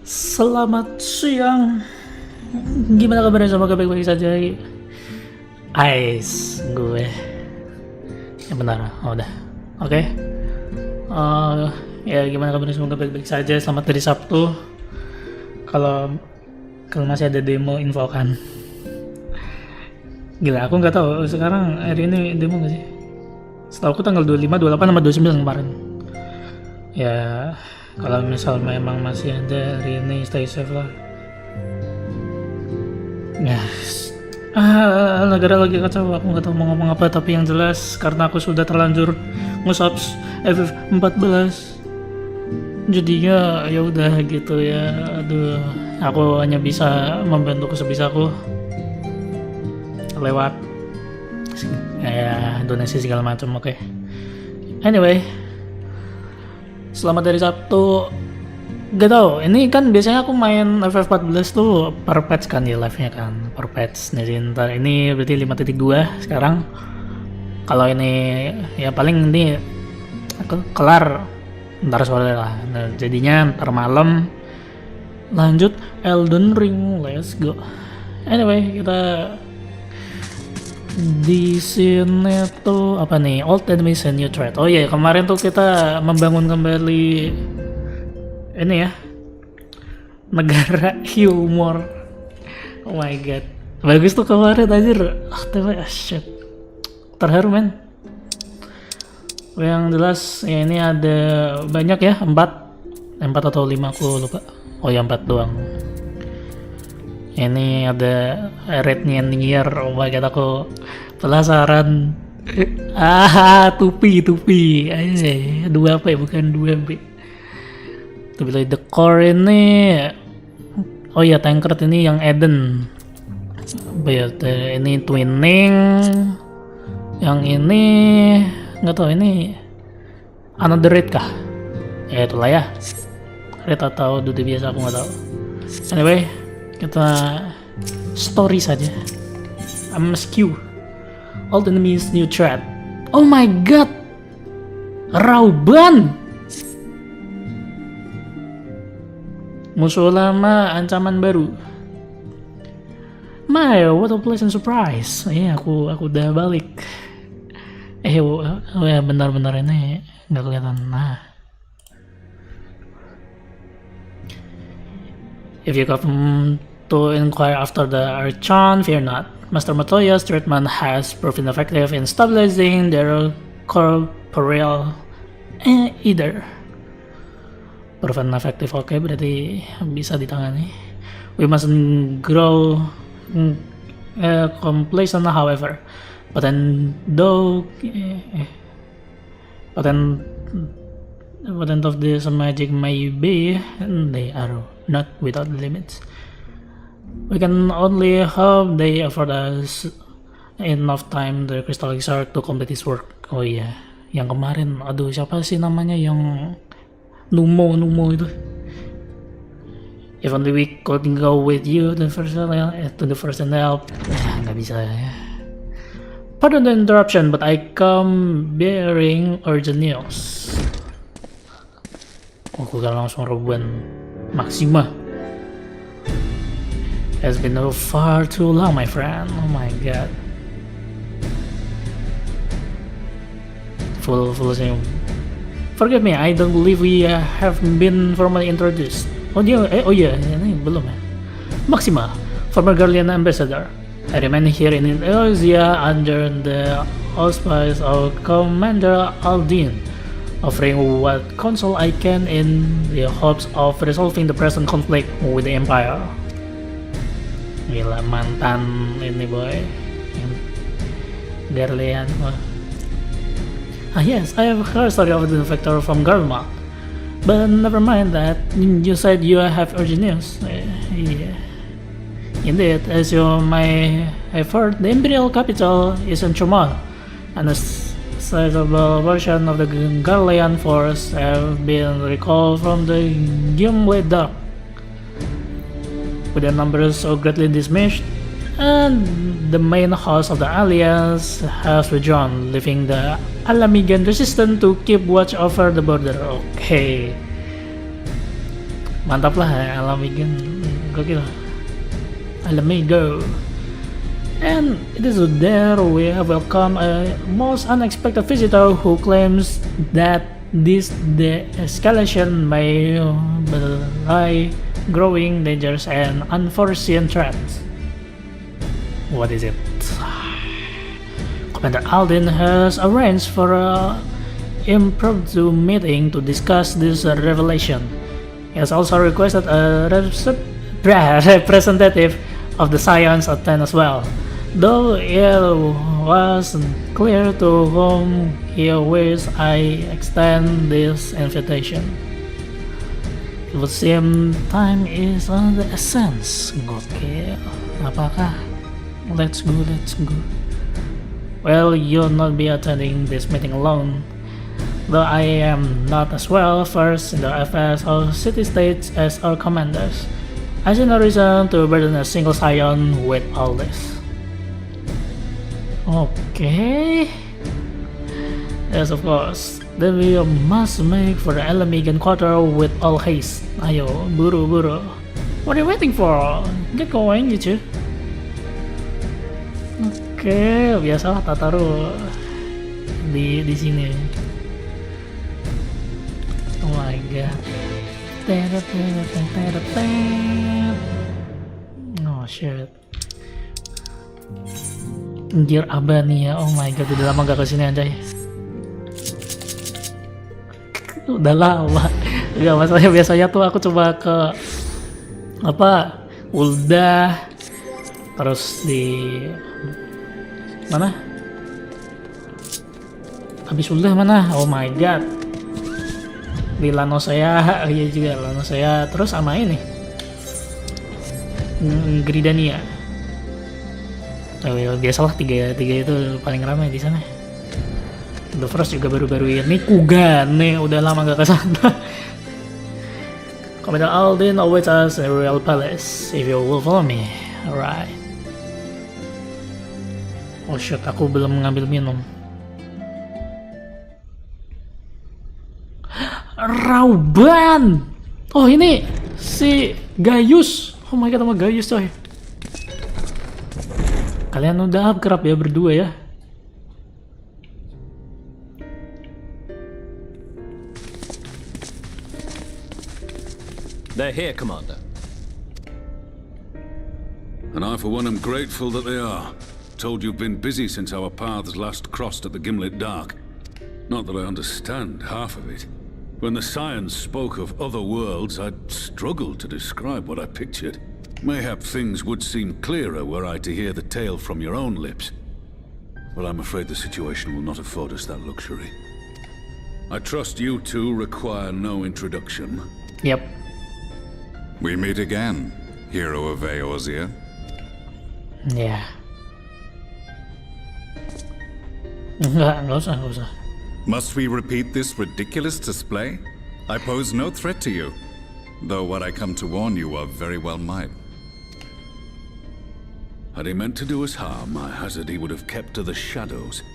Selamat siang. Gimana kabarnya? Semoga baik-baik saja. Ais, gue. Ya benar. Oh, udah. Oke. Ya gimana kabarnya? Semoga baik-baik saja. Selamat hari Sabtu. Kalau masih ada demo infokan. Gila, aku nggak tahu sekarang hari ini demo nggak sih? Setahu aku tanggal 25, 28 sama 29 kemarin. Ya, kalau misal memang masih ada hari ini, stay safe lah. Yes. Negara lagi kacau, aku nggak tahu mau ngomong apa, tapi yang jelas karena aku sudah terlanjur nge-subs FF14. Jadinya ya udah gitu ya. Aduh, aku hanya bisa membantu sebisaku lewat ya donasi segala macam. Oke. Anyway, selamat hari Sabtu. Gak tau, ini kan biasanya aku main FF14 tuh per patch kan di live-nya kan, per patch. Jadi ntar ini berarti 5.2 sekarang. Kalau ini ya paling ini kelar ntar sore lah. Nah, jadinya ntar malam lanjut Elden Ring, let's go. Anyway, kita di sini tuh apa nih, old enemies and new threat. Oh iya, kemarin tuh kita membangun kembali ini ya, negara humor. Oh my god, bagus tuh kemarin anjir. Shit, terharu men. Yang jelas ya ini ada banyak ya, 4 atau 5 aku lupa. Oh ya 4 doang. Ini ada Red Nier. Oh my god, aku penasaran. Tupi aja 2 apa ya, bukan 2 B. Tapi the core ini Oh iya, Tancred ini yang Eden. Ini twinning. Yang ini nggak tahu ini another rate kah? Ya itulah ya. Rate atau duty biasa aku nggak tahu. Anyway, kita story saja. MSQ. All enemies new threat. Oh my god. Rauban. Musuh lama, ancaman baru. My, what a pleasant surprise. Aku udah balik. Ya benar-benar ini nggak kelihatan. Nah, if you come to inquire after the Archon, fear not. Master Matoya's treatment has proven effective in stabilizing their corporeal either. Proven effective, oke, berarti bisa ditangani. We mustn't grow complacent, however. Potent of this magic may be, they are not without limits. We can only hope they afford us enough time the crystal exart to complete his work. Oh iya, yang kemarin, aduh siapa sih namanya yang Numo itu? If only we could go with you to the first and help. Nggak bisa ya. Pardon the interruption, but I come bearing urgent news. Aku kan langsung rebuan Maxima. Has been far too long, my friend. Oh my god. Full senyum. Forgive me, I don't believe we have been formally introduced. Oh iya, ini belum ya. Maxima, former Guardian Ambassador. I remain here in Eosia under the auspices of Commander Aldin, offering what counsel I can in the hopes of resolving the present conflict with the Empire. Gila, mantan ini boy, Guardian. Yes, I have heard story of the Vector from Garma, but never mind that. You said you have urgent news. Yeah. Indeed, as you may have heard, the Imperial capital is in turmoil, and a sizable portion of the Garlean force have been recalled from the Gimli Dock. With their numbers so greatly diminished, and the main house of the Alliance has withdrawn, leaving the Alamigan resistant to keep watch over the border. Okay. Mantap lah ya, Alamigan. Gokil. Alamigo. And it is there we have welcomed a most unexpected visitor who claims that the escalation may belie growing dangers and unforeseen threats. What is it? Commander Aldin has arranged for an impromptu meeting to discuss this revelation. He has also requested a representative of the Scions attend as well, though it was clear to whom he wished I extend this invitation. It would seem time is of the essence. Gokil. Apakah? Let's go. Well, you'll not be attending this meeting alone, though I am not as well versed in the affairs of city-states as our commanders. I see no reason to burden a single scion with all this. Okay. Yes, of course. Then we must make for the Alamigan quarter with all haste. Ayo, buru-buru. What are you waiting for? Get going, gitu. Oke, biasalah Tataru di sini. Oh my god. Oh shit. Gear Abani ya. Oh my god, udah lama gak kesini anjay. Udah lama. Gak masalahnya, biasanya tuh aku coba ke Ulda, terus di mana? Habis Ulda mana? Oh my god. Di Lanosea, iya juga Lanosea, terus sama ini Gridania. Oh, ya, biasalah tiga itu paling ramai di sana. The First juga baru-baru ini. Kugane udah lama gak kesana. Commander Aldin awaits us in Royal Palace. If you will follow me, alright. Oh shit, aku belum mengambil minum. Rauban. Oh ini si Gaius. Oh my god, sama Gaius coy. Kalian udah kerap ya berdua ya. They're here, Commander. And I for one am grateful that they are. Told you've been busy since our paths last crossed at the Gimlet Dark. Not that I understand half of it. When the Scions spoke of other worlds, I'd struggled to describe what I pictured. Mayhap things would seem clearer were I to hear the tale from your own lips. But I'm afraid the situation will not afford us that luxury. I trust you two require no introduction. Yep. We meet again, hero of Eorzea. Ya. Enggak usah. Must we repeat this ridiculous display? I pose no threat to you, though what I come to warn you of very well might. Had he meant to do us harm, I hazard he would have kept to the shadows,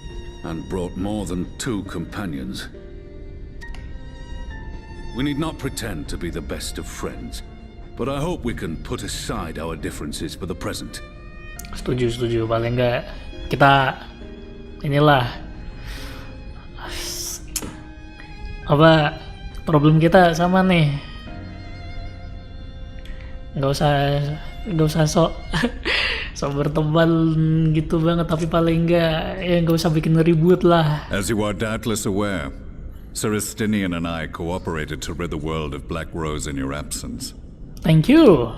and brought more than 2 companions. We need not pretend to be the best of friends, but I hope we can put aside our differences for the present. Setuju. Paling enggak kita inilah apa problem kita sama nih. Nggak usah sok berteman gitu banget, tapi paling enggak ya nggak usah bikin ribut lah. As you are doubtless aware, Sir Estinian and I cooperated to rid the world of Black Rose in your absence. Thank you.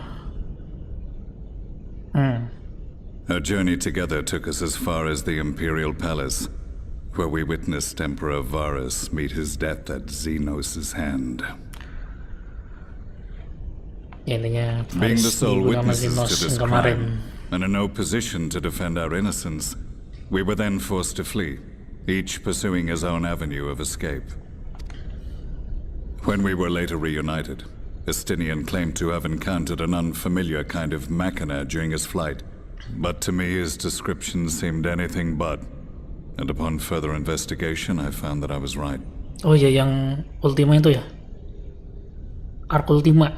Our journey together took us as far as the Imperial Palace, where we witnessed Emperor Varus meet his death at Xenos' hand. Intinya Being the sole dibunuh sama witnesses Xenos to this kemarin. crime, and in no position to defend our innocence, we were then forced to flee, each pursuing his own avenue of escape. When we were later reunited, Estinian claimed to have encountered an unfamiliar kind of machina during his flight, but to me his description seemed anything but, and upon further investigation I found that I was right. Oh iya, yang Ultima itu ya? Arc Ultima.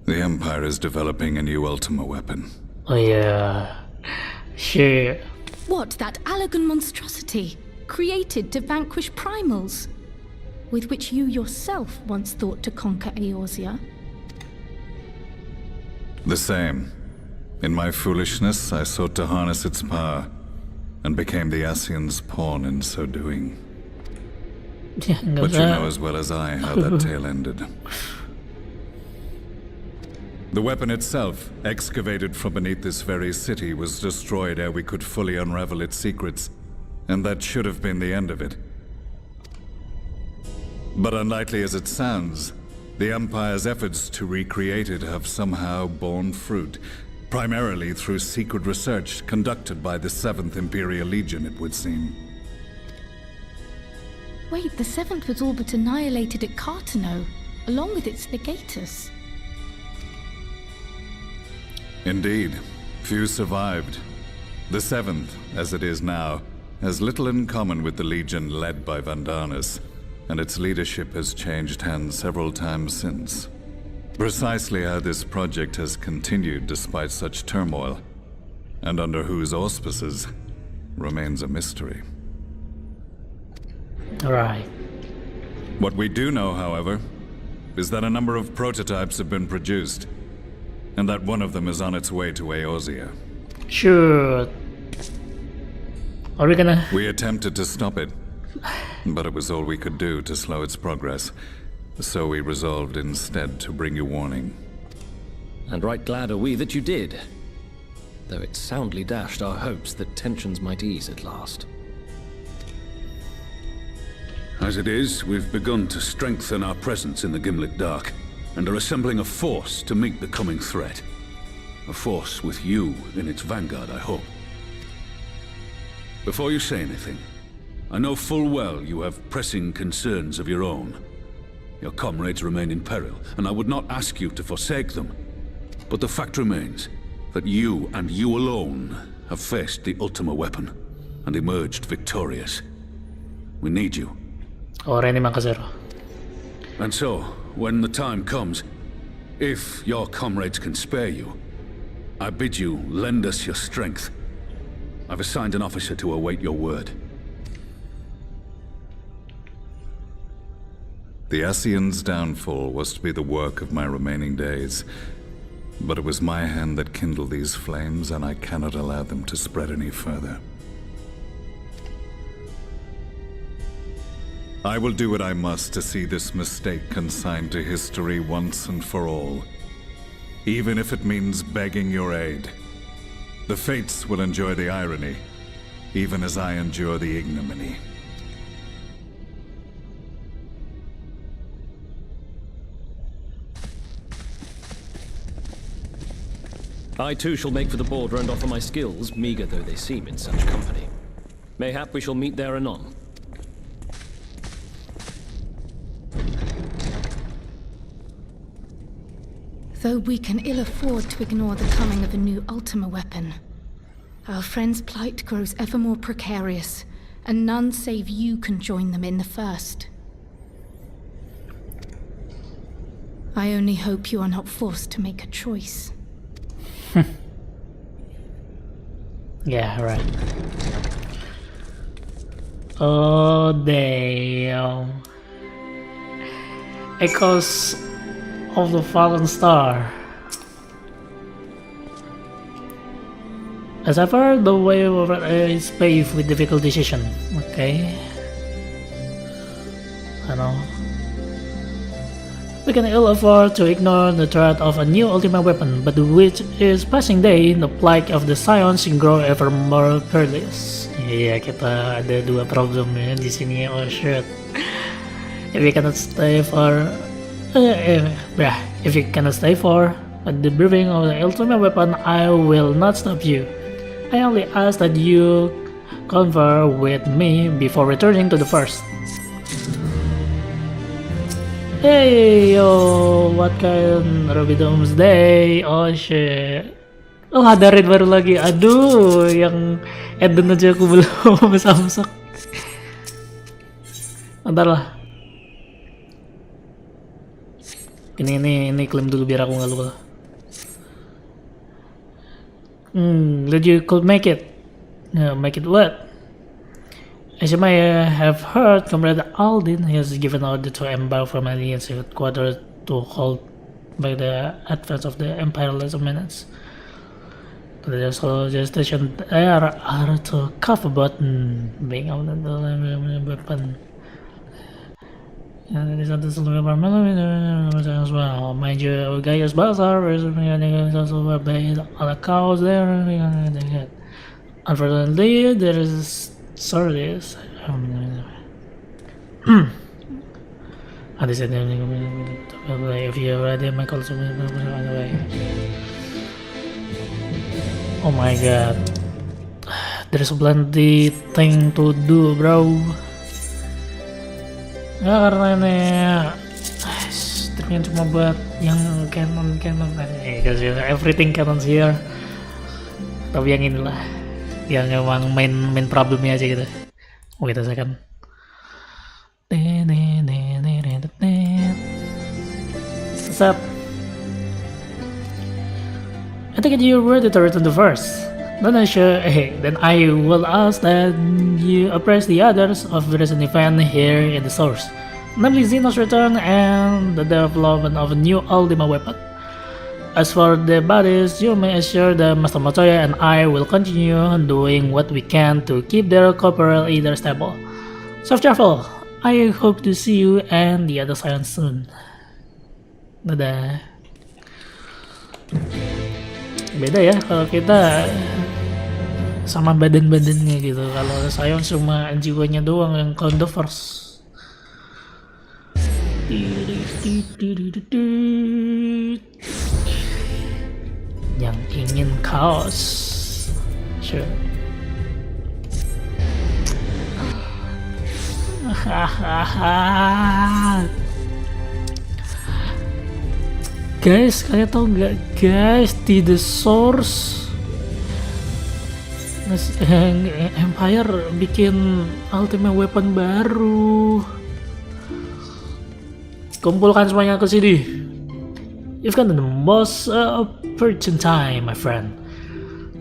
The Empire is developing a new Ultima weapon. Oh yeah. Shit. What, that Allagan monstrosity, created to vanquish primals, with which you yourself once thought to conquer Eorzea? The same. In my foolishness, I sought to harness its power, and became the Ascian's pawn in so doing. Ya, But you know as well as I how that tale ended. The weapon itself, excavated from beneath this very city, was destroyed ere we could fully unravel its secrets, and that should have been the end of it. But unlikely as it sounds, the Empire's efforts to recreate it have somehow borne fruit, primarily through secret research conducted by the 7th Imperial Legion, it would seem. Wait, the 7th was all but annihilated at Cartano, along with its legatus. Indeed, few survived. The 7th, as it is now, has little in common with the Legion led by Vandanis, and its leadership has changed hands several times since. Precisely how this project has continued despite such turmoil, and under whose auspices, remains a mystery. Right. What we do know, however, is that a number of prototypes have been produced, and that one of them is on its way to Eorzea. Shoot. Are we gonna... We attempted to stop it, but it was all we could do to slow its progress, so we resolved instead to bring you warning. And right glad are we that you did, though it soundly dashed our hopes that tensions might ease at last. As it is, we've begun to strengthen our presence in the Gimlet Dark. and are assembling a force to meet the coming threat. A force with you in its vanguard, I hope. Before you say anything, I know full well you have pressing concerns of your own. Your comrades remain in peril, and I would not ask you to forsake them. But the fact remains that you, and you alone, have faced the Ultima weapon and emerged victorious. We need you. Ora ini Makasero. And so, when the time comes, if your comrades can spare you, I bid you lend us your strength. I've assigned an officer to await your word. The Ascian's downfall was to be the work of my remaining days. But it was my hand that kindled these flames, and I cannot allow them to spread any further. I will do what I must to see this mistake consigned to history once and for all. Even if it means begging your aid. The fates will enjoy the irony, even as I endure the ignominy. I too shall make for the border and offer my skills, meager though they seem in such company. Mayhap we shall meet there anon. Though we can ill afford to ignore the coming of a new Ultima weapon, our friend's plight grows ever more precarious, and none save you can join them in the first. I only hope you are not forced to make a choice. Yeah, right. Oh, damn. Echoes of the Fallen Star. As ever, the way over is paved with difficult decision. Okay. I know. We can ill afford to ignore the threat of a new ultimate weapon, but with its passing day, the plight of the Scions grow ever more perilous. Iya, kita ada dua problem ya di sini. Oh shit. If we cannot stay for, if you cannot stay for the briefing of the ultimate weapon, I will not stop you. I only ask that you confer with me before returning to the first. Hey yo, what kind Ruby Doomsday? Oh shit. Oh ada raid baru lagi. Aduh, yang Eden aja aku belum samsak. Bentar lah. Ini klaim dulu biar aku nggak lupa. That you could make it. Make it what? As you may have heard, Comrade Aldin has given order to embark from Alliance headquarters to hold by the advance of the Imperialist minutes. The soldier stationed there are to cover button being on the weapon. And it is at the as well. Mind you, Gaius Bazaar is also by all accounts there. Unfortunately, there is sorries. If you're ready, my calls will be on the way. Oh my god. There's plenty thing to do, bro. Ya karena ini streamnya cuma buat yang canon kasih everything canon here. Tapi yang inilah yang emang main problemnya aja gitu. Oh kita sekan. Set. I think you're ready to return to first. Then I will ask that you appraise the others of the recent event here in the source, namely Xenos' return and the development of a new Ultima weapon. As for the bodies, you may assure that Master Motoya and I will continue doing what we can to keep their corporal either stable. Safe travel. I hope to see you and the other Scions soon. Dadah. Beda ya kalau kita sama badan-badannya gitu. Kalau Scions cuma jiwanya doang yang count the force. yang ingin kaos. Sure. Guys, kalian tau nggak guys, di The Source Empire bikin ultimate weapon baru. Kumpulkan semuanya ke sini. You've got the most opportune time, my friend.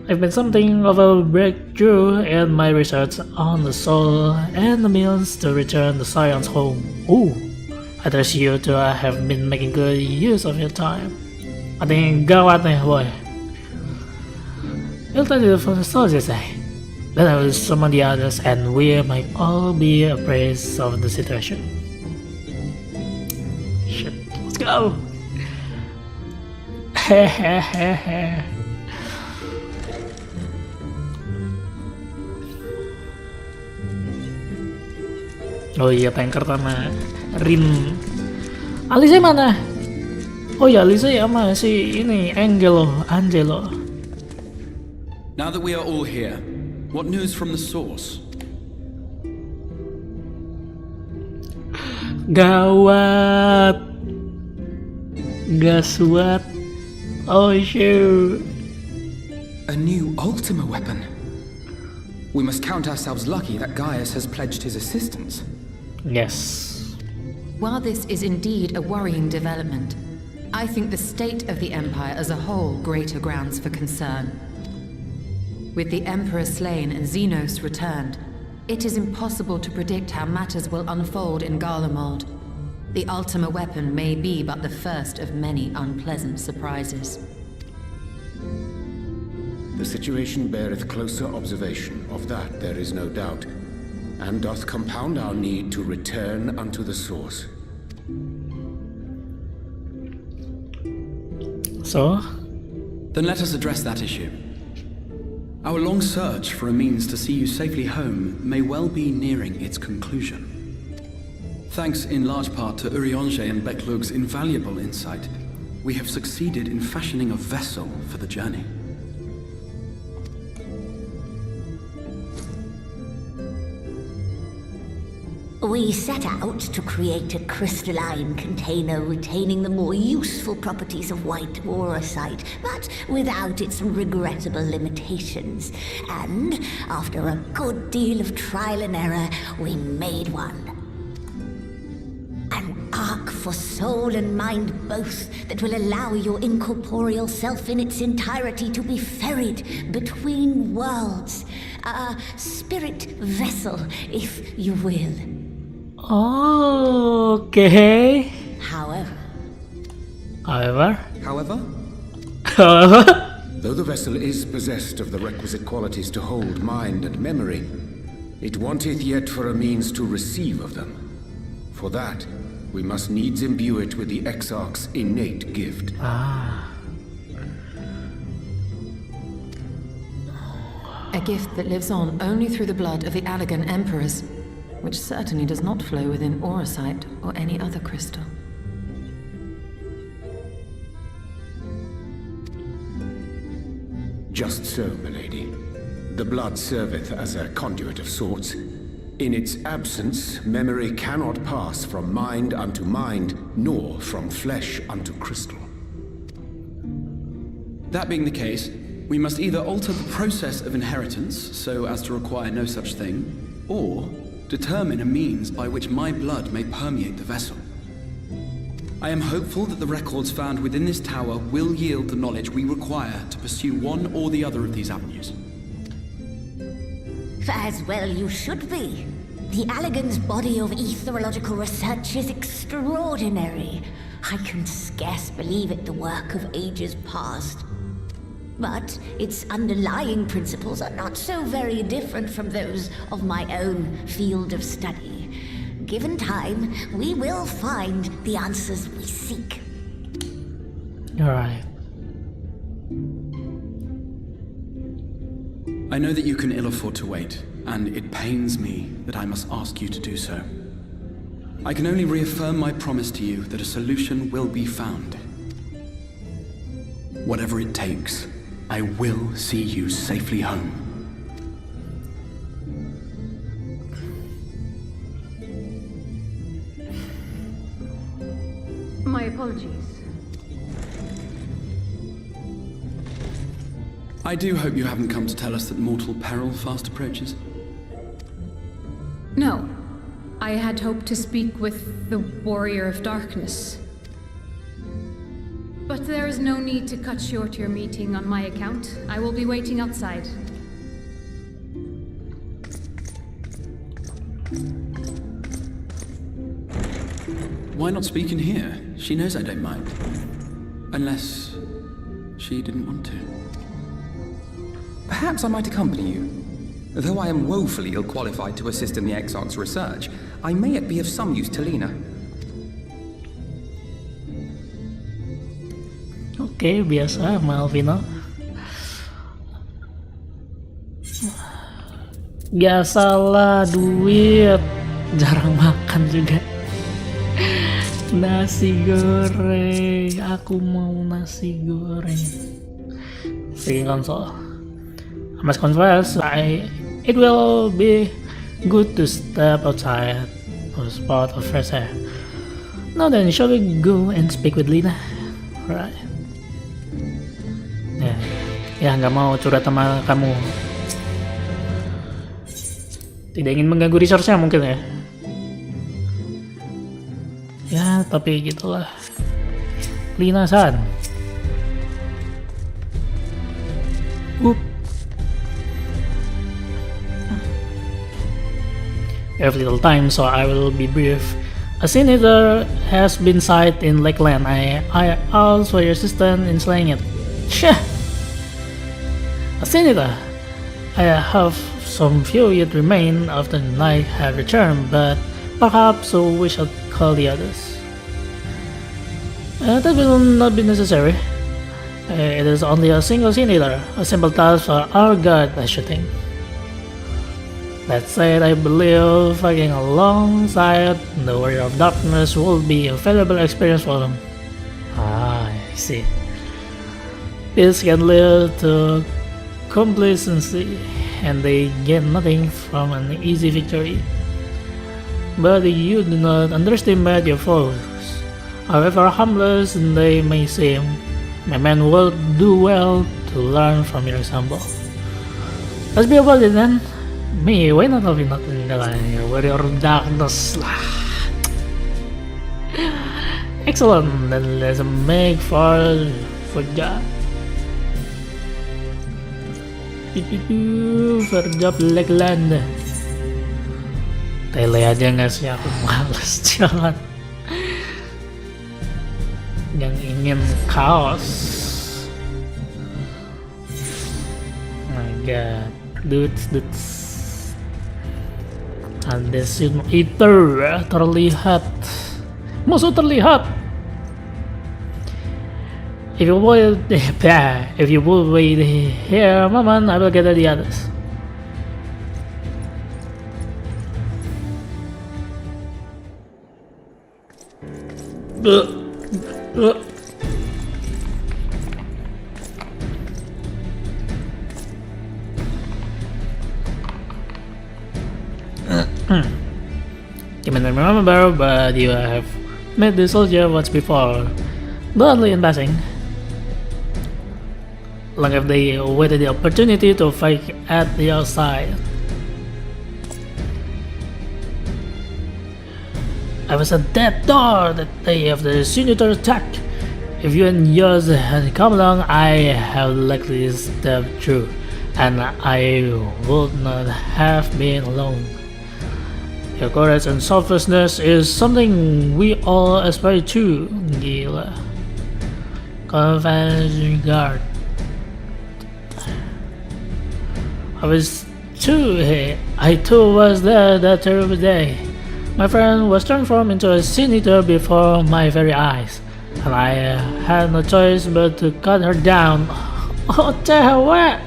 I've been something of a breakthrough in my research on the soul and the means to return the science home. Ooh, I trust you to have been making good use of your time. I think gawat nih, boy. You'll tell the phone soldiers, then I will summon the others and we might all be appraised of the situation. Shit, let's go! Hehehehe. Oh iya, tanker tanah Rin. Alisa mana? Oh ya, Alisa ya sama si ini Angelo. Now that we are all here, what news from the source? Gawat. Gaswat. Oh shoot. A new Ultima weapon. We must count ourselves lucky that Gaius has pledged his assistance. Yes. While this is indeed a worrying development, I think the state of the Empire as a whole greater grounds for concern. With the Emperor slain and Xenos returned, it is impossible to predict how matters will unfold in Garlemald. The Ultima weapon may be but the first of many unpleasant surprises. The situation beareth closer observation, of that there is no doubt, and doth compound our need to return unto the source. So? Then let us address that issue. Our long search for a means to see you safely home may well be nearing its conclusion. Thanks in large part to Urianger and Beklug's invaluable insight, we have succeeded in fashioning a vessel for the journey. We set out to create a crystalline container retaining the more useful properties of white aurosite, but without its regrettable limitations. And after a good deal of trial and error, we made one. An ark for soul and mind both that will allow your incorporeal self in its entirety to be ferried between worlds. A spirit vessel, if you will. Okay. However, Though the vessel is possessed of the requisite qualities to hold mind and memory, it wanteth yet for a means to receive of them. For that, we must needs imbue it with the Exarch's innate gift. A gift that lives on only through the blood of the Allegan Emperors, which certainly does not flow within aurosite or any other crystal. Just so, milady. The blood serveth as a conduit of sorts. In its absence, memory cannot pass from mind unto mind, nor from flesh unto crystal. That being the case, we must either alter the process of inheritance so as to require no such thing, or determine a means by which my blood may permeate the vessel. I am hopeful that the records found within this tower will yield the knowledge we require to pursue one or the other of these avenues. as well you should be. The Allegan's body of etherological research is extraordinary. I can scarce believe it the work of ages past. But its underlying principles are not so very different from those of my own field of study. Given time, we will find the answers we seek. Alright. I know that you can ill afford to wait, and it pains me that I must ask you to do so. I can only reaffirm my promise to you that a solution will be found. Whatever it takes. I will see you safely home. My apologies. I do hope you haven't come to tell us that mortal peril fast approaches. No. I had hoped to speak with the Warrior of Darkness. But there is no need to cut short your meeting on my account. I will be waiting outside. Why not speak in here? She knows I don't mind. Unless she didn't want to. Perhaps I might accompany you. Though I am woefully ill-qualified to assist in the Exarch's research, I may yet be of some use to Lena. Oke, biasa Malvino. Biasalah duit, jarang makan juga. Nasi goreng, aku mau nasi goreng. Speaking console, I must confess, it will be good to step outside for a spot of fresh air. Now then, shall we go and speak with Lena? Right. Ya nggak mau curhat sama kamu. Tidak ingin mengganggu resource-nya mungkin ya. Ya, tapi gitulah. Lina-san. I have little time, so I will be brief. A senator has been sighted in Lakeland. I asked for your assistance in slaying it. Shah! A senator! I have some few yet remain after the night had returned, but perhaps so we shall call the others. That will not be necessary. It is only a single senator, a simple task for our guard, I should think. That said, I believe fighting alongside the Warrior of Darkness will be a valuable experience for them. I see. This can lead to complacency, and they gain nothing from an easy victory. But you do not underestimate your foes. However harmless they may seem, my men will do well to learn from your example. Let's be about it then. Me, why not have not in the Warrior of Darkness lah. Excellent, then let's make for job. For job Lakeland. Tele aja nggak sih, aku males. Jangan. Yang ingin chaos. My god, dudes. Ada sin eater terlihat. Musuh terlihat. If you would wait here a moment, I will gather the others. You may not remember, but you have met the soldier once before, but only in passing. Long have they awaited the opportunity to fight at the outside. I was at that door that day after the senator attack. If you and yours had come along, I have likely stepped through, and I would not have been alone. Your courage and selflessness is something we all aspire to. Gila. Convention guard. I too was there that terrible day. My friend was transformed into a senator before my very eyes, and I had no choice but to cut her down. Oh, tell what?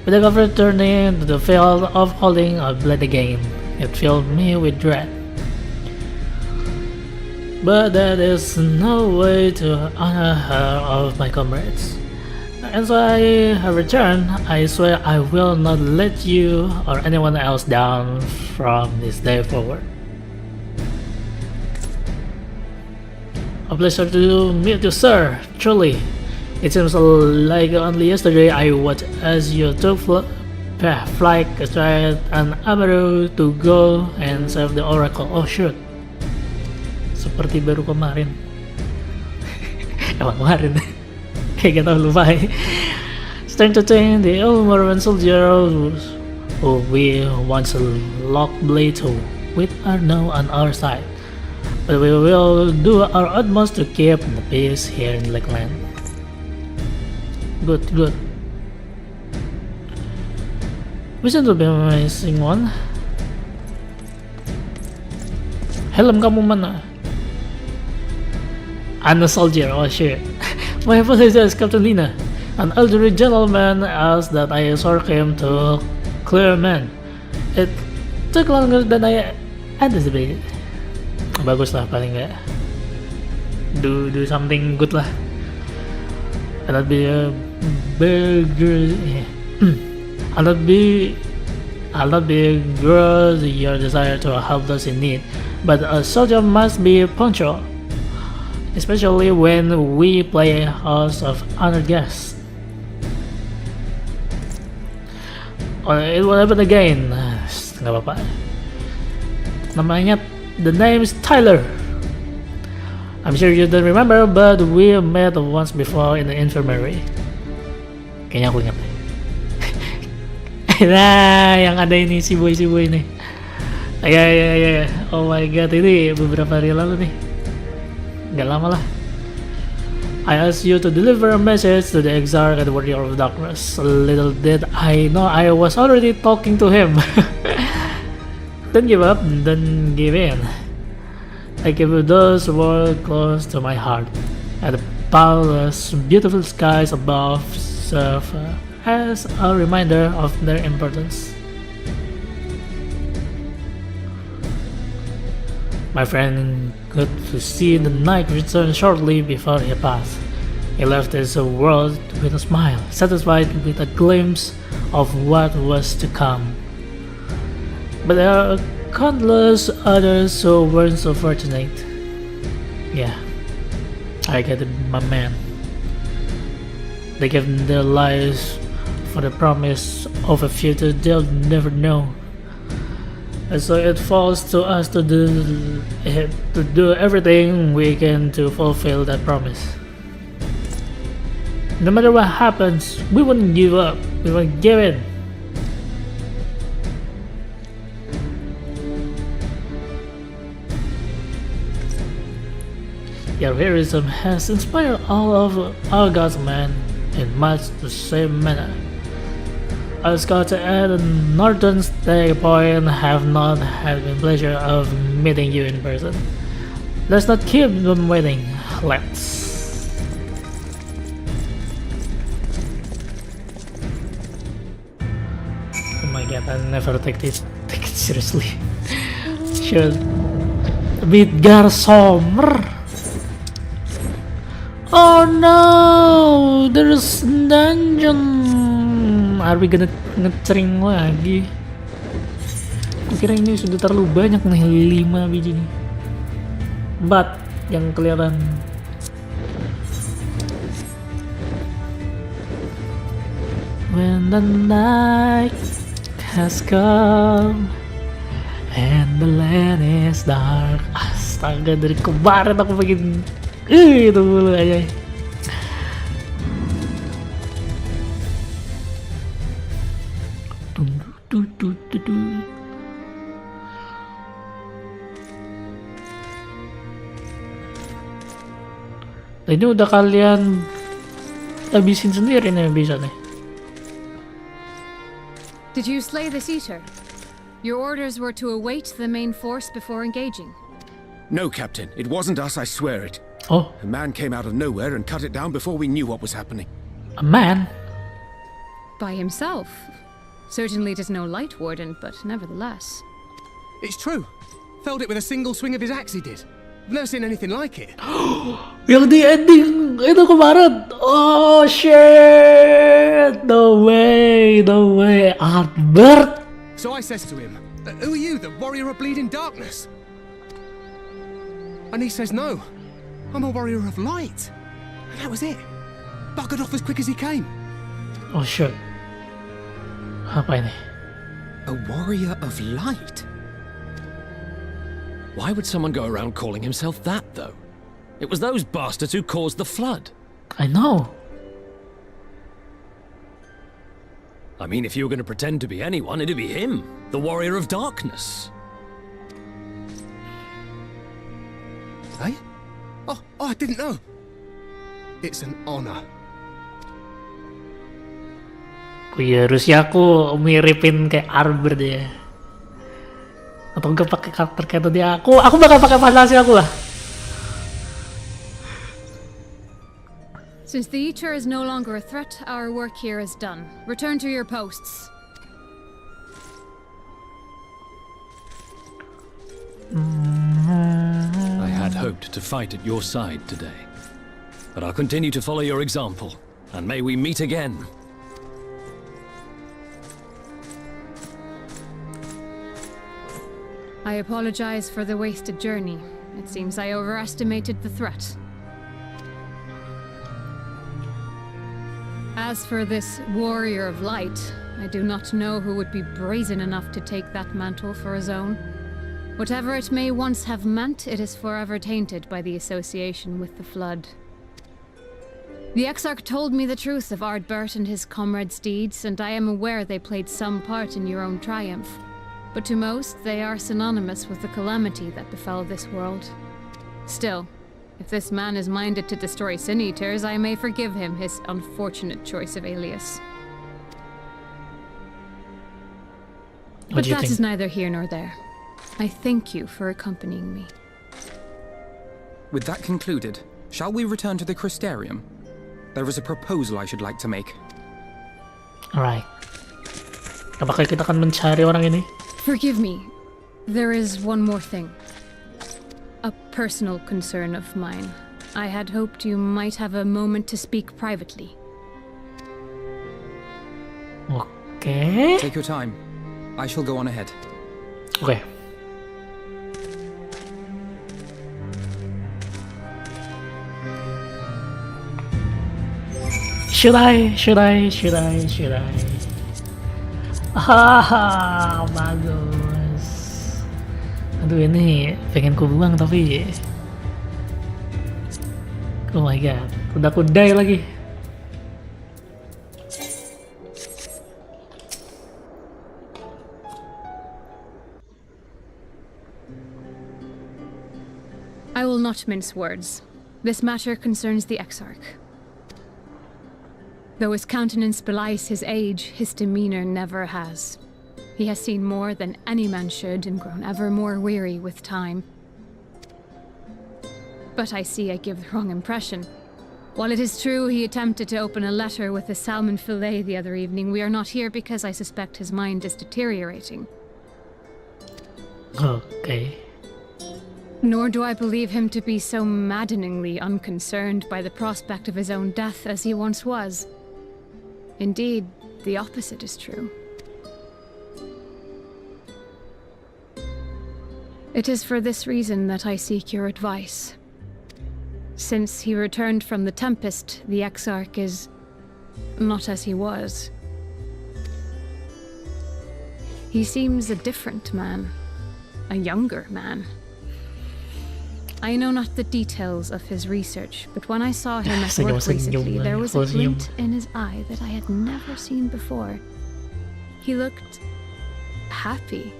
With the governor turning to the field of holding a bloody game, it filled me with dread. but that is no way to honor her of my comrades. And so I have returned. I swear I will not let you or anyone else down from this day forward. A pleasure to meet you, sir. Truly. It seems like only yesterday I watched as you took flight astride an Amaru to go and save the Oracle. Oh shoot. Seperti baru kemarin. Emang kemarin. Kayak kita lupa. Starting to train the old Mormon soldiers who we once locked blade to with are now on our side. But we will do our utmost to keep the peace here in Lakeland. Good, good. Mission to be amazing one. Helm kamu mana? I'm a soldier, oh shit. My apologies, Captain Lina. An elderly gentleman asked that I escort him to Clearman. It took longer than I anticipated. Bagus lah, paling nggak do something good lah. And I'll be a burger. I'll not be gross your desire to help those in need, but a soldier must be punctual, especially when we play house of honored guests. Oh, it will happen again. Nggak apa-apa. Namanya, the name is Tyler. I'm sure you don't remember, but we met once before in the infirmary. Kayaknya aku ingat. Nah, yang ada ini si boy nih. Ya. Oh my god, ini beberapa hari lalu nih. Gak lama lah. I asked you to deliver a message to the Exarch and the Warrior of Darkness. Little did I know I was already talking to him. Don't give up, don't give in. I give you those words close to my heart, and the boundless, beautiful skies above serve as a reminder of their importance. My friend got to see the night return shortly before he passed. He left his world with a smile, satisfied with a glimpse of what was to come. But there are countless others who weren't so fortunate. Yeah, I get it, my man. They gave their lives for the promise of a future they'll never know. And so it falls to us to do everything we can to fulfill that promise. No matter what happens, we won't give up. We won't give in. Your heroism has inspired all of our God's men in much the same manner. I was got to add a Northern Stay Point have not had the pleasure of meeting you in person. Let's not keep them waiting. Let's. Oh my god, I never take it seriously. Should Midgar Sommer. Oh no, there's dungeon. Are we gonna ngecering lagi? Kukira ini sudah terlalu banyak nih, 5 biji nih. 4 yang kelihatan. When the night has come and the land is dark. Astaga, dari kemarin aku pengen itu dulu aja. Ini udah kalian habisin sendiri nih bisa nih. Did you slay this eater? Your orders were to await the main force before engaging. No, Captain. It wasn't us, I swear it. Oh. A man came out of nowhere and cut it down before we knew what was happening. A man? By himself. Certainly it is no light warden, but nevertheless. It's true. Felled it with a single swing of his axe, he did. I've never seen anything like it. Yang di ending itu kemarin. Oh shit! No way, no way, Albert. So I says to him, who are you, the warrior of bleeding darkness? And he says, no, I'm a warrior of light. And that was it. Buggered off as quick as he came. Oh shit. Apa ini? A warrior of light? Why would someone go around calling himself that, though? It was those bastards who caused the flood. I know. I mean, if you were going to pretend to be anyone, it'd be him, the warrior of darkness. Hey? Oh, I didn't know. It's an honor. Oh iya, harusnya aku miripin kayak Arbor dia. Atau enggak pakai karakter kayak tadi aku bakal pakai fantasi aku lah. Since the Eater is no longer a threat, our work here is done. Return to your posts. I had hoped to fight at your side today. But I'll continue to follow your example, and may we meet again. I apologize for the wasted journey. It seems I overestimated the threat. As for this warrior of light, I do not know who would be brazen enough to take that mantle for his own. Whatever it may once have meant, it is forever tainted by the association with the flood. The Exarch told me the truth of Ardbert and his comrades' deeds, and I am aware they played some part in your own triumph. But to most, they are synonymous with the calamity that befell this world. Still, if this man is minded to destroy Sin Eaters, I may forgive him his unfortunate choice of alias. But that is neither here nor there. I thank you for accompanying me. With that concluded, shall we return to the Crystarium? There is a proposal I should like to make. Alright. Apakah kita akan mencari orang ini? Forgive me. There is one more thing. A personal concern of mine. I had hoped you might have a moment to speak privately. Okay. Take your time. I shall go on ahead. Okay. Should I? Ah, bagus. Aduh, ini pengen ku buang tapi oh my god, udah aku die lagi. I will not mince words. This matter concerns the Exarch. Though his countenance belies his age, his demeanor never has. He has seen more than any man should and grown ever more weary with time. But I see I give the wrong impression. While it is true he attempted to open a letter with a salmon fillet the other evening, we are not here because I suspect his mind is deteriorating. Okay. Nor do I believe him to be so maddeningly unconcerned by the prospect of his own death as he once was. Indeed, the opposite is true. It is for this reason that I seek your advice. Since he returned from the Tempest, the Exarch is not as he was. He seems a different man, a younger man. I know not the details of his research, but when I saw him at work recently, there was a glint in his eye that I had never seen before. He looked happy.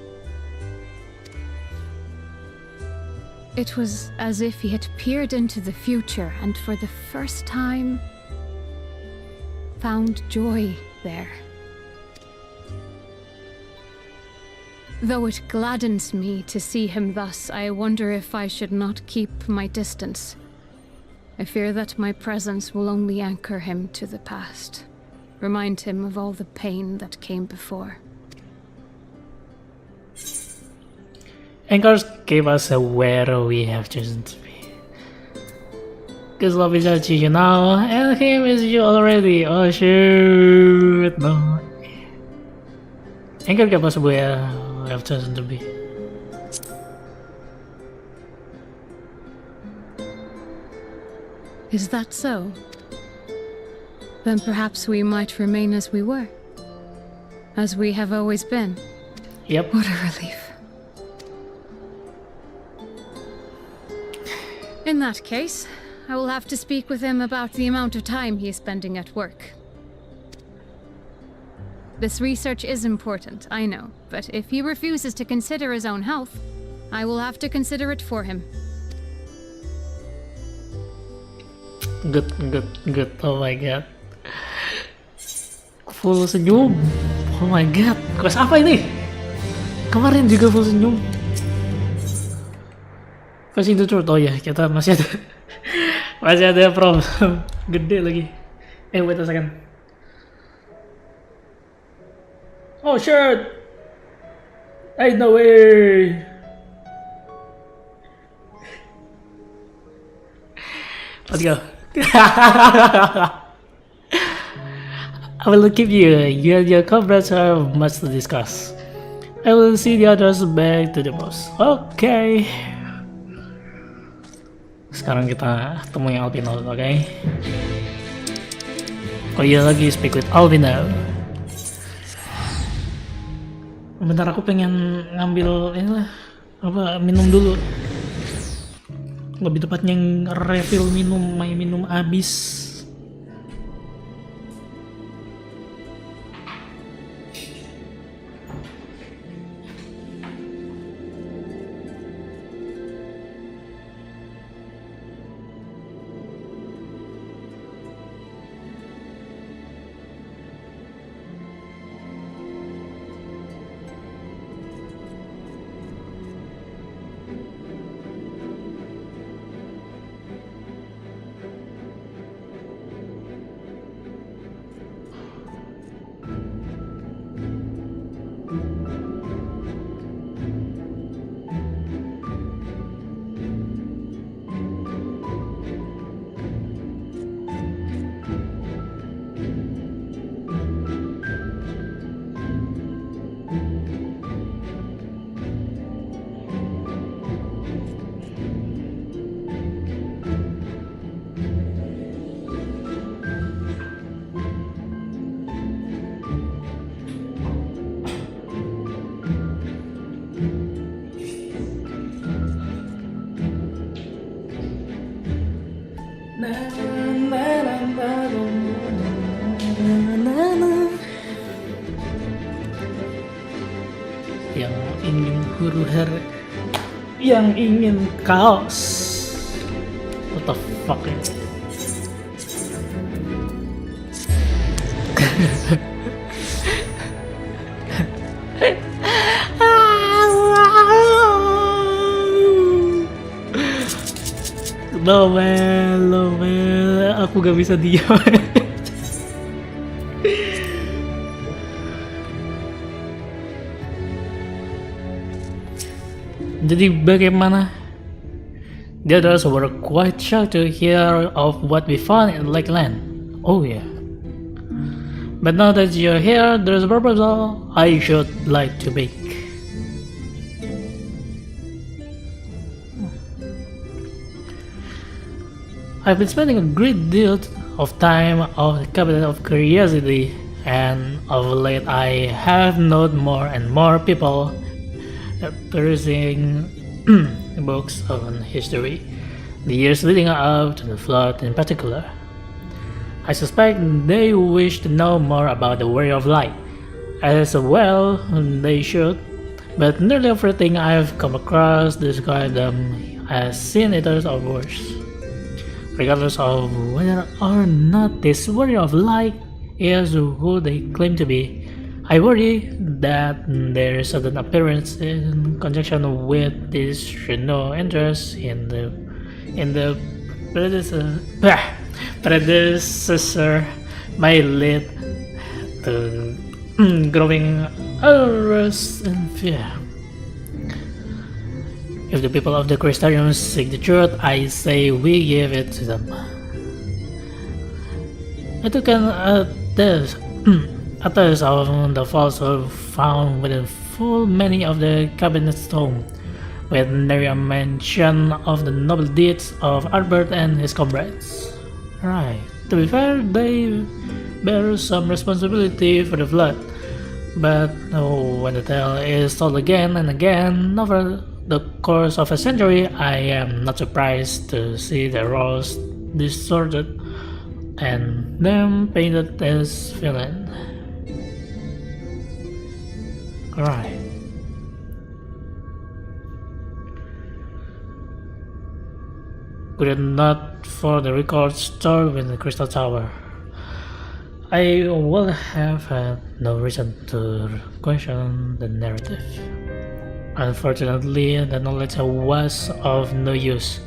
It was as if he had peered into the future and for the first time found joy there. Though it gladdens me to see him thus, I wonder if I should not keep my distance. I fear that my presence will only anchor him to the past, remind him of all the pain that came before. Anchors keep us where we have chosen to be. Cause love is out you now, and him is you already. Oh shoot, no. Anchor keep us where we have chosen to be. Is that so? Then perhaps we might remain as we were. As we have always been. Yep. What a relief. In that case, I will have to speak with him about the amount of time he is spending at work. This research is important, I know, but if he refuses to consider his own health, I will have to consider it for him. Good. Oh my god. Full senyum. Oh my god. Quest apa ini? Kemarin juga full senyum. Facing the truth. Oh ya, kita masih ada problem gede lagi. Wait a second. Oh shit. Hey, no way. Let's go. I will keep you and your comrades have much to discuss. I will see the others back to the boss. Okay. Sekarang kita temui Albino, oke? Okay? Oh iya, lagi speak with Albino. Bentar, aku pengen ngambil inilah minum dulu. Lebih tepatnya refill minum habis. Yang ingin huru-hara, yang ingin kaos. What the fuck ini? No man, aku gak bisa diam. Jadi bagaimana? The others were quite shocked to hear of what we found in Lakeland. Oh yeah. But now that you're here, there's a proposal I should like to make. I've been spending a great deal of time on the cabinet of curiosity, and of late I have known more and more people perusing books on history, the years leading up to the flood in particular. I suspect they wish to know more about the Warrior of Light, as well they should, but nearly everything I've come across describe them as sin eaters or worse. Regardless of whether or not this Warrior of Light is who they claim to be, I worry that their sudden appearance in conjunction with this should no interest in the predecessor may lead to growing unrest and fear. If the people of the Crystarium seek the truth, I say we give it to them. It can attest of the falsehood found within full many of the cabinet's tomb, with nary a mention of the noble deeds of Albert and his comrades. Right. To be fair, they bear some responsibility for the flood, but when the tale is told again and again over the course of a century, I am not surprised to see the roles distorted and them painted as villain. Alright. Were it not for the record stored in the Crystal Tower, I would have had no reason to question the narrative. Unfortunately, the knowledge was of no use,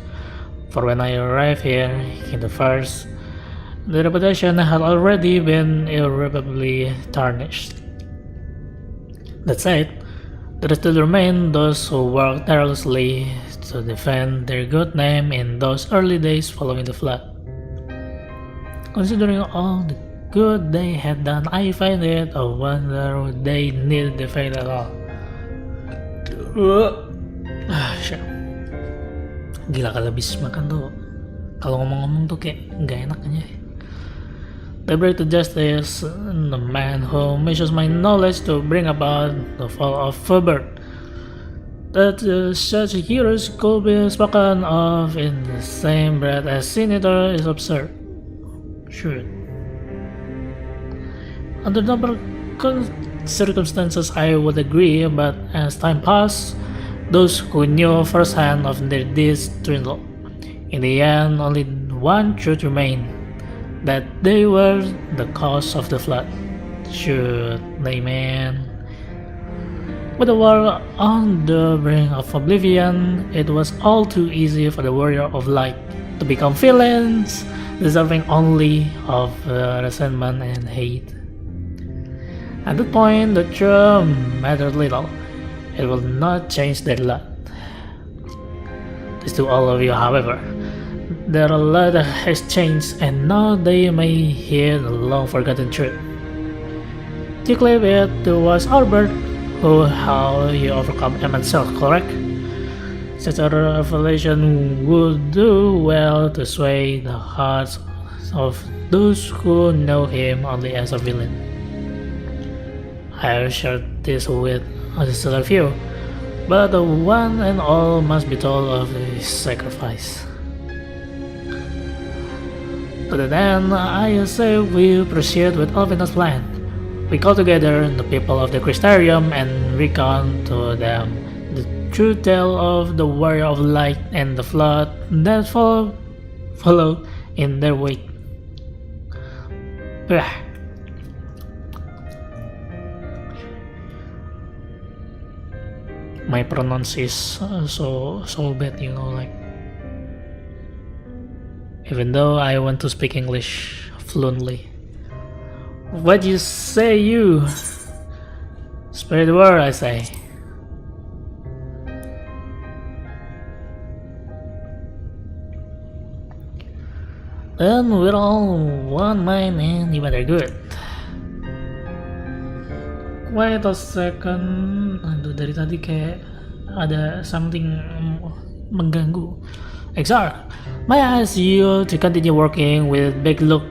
for when I arrived here in the first, the reputation had already been irreparably tarnished. That said, there still remain those who worked tirelessly to defend their good name in those early days following the flood. Considering all the good they had done, I find it a wonder they needed the faith at all. Shit. Gila kalau habis makan tuh, kalau ngomong-ngomong tuh kayak nggak enak aja. The break to justice, the man who measures my knowledge to bring about the fall of Fubert. That such heroes could be spoken of in the same breath as Senator is absurd. Shoot. Under normal circumstances, I would agree, but as time passed, those who knew firsthand of their deeds dwindled. In the end, only one truth remained, that they were the cause of the flood. Shoot, they man. With the war on the brink of oblivion, it was all too easy for the warrior of light to become villains, deserving only of resentment and hate. At that point, the truth mattered little. It will not change their lot. This to all of you, however. There are a lot that has changed, and now they may hear the long-forgotten truth. You claim it was Albert how you overcome Emmett's self, correct? Such a revelation would do well to sway the hearts of those who know him only as a villain. I shared this with a select few, but the one and all must be told of his sacrifice. To that end, I say we proceed with Alvina's plan. We call together the people of the Crystarium and recount to them the true tale of the warrior of light and the flood that follow in their wake. My pronounce is so bad, you know, like, even though I want to speak English fluently. What you say, you? Spread the word, I say. Then we're all one mind and you better good. Wait a second. Aduh, dari tadi kayak ada something mengganggu. XR, may I ask you to continue working with Big Look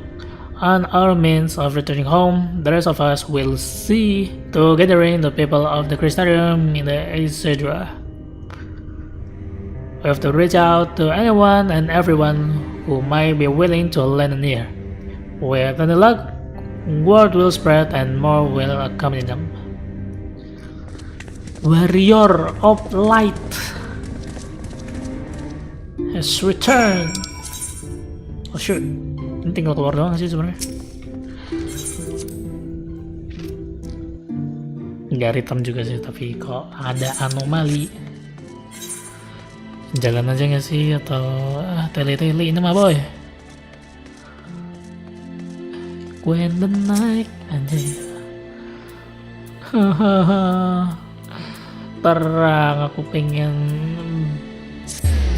on our means of returning home? The rest of us will see to gathering the people of the Crystarium in the XIV. We have to reach out to anyone and everyone who might be willing to lend an ear. With any luck, word will spread and more will accompany them. Warrior of Light has returned. Oh shoot, ini tinggal keluar doang sih sebenarnya. Nggak ritem juga sih, tapi kok ada anomali. Jalan aja nggak sih atau tele-tele ini mah boy. When the night anjay. terang, aku pengen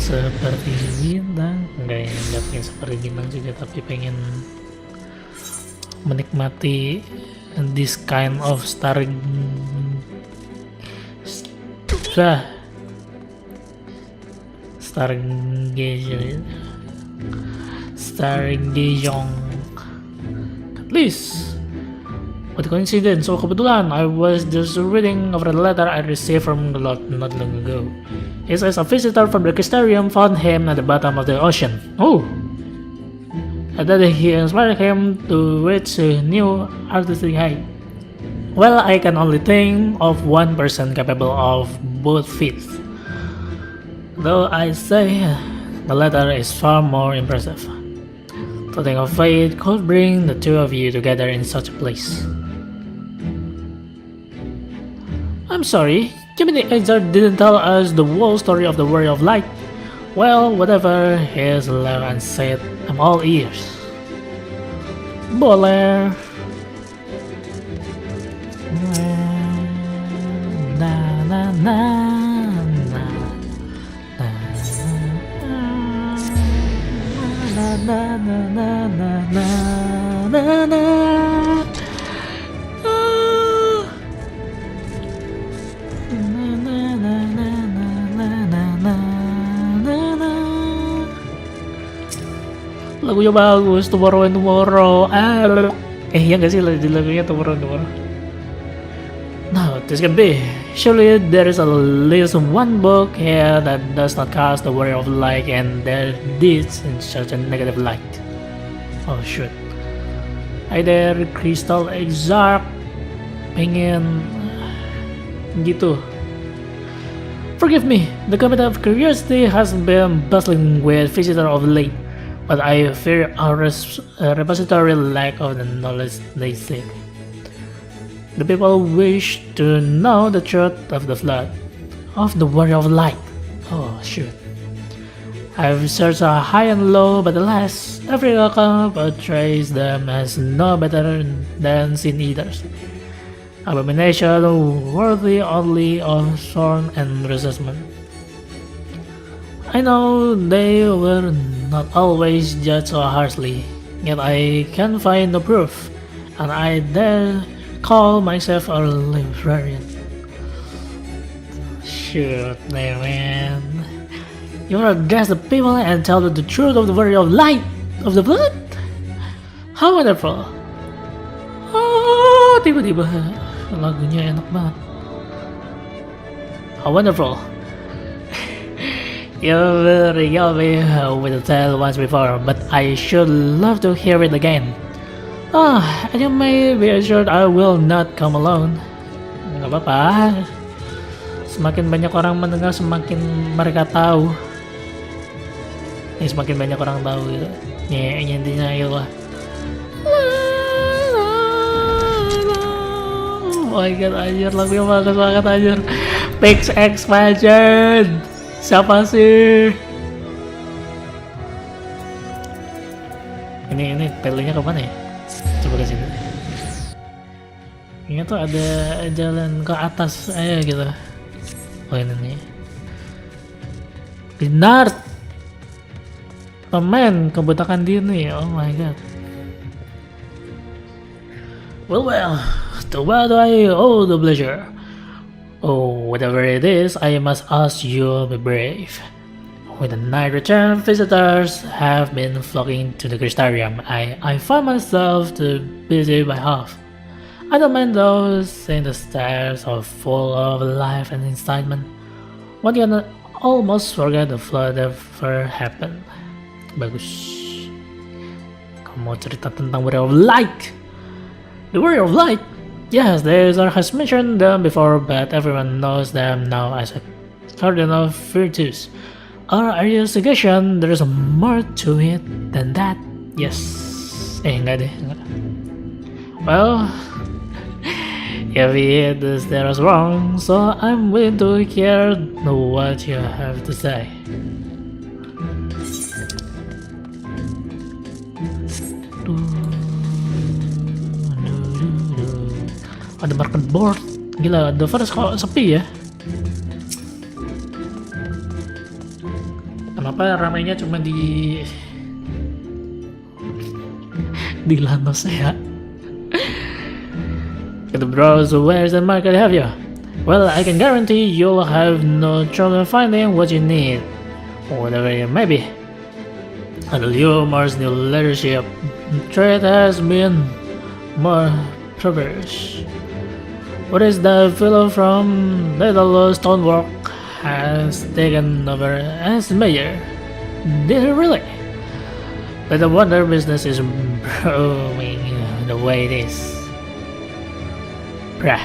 seperti bintang. Enggak pengen seperti bintang juga, tapi pengen menikmati this kind of stargazing. At least. What a coincidence. So kebetulan, I was just reading over the letter I received from the Lord not long ago. It says a visitor from the Crystarium found him at the bottom of the ocean. Oh! And that he inspired him to reach a new artistic height. Well, I can only think of one person capable of both feats. Though I say the letter is far more impressive. To think of fate could bring the two of you together in such a place. I'm sorry, Gemini XIV didn't tell us the whole story of the Warrior of Light. Well, whatever is left unsaid, I'm all ears. Boleh. Na na na na na na na na na na na. Lagunya bagus, Tomorrow and Tomorrow. Ya nggak sih lagunya Tomorrow and Tomorrow? No, this can be. Surely there is at least one book here that does not cast the Warrior of Light and their deeds in such a negative light. Oh shoot. Either Crystal Exarch pengen gitu. Forgive me, the Committee of Curiosity has been bustling with visitor of late, but I fear our repository lack of the knowledge they seek. The people wish to know the truth of the flood, of the Warrior of Light. Oh shoot. I've searched high and low, but alas, every account portrays them as no better than sin eaters. Abomination worthy only of scorn and resentment. I know they were not always judged so harshly, yet I can find no proof, and I dare call myself a librarian. Shoot, man. You wanna address the people and tell them the truth of the Warrior of Light, of the blood? How wonderful. Oh, tiba-tiba lagunya enak banget. How wonderful. You've regaled me with the tale once before, but I should love to hear it again. And you may be assured I will not come alone. Gak apa-apa. Semakin banyak orang mendengar, semakin mereka tahu. Semakin banyak orang tahu gitu. Intinya itulah. Oh my god, anjir, lagunya bagus banget anjir. Pix Expansion. Siapa sih? Ini pelenya kemana ya? Coba ke sini. Ini tuh ada jalan ke atas aja gitu. Oh ini nih. Benar. Pemain kebutakan dini. Oh my god. Well, to what do I owe the pleasure? Oh, whatever it is, I must ask you to be brave. When the night returned, visitors have been flocking to the Crystarium. I find myself too busy by half. I don't mind those saying the stairs are full of life and excitement. One can almost forget the flood ever happened. Bagus. Kamu cerita tentang Warrior of Light. The Warrior of Light? Yes, these has mentioned them before, but everyone knows them now as a cardinal virtues. Or are you suggestion there is more to it than that? Yes. Enggak deh. Enggak. Well, if it is there is wrong, so I'm willing to hear what you have to say. Ada market board. Gila, the first kok sepi ya. Kenapa ramainya cuma di Lanos ya? Get the bros, where's the market have you? Well, I can guarantee you'll have no trouble finding what you need, whatever it may be. Under Leomar's new leadership, trade has been more prosperous. What is the fellow from Little Stonework has taken over as mayor? Did he really? But the wonder business is booming the way it is. Bruh.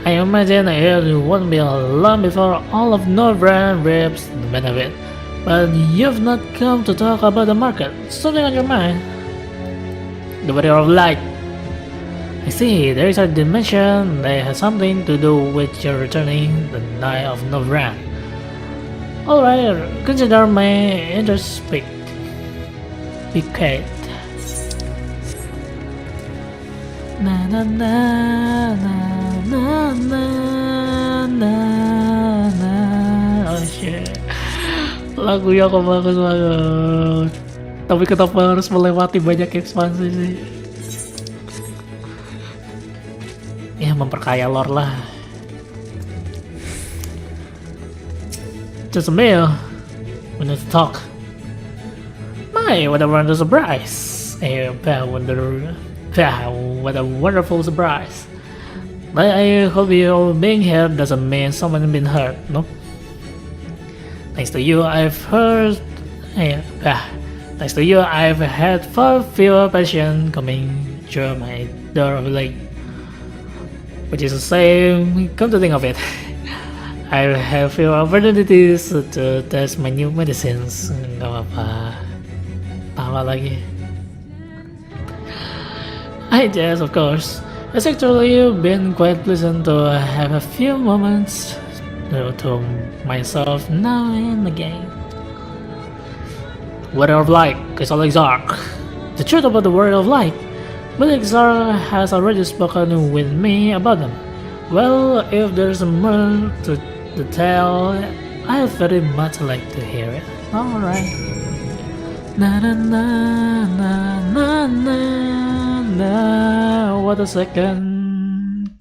I imagine it won't be long before all of Norbrand reaps the benefit. But you've not come to talk about the market. Something on your mind? The Warrior of Light. I see, there is a dimension that has something to do with your returning the Knight of Norbrand. Alright, consider my interest piqued. Na na na na na na na na. Oh shit, lagunya kok bagus banget. Tapi kenapa harus melewati banyak ekspansi sih? Ya memperkaya lore lah. Just a meal. We need to talk. My, what a wonderful surprise! What a wonderful surprise! But I hope you being here doesn't mean someone been hurt, no? Thanks to you, I've heard. Thanks to you, I've had far fewer patients coming through my door of late. Which is the same. Come to think of it, I have fewer opportunities to test my new medicines. Gak apa-apa. Tawa lagi. I guess, of course. It's actually been quite pleasant to have a few moments to myself now and again. Warrior of Light, Crystal Exarch. The truth about the Warrior of Light. But Exarch has already spoken with me about them. Well, if there's more to tell, I'd very much like to hear it. Alright. Na na na na na na na. What a second.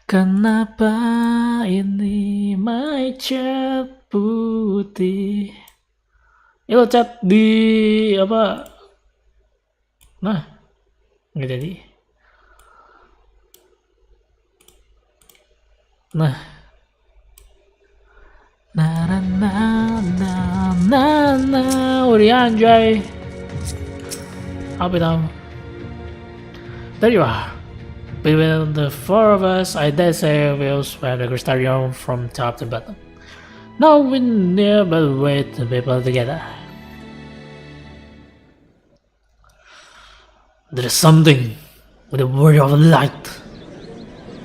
Kenapa ini my chat putih? Ya lo chat di apa? Nah, nggak jadi. Nah. Na na na na na na. Udah anjay. Apa itu? There you are. Between the four of us, I dare say we'll swear the crystarium from top to bottom. No we never wait to people together. There is something with the Warrior of Light.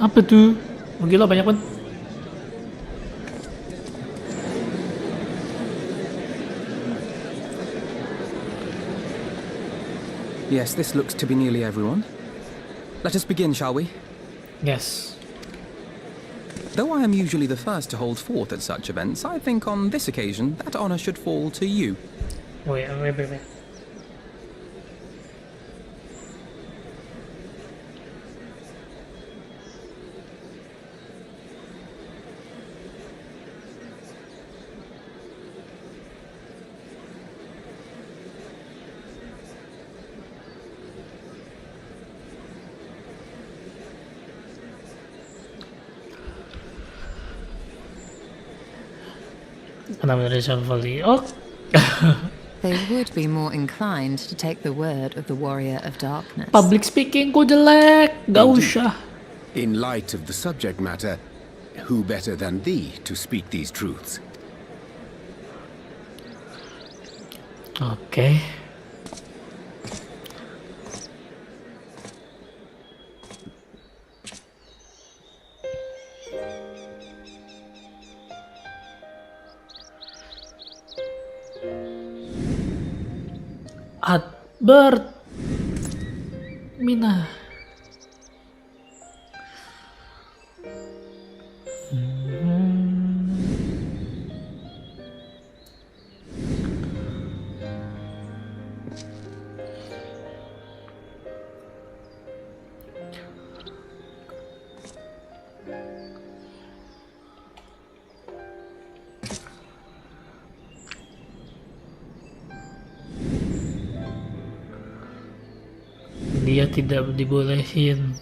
Apa tuh? Gila banyak banget. Yes, this looks to be nearly everyone. Let us begin, shall we? Yes. Though I am usually the first to hold forth at such events, I think on this occasion that honor should fall to you. Wait. Oh. They would be more inclined to take the word of the Warrior of Darkness. Public speaking ku jelek, gak usah. In light of the subject matter, who better than thee to speak these truths? Okay. Adbert Mina. Dia tidak dibolehin.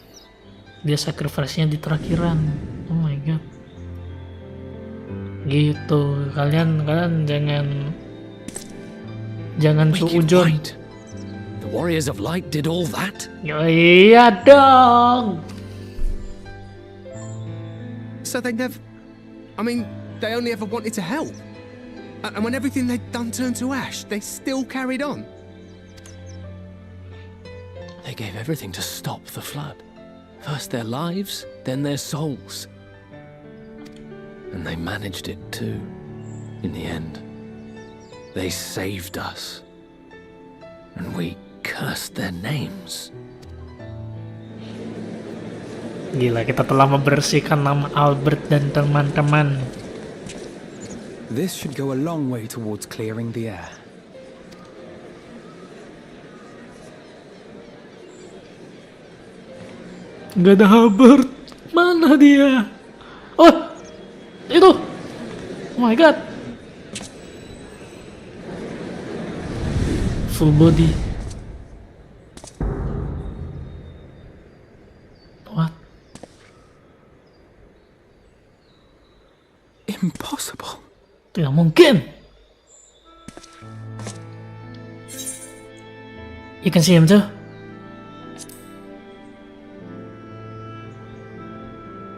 Dia sacrifice-nya di terakhiran. Oh my god. Gitu. Kalian jangan suujon. The Warriors of Light did all that? Iya dong. So they never... I mean, they only ever wanted to help. And when everything they'd done turned to ash, they still carried on. They gave everything to stop the flood. First their lives, then their souls. And they managed it too, in the end. They saved us. And we cursed their names. Gila, kita telah membersihkan nama Albert dan teman-teman. This should go a long way towards clearing the air. Gak ada Albert. Mana dia? Oh, itu. Oh my god. Full body. What? Impossible. Tidak mungkin. You can see him too.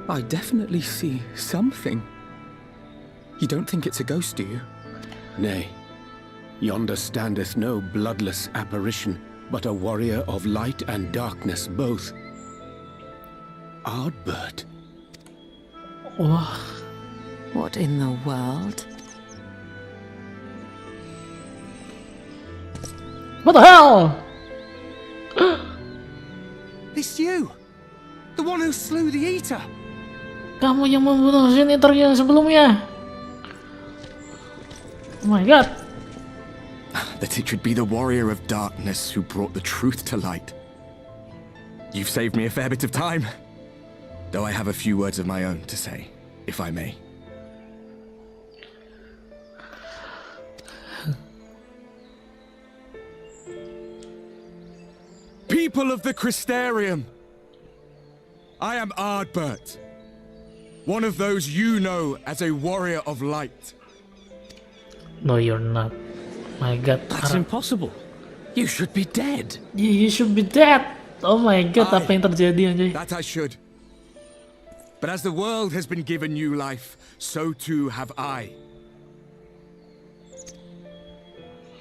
I definitely see something. You don't think it's a ghost, do you? Nay. Yonder standeth no bloodless apparition, but a warrior of light and darkness both. Ardbert. Wah. What in the world? What the hell? It's you! The one who slew the Eater! Kamu yang membunuh Senator yang sebelumnya. Oh my god. That it should be the warrior of darkness who brought the truth to light. You've saved me a fair bit of time. Though I have a few words of my own to say, if I may. People of the Crystarium, I am Ardbert, one of those you know as a warrior of light. No, you're not. My god. That's impossible. You should be dead. You should be dead. Oh my god, apa yang terjadi anjay? That I should. But as the world has been given new life, so too have I.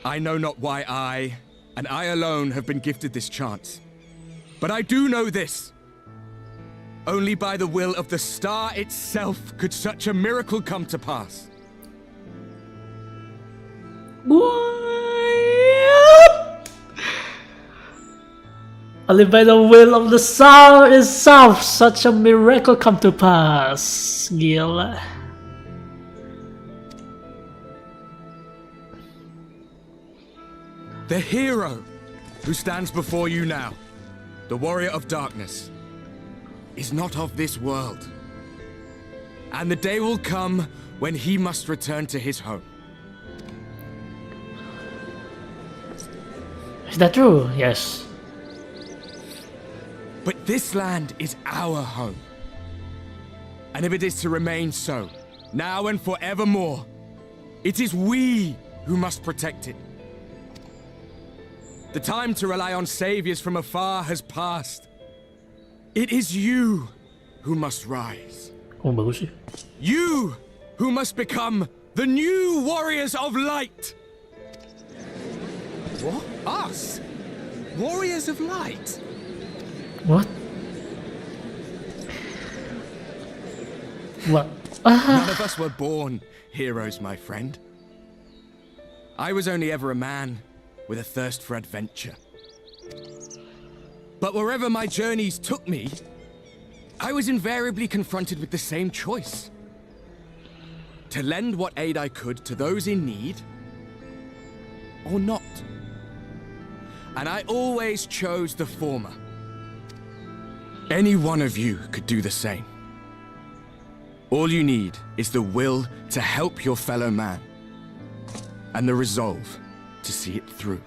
I know not why I, and I alone, have been gifted this chance. But I do know this. Only by the will of the star itself could such a miracle come to pass. What? Only by the will of the star itself such a miracle come to pass. Gila. The hero who stands before you now, the warrior of darkness, is not of this world. And the day will come when he must return to his home. Is that true? Yes. But this land is our home. And if it is to remain so, now and forevermore, it is we who must protect it. The time to rely on saviors from afar has passed. It is you who must rise. Oh, bagus sih. You who must become the new warriors of light. What? Us? Warriors of light? What? What? None of us were born heroes, my friend. I was only ever a man with a thirst for adventure. But wherever my journeys took me, I was invariably confronted with the same choice. To lend what aid I could to those in need, or not. And I always chose the former. Any one of you could do the same. All you need is the will to help your fellow man, and the resolve to see it through.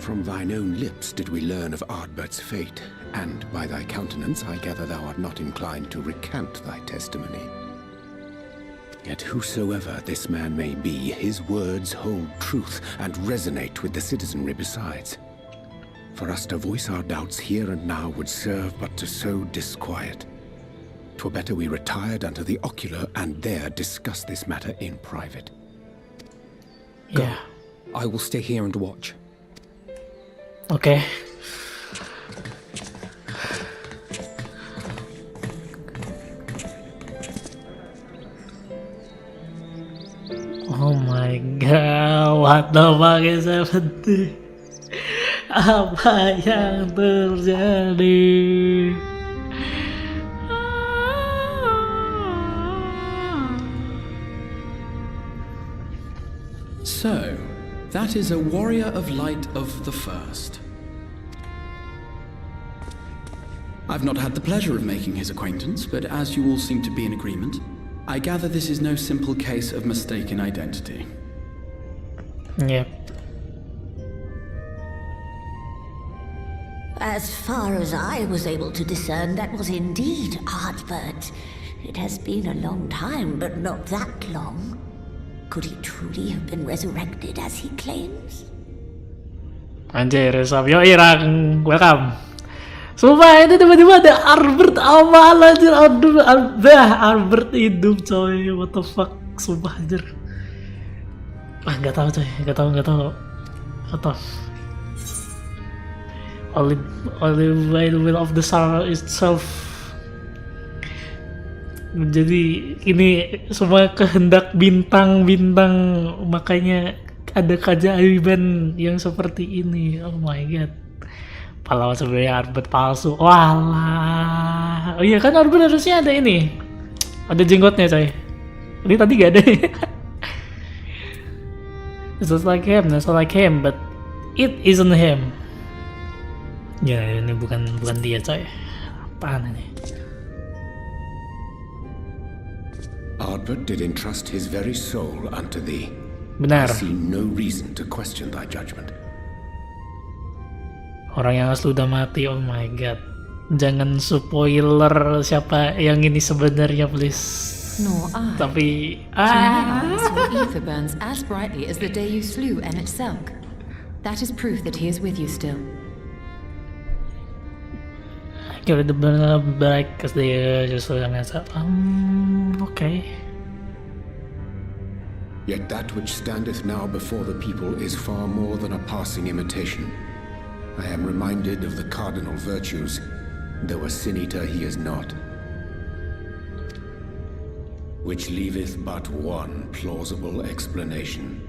From thine own lips did we learn of Ardbert's fate, and by thy countenance I gather thou art not inclined to recant thy testimony. Yet whosoever this man may be, his words hold truth and resonate with the citizenry besides. For us to voice our doubts here and now would serve but to sow disquiet. 'Twere better we retired unto the ocular and there discuss this matter in private. Yeah. I will stay here and watch. Okay. Oh my god, what the fuck is happening? Apa yang terjadi? So, that is a warrior of light of the first. I've not had the pleasure of making his acquaintance, but as you all seem to be in agreement, I gather this is no simple case of mistaken identity. Yep. As far as I was able to discern, that was indeed Ardbert. It has been a long time, but not that long. Could he truly have been resurrected as he claims? Anjir, Sam. Yo, Irang. Welcome. Sumpah, ini tiba-tiba ada Ardbert awal anjir. Aduh, Ardbert hidup coy. What the fuck. Sumpah anjir. Gak tau coy. Gak tau. What the Only by the will of the star itself. Jadi ini semua kehendak bintang-bintang, makanya ada keajaiban yang seperti ini. Oh my god. Pahlawan sebenarnya Ardbert palsu. Walah. Oh iya kan Ardbert harusnya ada ini. Ada jenggotnya coy. Ini tadi gak ada. It's just like him, but it isn't him. Ya ini bukan dia coy. Apaan ini? Ardbert did entrust his very soul unto thee. Benar. I see no reason to question thy judgment. Orang yang sudah mati, oh my god. Jangan spoiler siapa yang ini sebenarnya, please. Nor I. Tapi Your ether burns as brightly as the day you slew Emmet Selk. That is proof that he is with you still. You're the berbagai because they just okay. Yet that which standeth now before the people is far more than a passing imitation. I am reminded of the cardinal virtues, though a sin-eater he is not. Which leaveth but one plausible explanation.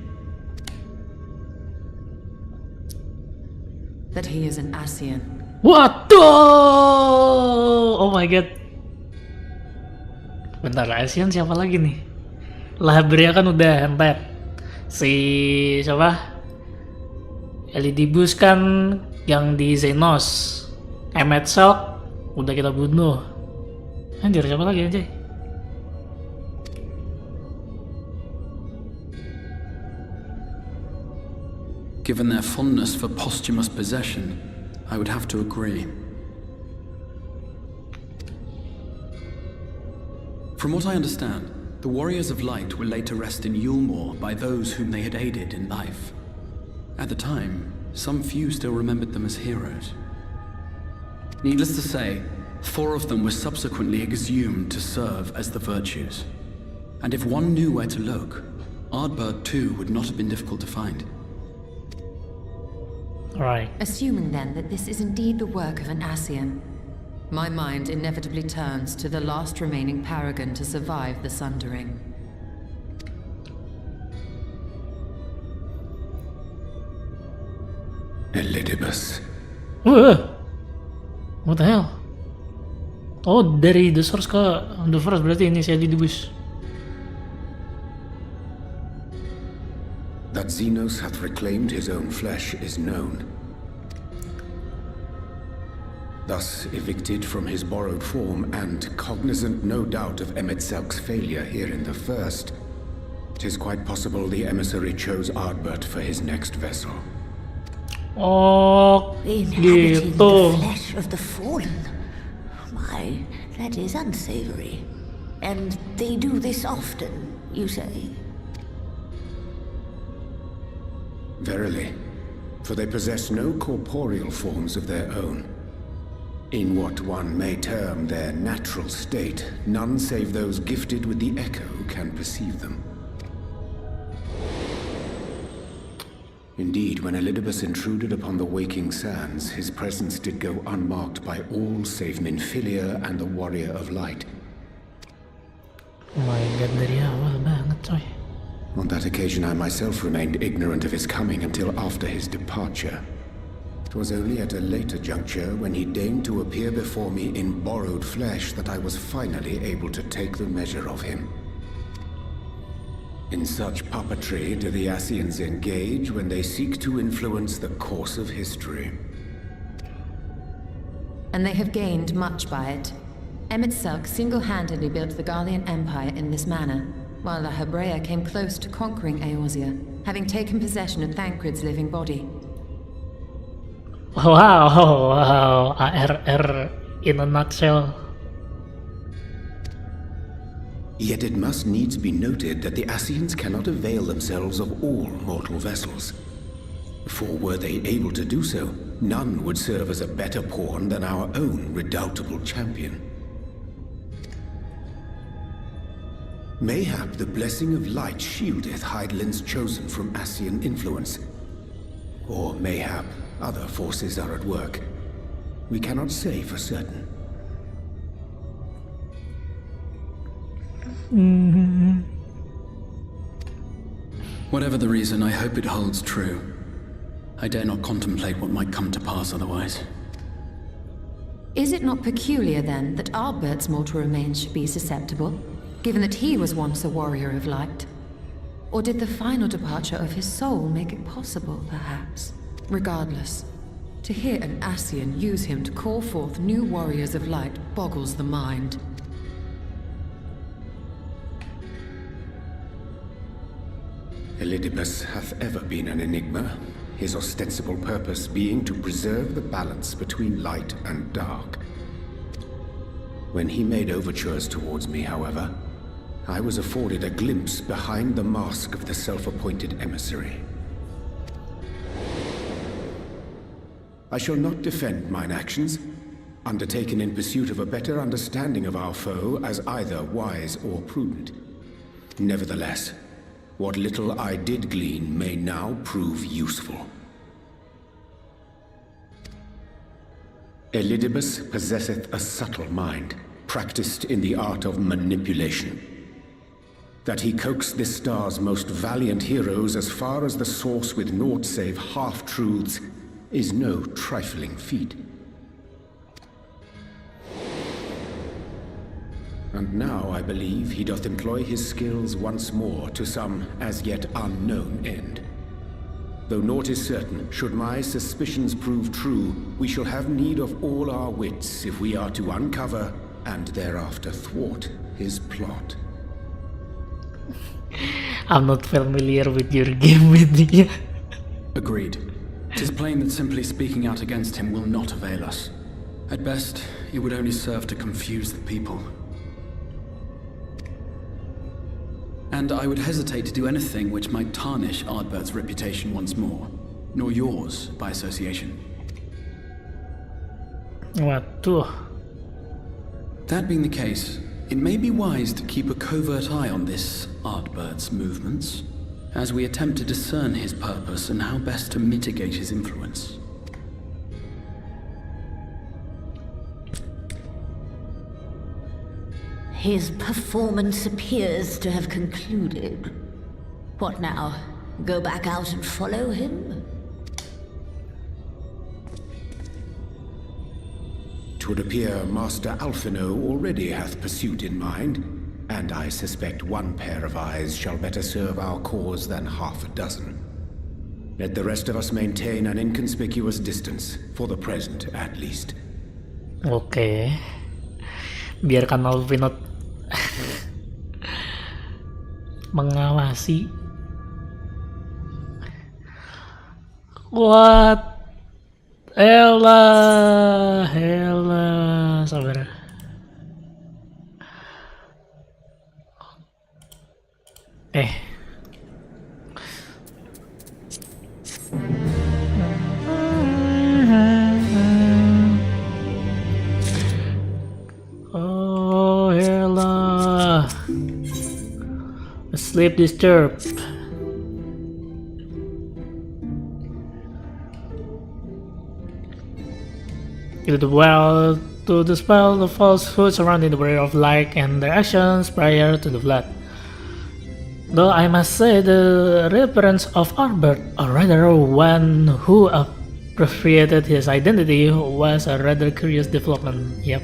That he is an Ascian. What the? Oh my god. Bentar, Asian siapa lagi nih? Labria kan udah entet. Si siapa? Elidibus kan yang di Xenos. Emmet Selk udah kita bunuh. Anjir, siapa lagi aja? Given their fondness for posthumous possession, I would have to agree. From what I understand, the Warriors of Light were laid to rest in Yulmore by those whom they had aided in life. At the time, some few still remembered them as heroes. Needless to say, 4 of them were subsequently exhumed to serve as the virtues. And if one knew where to look, Ardbert too would not have been difficult to find. Right. Assuming then that this is indeed the work of an Ascian, my mind inevitably turns to the last remaining paragon to survive the Sundering. Elidibus. What the hell? Oh, dari the source ke the first berarti ini si Elidibus. That Xenos hath reclaimed his own flesh is known. Thus evicted from his borrowed form and cognizant no doubt of Emmet Selk's failure here in the first, 'tis quite possible the emissary chose Ardbert for his next vessel. Oh, Inhabiting gitu. the flesh of the fallen. Why, that is unsavory. And they do this often, you say? Verily, for they possess no corporeal forms of their own. In what one may term their natural state, none save those gifted with the echo can perceive them. Indeed, when Elidibus intruded upon the waking sands, his presence did go unmarked by all save Minfilia and the Warrior of Light. Oh my god, dari awal banget coy. On that occasion I myself remained ignorant of his coming until after his departure. It was only at a later juncture, when he deigned to appear before me in borrowed flesh, that I was finally able to take the measure of him. In such puppetry do the Ascians engage when they seek to influence the course of history. And they have gained much by it. Emmett Selk single-handedly built the Garlean Empire in this manner, while La Hebrea came close to conquering Eorzea, having taken possession of Thancred's living body. Wow, ARR in a nutshell. Yet it must needs be noted that the Ascians cannot avail themselves of all mortal vessels. For were they able to do so, none would serve as a better pawn than our own redoubtable champion. Mayhap the blessing of light shieldeth Hydaelyn's chosen from Ascian influence. Or mayhap other forces are at work. We cannot say for certain. Whatever the reason, I hope it holds true. I dare not contemplate what might come to pass otherwise. Is it not peculiar, then, that Ardbert's mortal remains should be susceptible, given that he was once a warrior of light? Or did the final departure of his soul make it possible, perhaps? Regardless, to hear an Ascian use him to call forth new warriors of light boggles the mind. Elidibus hath ever been an enigma, his ostensible purpose being to preserve the balance between light and dark. When he made overtures towards me, however, I was afforded a glimpse behind the mask of the self-appointed emissary. I shall not defend mine actions, undertaken in pursuit of a better understanding of our foe, as either wise or prudent. Nevertheless, what little I did glean may now prove useful. Elidibus possesseth a subtle mind, practiced in the art of manipulation. That he coaxed this star's most valiant heroes as far as the source with naught save half-truths is no trifling feat. And now I believe he doth employ his skills once more to some as yet unknown end. Though naught is certain, should my suspicions prove true, we shall have need of all our wits if we are to uncover and thereafter thwart his plot. I'm not familiar with your game media. Agreed. 'Tis plain that simply speaking out against him will not avail us. At best, it would only serve to confuse the people. And I would hesitate to do anything which might tarnish Ardbert's reputation once more, nor yours by association. Waduh. That being the case, it may be wise to keep a covert eye on this Ardbert's movements, as we attempt to discern his purpose and how best to mitigate his influence. His performance appears to have concluded. What now? Go back out and follow him? 'Twould appear Master Alphino already hath pursuit in mind, and I suspect one pair of eyes shall better serve our cause than half a dozen. Let the rest of us maintain an inconspicuous distance, for the present at least. Oke. Biarkan Alvino mengawasi. What? Elah, sabar. Oh, elah. Sleep disturbed. To dispel the falsehood surrounding the Warrior of Light and their actions prior to the flood. Though I must say the reappearance of Albert, or rather one who appropriated his identity, was a rather curious development. Yep.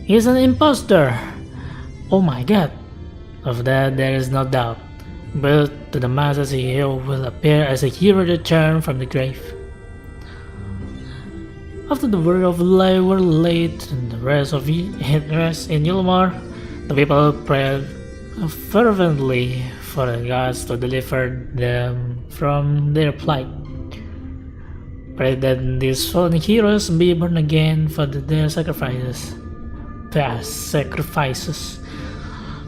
He's an imposter! Oh my god. Of that there is no doubt. But to the masses he will appear as a hero returned from the grave. After the word of light were laid and the rest in Yulmar, the people prayed fervently for the gods to deliver them from their plight. Pray that these fallen heroes be born again for their sacrifices.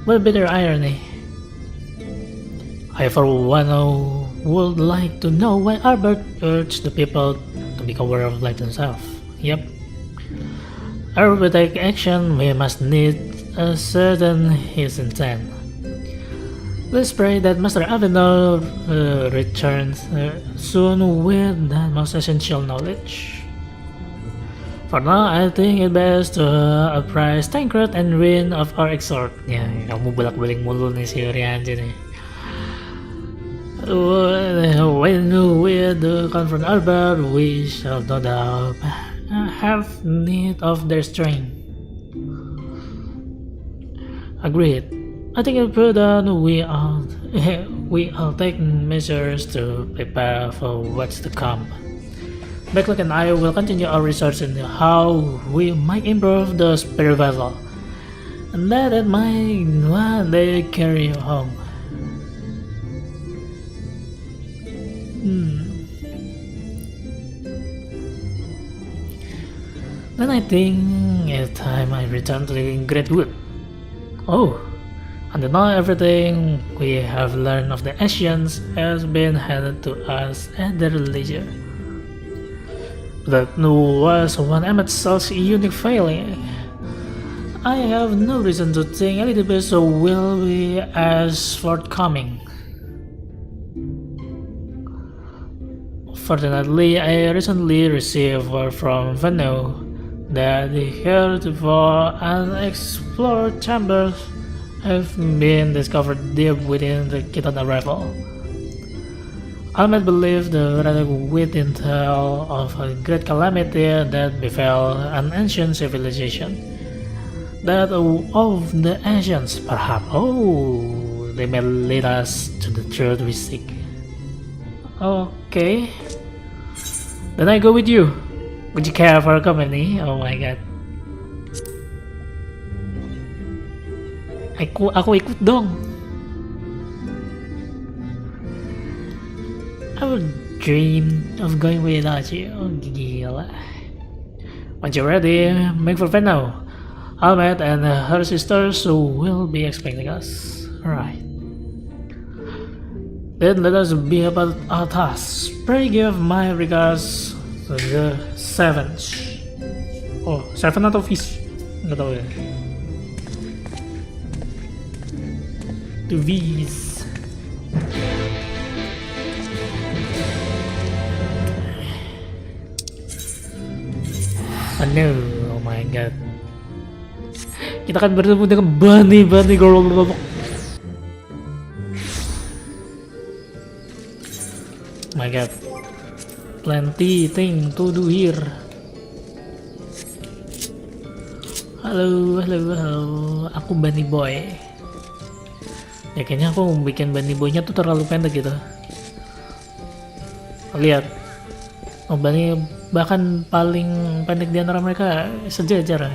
What bitter irony. I for one would like to know why Albert urged the people to become aware of light themselves. Yep. Ere we take action, we must need ascertain his intent. Let's pray that Master Avenor returns soon with that most essential knowledge. For now, I think it best to apprise Tancred and Rin of our exhort. Ya, kamu bolak-balik mulu nih si Rianji nih. When we do confront Albert, we shall no doubt have need of their strength. Agreed. I think it's prudent we all take measures to prepare for what's to come. Backlog and I will continue our research into how we might improve the spirit vessel, and that it might one day carry you home. Then I think it's time I return to the Great Wood. Oh, and now everything we have learned of the ancients has been handed to us at their leisure. That was one Emmet's unique failing. I have no reason to think Elizabeth will be as forthcoming. Fortunately, I recently received word from Vano that the heretofore unexplored chambers have been discovered deep within the Khitan arrival. I might believe the rather with intel of a great calamity that befell an ancient civilization. That of the ancients, perhaps. Oh, they may lead us to the truth we seek. Okay. Then I go with you. Would you care for a company? Oh my god. Aku ikut dong. I would dream of going without you. Oh, gila. Once you're ready, make for Veno. Ahmed and her sisters will be expecting us. Alright. Then let us be about our task. Pray give my regards to the servants. Oh, servant atau fish? Nggak tahu ya. To these. Oh no, oh my god. Kita akan bertemu dengan Bunny girl. My god. Plenty thing to do here. Halo. Aku Bunny Boy. Ya kayaknya aku bikin Bunny Boy-nya tuh terlalu pendek gitu. Lihat. Oh, Bunny bahkan paling pendek di antara mereka sejajar.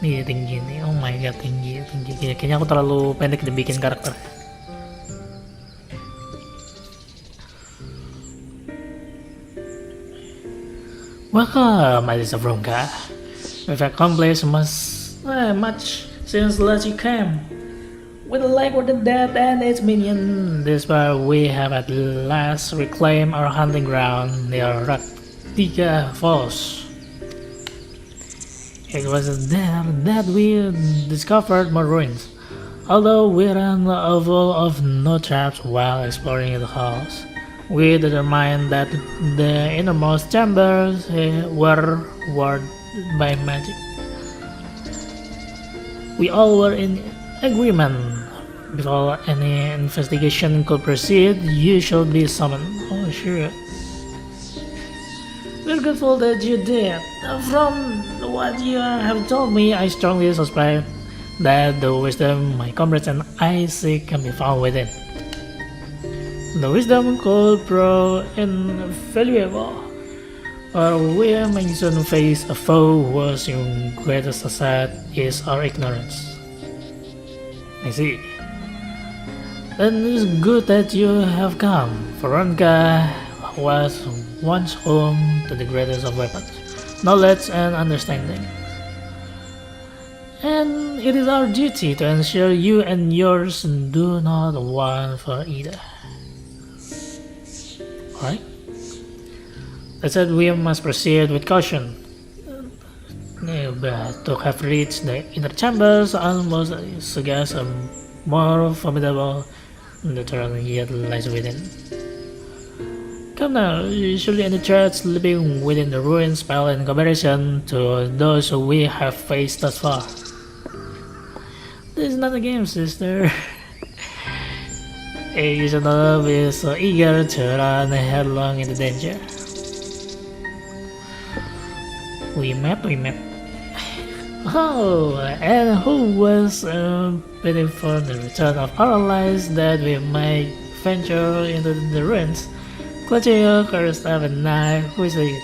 Nih tinggi nih. Oh my god, tinggi. Kayaknya aku terlalu pendek dibikin karakter. Welcome, Alice Bronca. We've accomplished much since last you came. With the Lake of the Dead and its minion, this part we have at last reclaimed our hunting ground near Raktika Falls. It was there that we discovered more ruins, although we ran full of no traps while exploring the halls. We determined that the innermost chambers were warded by magic. We all were in agreement. Before any investigation could proceed, you should be summoned. Oh, sure. We're grateful that you did. From what you have told me, I strongly suspect that the wisdom my comrades and I seek can be found within. The wisdom could prove invaluable, or we may soon face a foe whose greatest asset is our ignorance. I see. Then it's good that you have come. Veronica was once home to the greatest of weapons, knowledge and understanding. And it is our duty to ensure you and yours do not want for either. Alright? That said, we must proceed with caution. But to have reached the inner chambers almost suggests a more formidable deterrent yet lies within. Come now, usually any threats living within the ruins pale in comparison to those we have faced thus far. This is not a game, sister. You should not be so eager to run headlong into danger. We map. Oh, and who was waiting for the return of our allies that we might venture into the ruins? Clutching your cursed staff at night, who is it?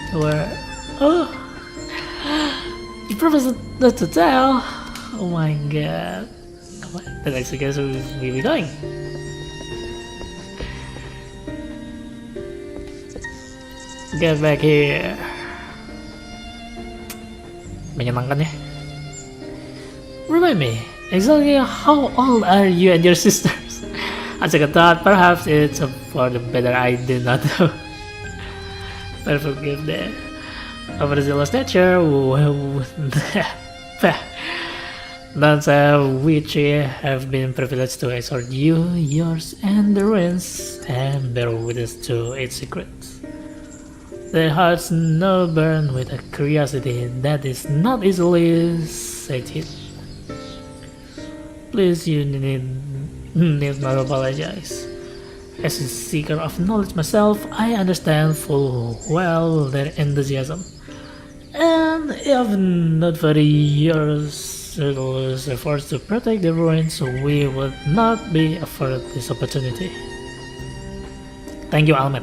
Oh, you promised not to tell. Oh my god. Then I guess we'll be going. Get back here. Menyenangkan ya. Remind me, exactly how old are you and your sisters? I took a thought, perhaps it's for the better I did not know. But forgive the overzealous nature, None of which have been privileged to exhort you, yours, and the ruins, and bear witness to its secrets. Their hearts now burn with a curiosity that is not easily sated. Please, you need not apologize. As a seeker of knowledge myself, I understand full well their enthusiasm. And if not for your efforts to protect the ruins, we would not be afforded this opportunity. Thank you, Almet.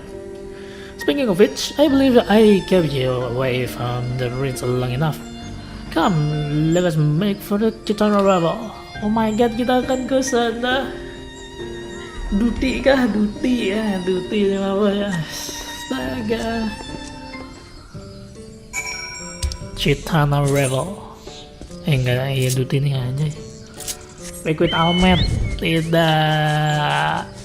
Speaking of which, I believe I kept you away from the ruins long enough. Come, let us make for the Chitana Rebel. Oh my god, kita akan ke sana. Duty kah? Duty ya, Duty apa ya? Astaga. Chitana Rebel. Enggak, iya Duty ini aja. Requit Almet. Tidak.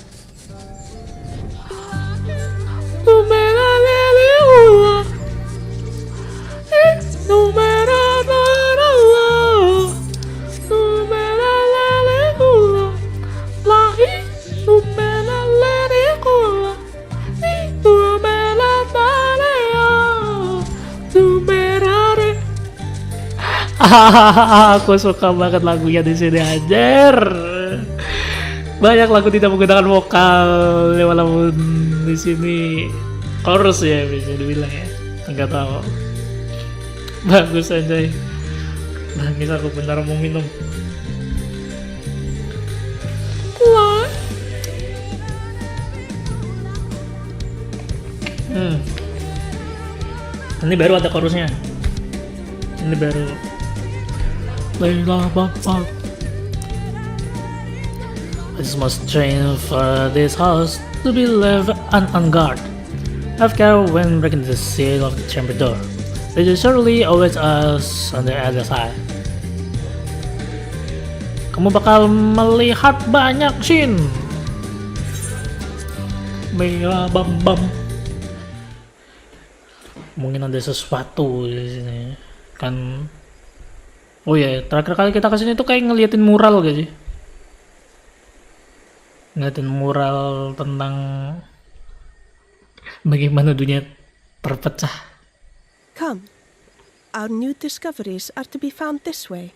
Aku suka banget lagunya di sini, anjir. Banyak lagu tidak menggunakan vokal, walaupun di sini chorus ya bisa dibilang ya. Enggak tahu. Bagus aja. Nangis aku bentar mau minum. Ini baru ada chorusnya. Ini baru. It's most strange for this house to be left unguarded. Have care when breaking the seal of the chamber door. There is surely always us on the other side. Kamu bakal melihat banyak scene. Merah bam. Mungkin ada sesuatu di sini kan. Oh ya, terakhir kali kita kesini tuh kayak ngeliatin mural gak sih? Ngeliatin mural tentang bagaimana dunia terpecah. Come, our new discoveries are to be found this way.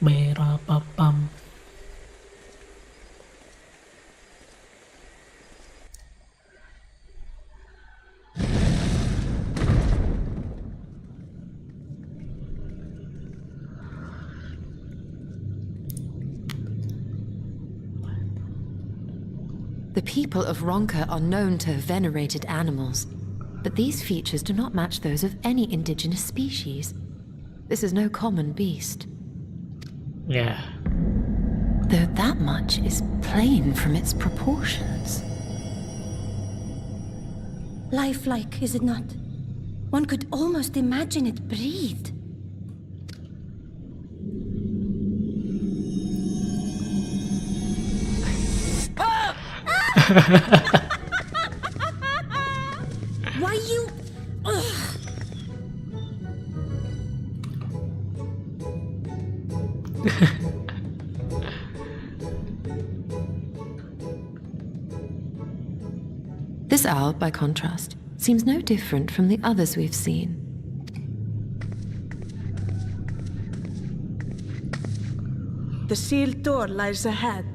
Merah papam. The people of Ronka are known to have venerated animals, but these features do not match those of any indigenous species. This is no common beast. Yeah. Though that much is plain from its proportions. Lifelike, is it not? One could almost imagine it breathed. Why you... Ugh. This owl, by contrast, seems no different from the others we've seen. The sealed door lies ahead.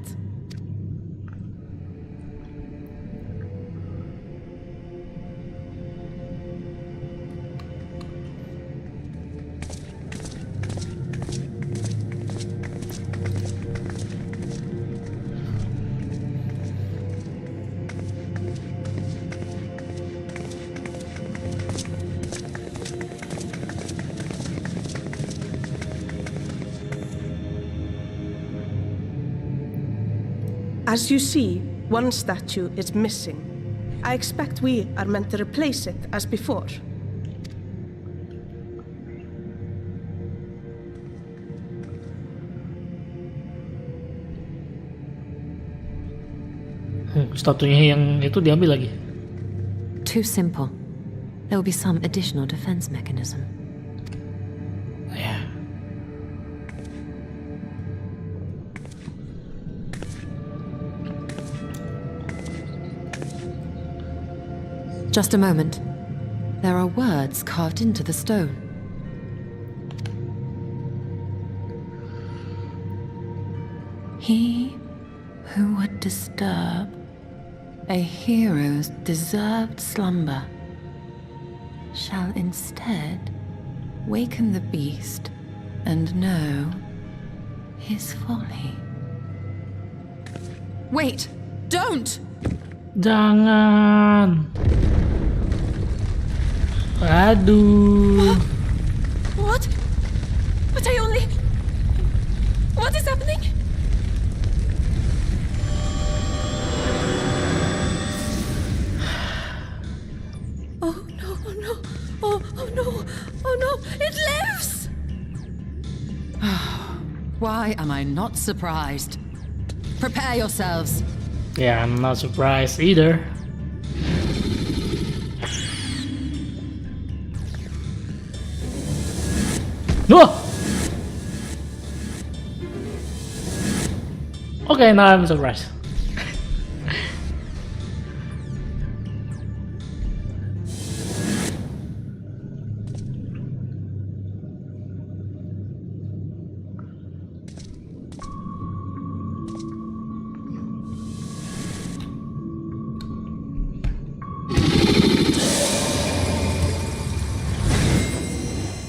As you see, one statue is missing. I expect we are meant to replace it as before. Statunya yang itu diambil lagi. Too simple. There will be some additional defense mechanism. Yeah. Just a moment. There are words carved into the stone. He who would disturb a hero's deserved slumber shall instead waken the beast and know his folly. Wait! Don't! Jangan. Aduh. What? But I only... What is happening? Oh no, oh no, oh no, oh no, it lives! Why am I not surprised? Prepare yourselves. Yeah, I'm not surprised either. No! Okay, now I'm surprised.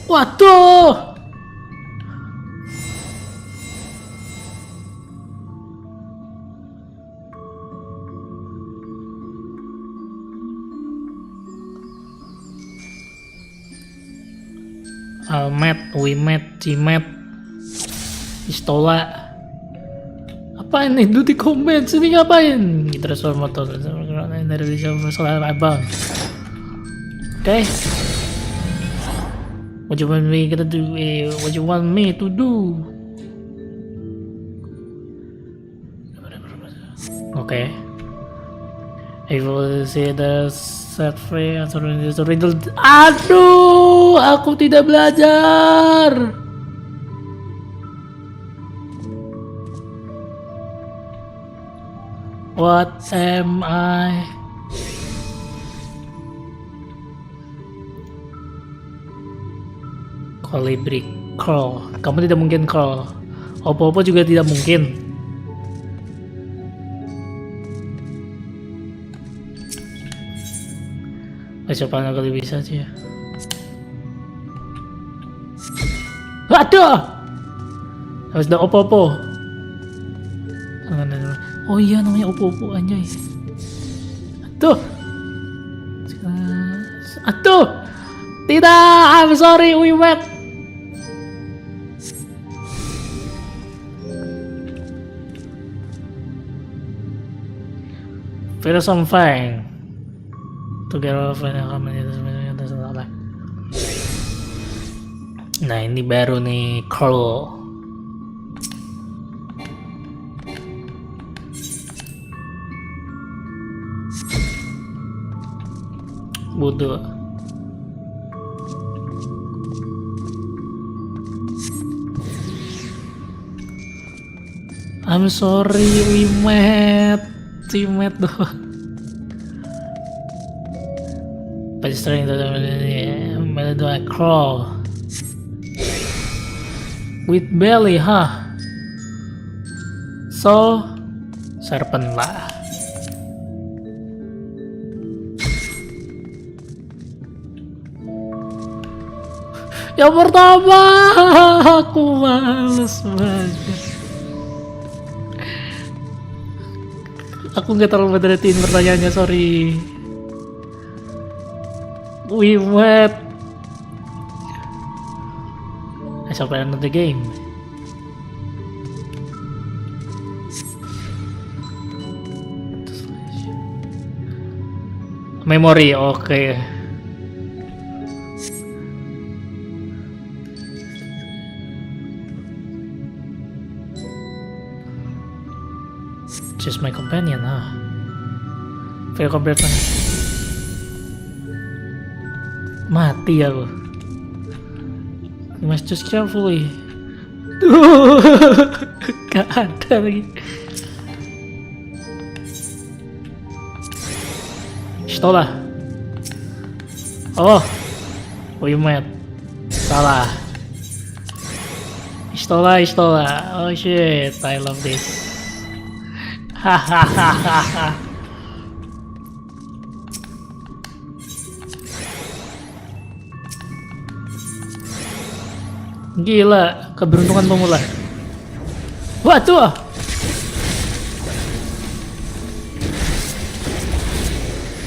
Waduh! Met, we met, Cimet, Pistola. Ngapain nih? Do di comment sini ngapain? Terus motor dari Selamat abang. Oke. What you want me to do? What you want me to do? Oke. I will say the set free answer the riddle. Aduh, aku tidak belajar. What am I? Kolibri crawl. Kamu tidak mungkin crawl. Opo-opo juga tidak mungkin. Siapa kali bisa sih ya? Aduh! Harus ada opo-opo. Oh iya namanya opo-opo anjay. Aduh! Aduh! Tidak! I'm sorry, we went! Feel something. Together of nah ini baru nih curl. Bodoh. I'm sorry, we met doang. Registering do I crawl with belly, huh? So serpent lah. Yang pertama aku males banget. Aku nggak terlalu merhatiin pertanyaannya, sorry. We met. I shall play another game. Memory, okay. Just my companion, huh? Fail complete. Mati aku. You must choose carefully. Gak ada lagi. Stola. Oh, we met. Salah. Stola. Oh shit, I love this. Hahaha. Gila, keberuntungan pemula. Waduh.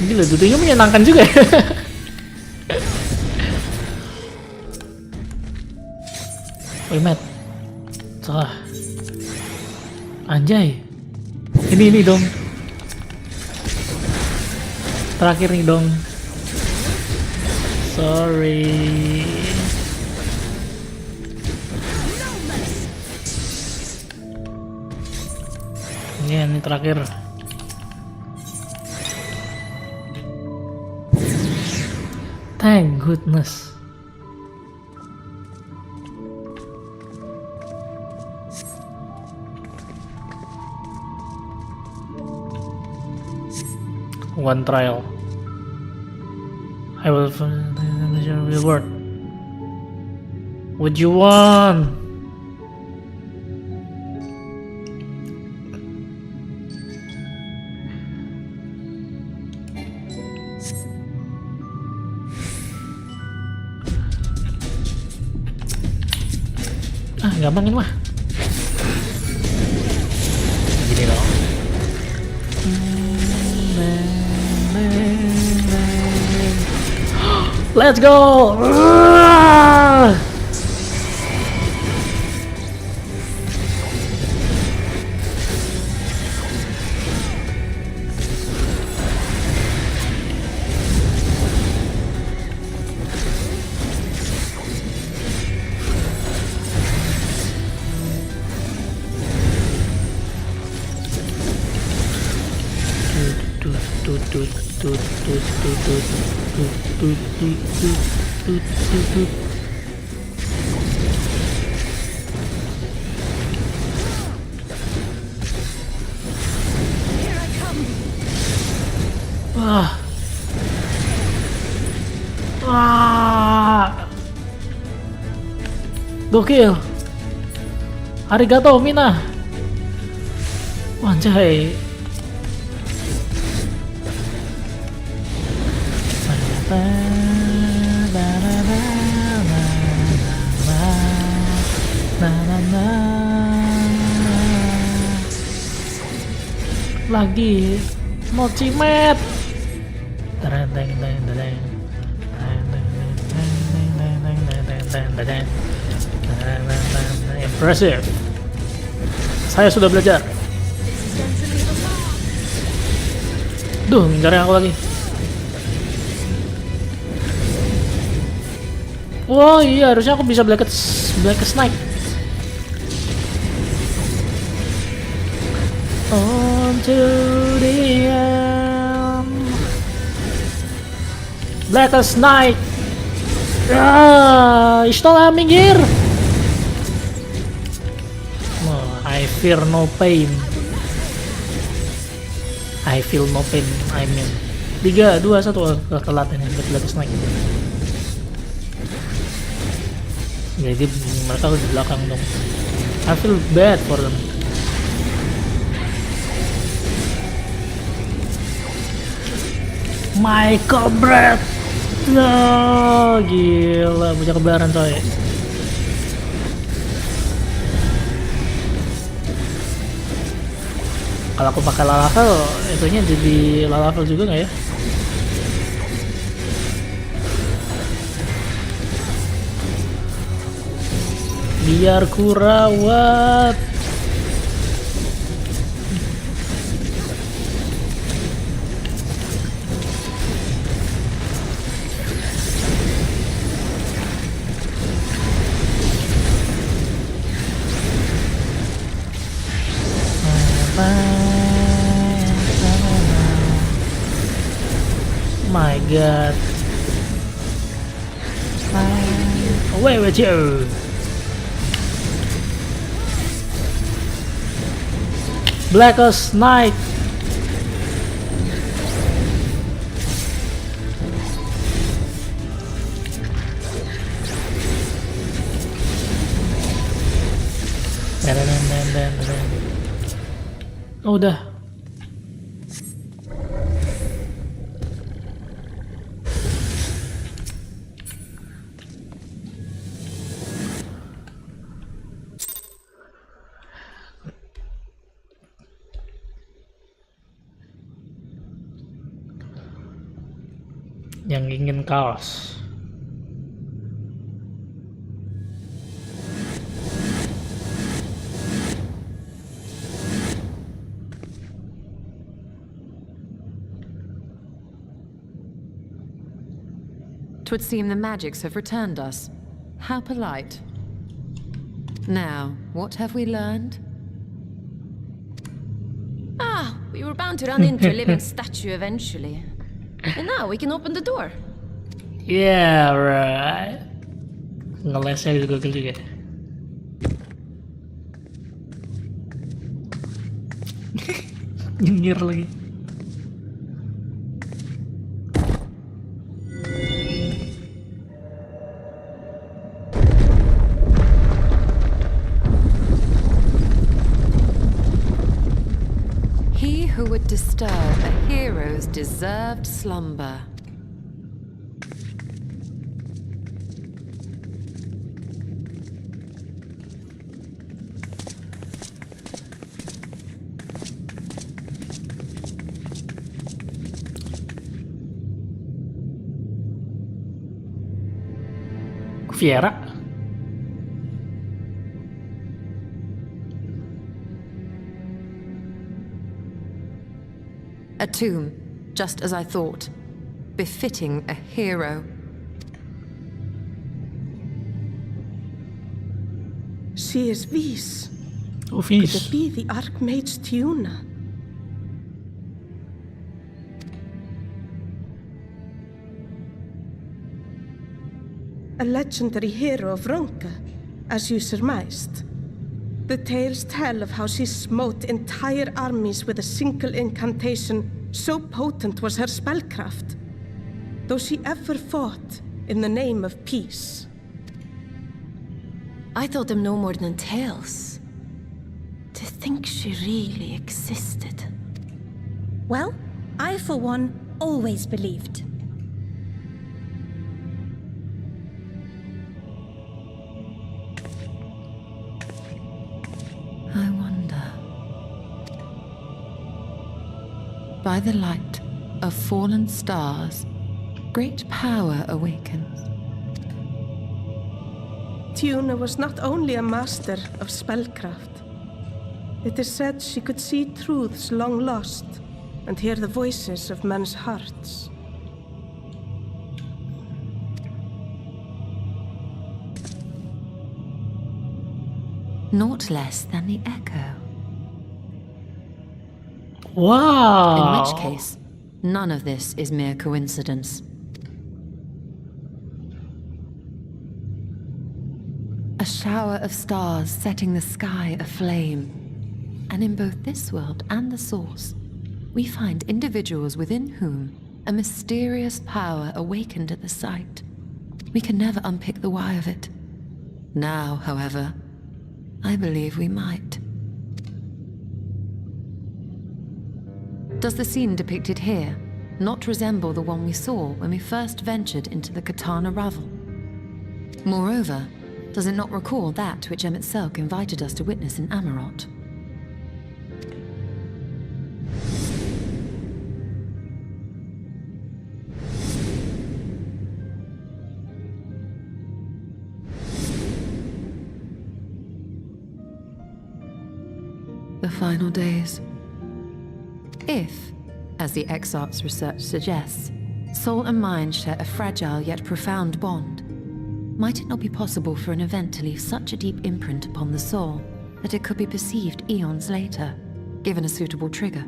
Gila, duduknya menyenangkan juga ya. Woi, Matt. Salah. Anjay. Ini dong. Terakhir nih dong. Sorry. Ini terakhir. Thank goodness. One trial. I will reward. What you want? Gampang ini mah. Gini dong. Let's go. Gokil. Arigato Mina. Anjay. Lagi Mochimet. Impressive. Saya sudah belajar. Duh, ngincarnya aku lagi. Oh iya, harusnya aku bisa Blackest Night. On to the end. Blackest Night. Istola minggir. I fear no pain. I feel no pain. I mean 3, 2, 1. Telat ini Blackest Night. Jadi mereka di belakang dong. I feel bad for them. Michael Brett. Gila, punya kebaran coy. Kalau aku pakai lalafel, itunya jadi lalafel juga nggak ya? Biar ku rawat. My God. Away with you. Blackest Night. Oh, udah. Yang ingin kaos. Twould seem the magics have returned us. How polite. Now, what have we learned? Ah, we were bound to run into a living statue eventually. And now we can open the door. Yeah, right. Ngelesnya juga gokil juga. Nyengir lagi. He who would disturb a hero's deserved slumber. Fiera. A tomb, just as I thought. Befitting a hero. She is Vis. Oh, Could it be the Archmage Tiuna? a legendary hero of Ronka, as you surmised. The tales tell of how she smote entire armies with a single incantation, so potent was her spellcraft. Though she ever fought in the name of peace. I thought them no more than tales. To think she really existed. Well, I for one always believed. I wonder. By the light of fallen stars, great power awakens. Tuna was not only a master of spellcraft. It is said she could see truths long lost and hear the voices of men's hearts. Naught less than the echo. Wow! In which case, none of this is mere coincidence. A shower of stars setting the sky aflame. And in both this world and the Source, we find individuals within whom a mysterious power awakened at the sight. We can never unpick the why of it. Now, however, I believe we might. Does the scene depicted here not resemble the one we saw when we first ventured into the Katana Ravel? Moreover, does it not recall that which Emmett Selk invited us to witness in Amarot? The final days. If, as the XIV's research suggests, soul and mind share a fragile yet profound bond, might it not be possible for an event to leave such a deep imprint upon the soul that it could be perceived eons later, given a suitable trigger?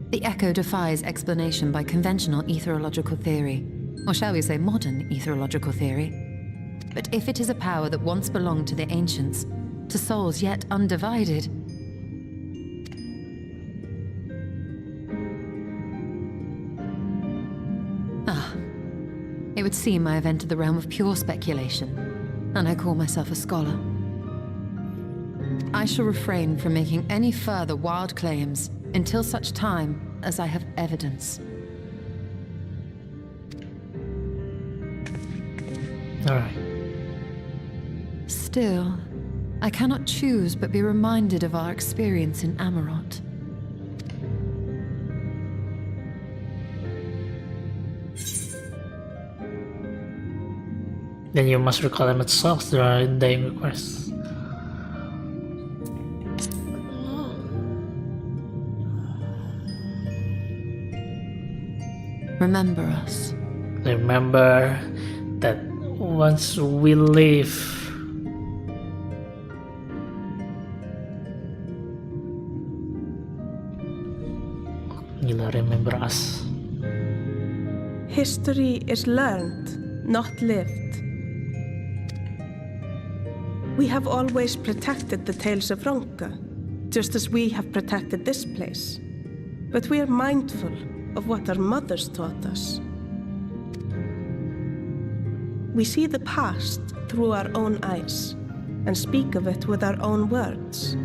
The echo defies explanation by conventional etherological theory, or shall we say modern etherological theory. But if it is a power that once belonged to the ancients, to souls yet undivided, it would seem I have entered the realm of pure speculation, and I call myself a scholar. I shall refrain from making any further wild claims until such time as I have evidence. All right. Still, I cannot choose but be reminded of our experience in Amarot. Then you must recall Emmett Selk's dying request. Remember us. Remember that once we leave, Gila, remember us. History is learned, not lived. We have always protected the tales of Ronka, just as we have protected this place. But we are mindful of what our mothers taught us. We see the past through our own eyes and speak of it with our own words.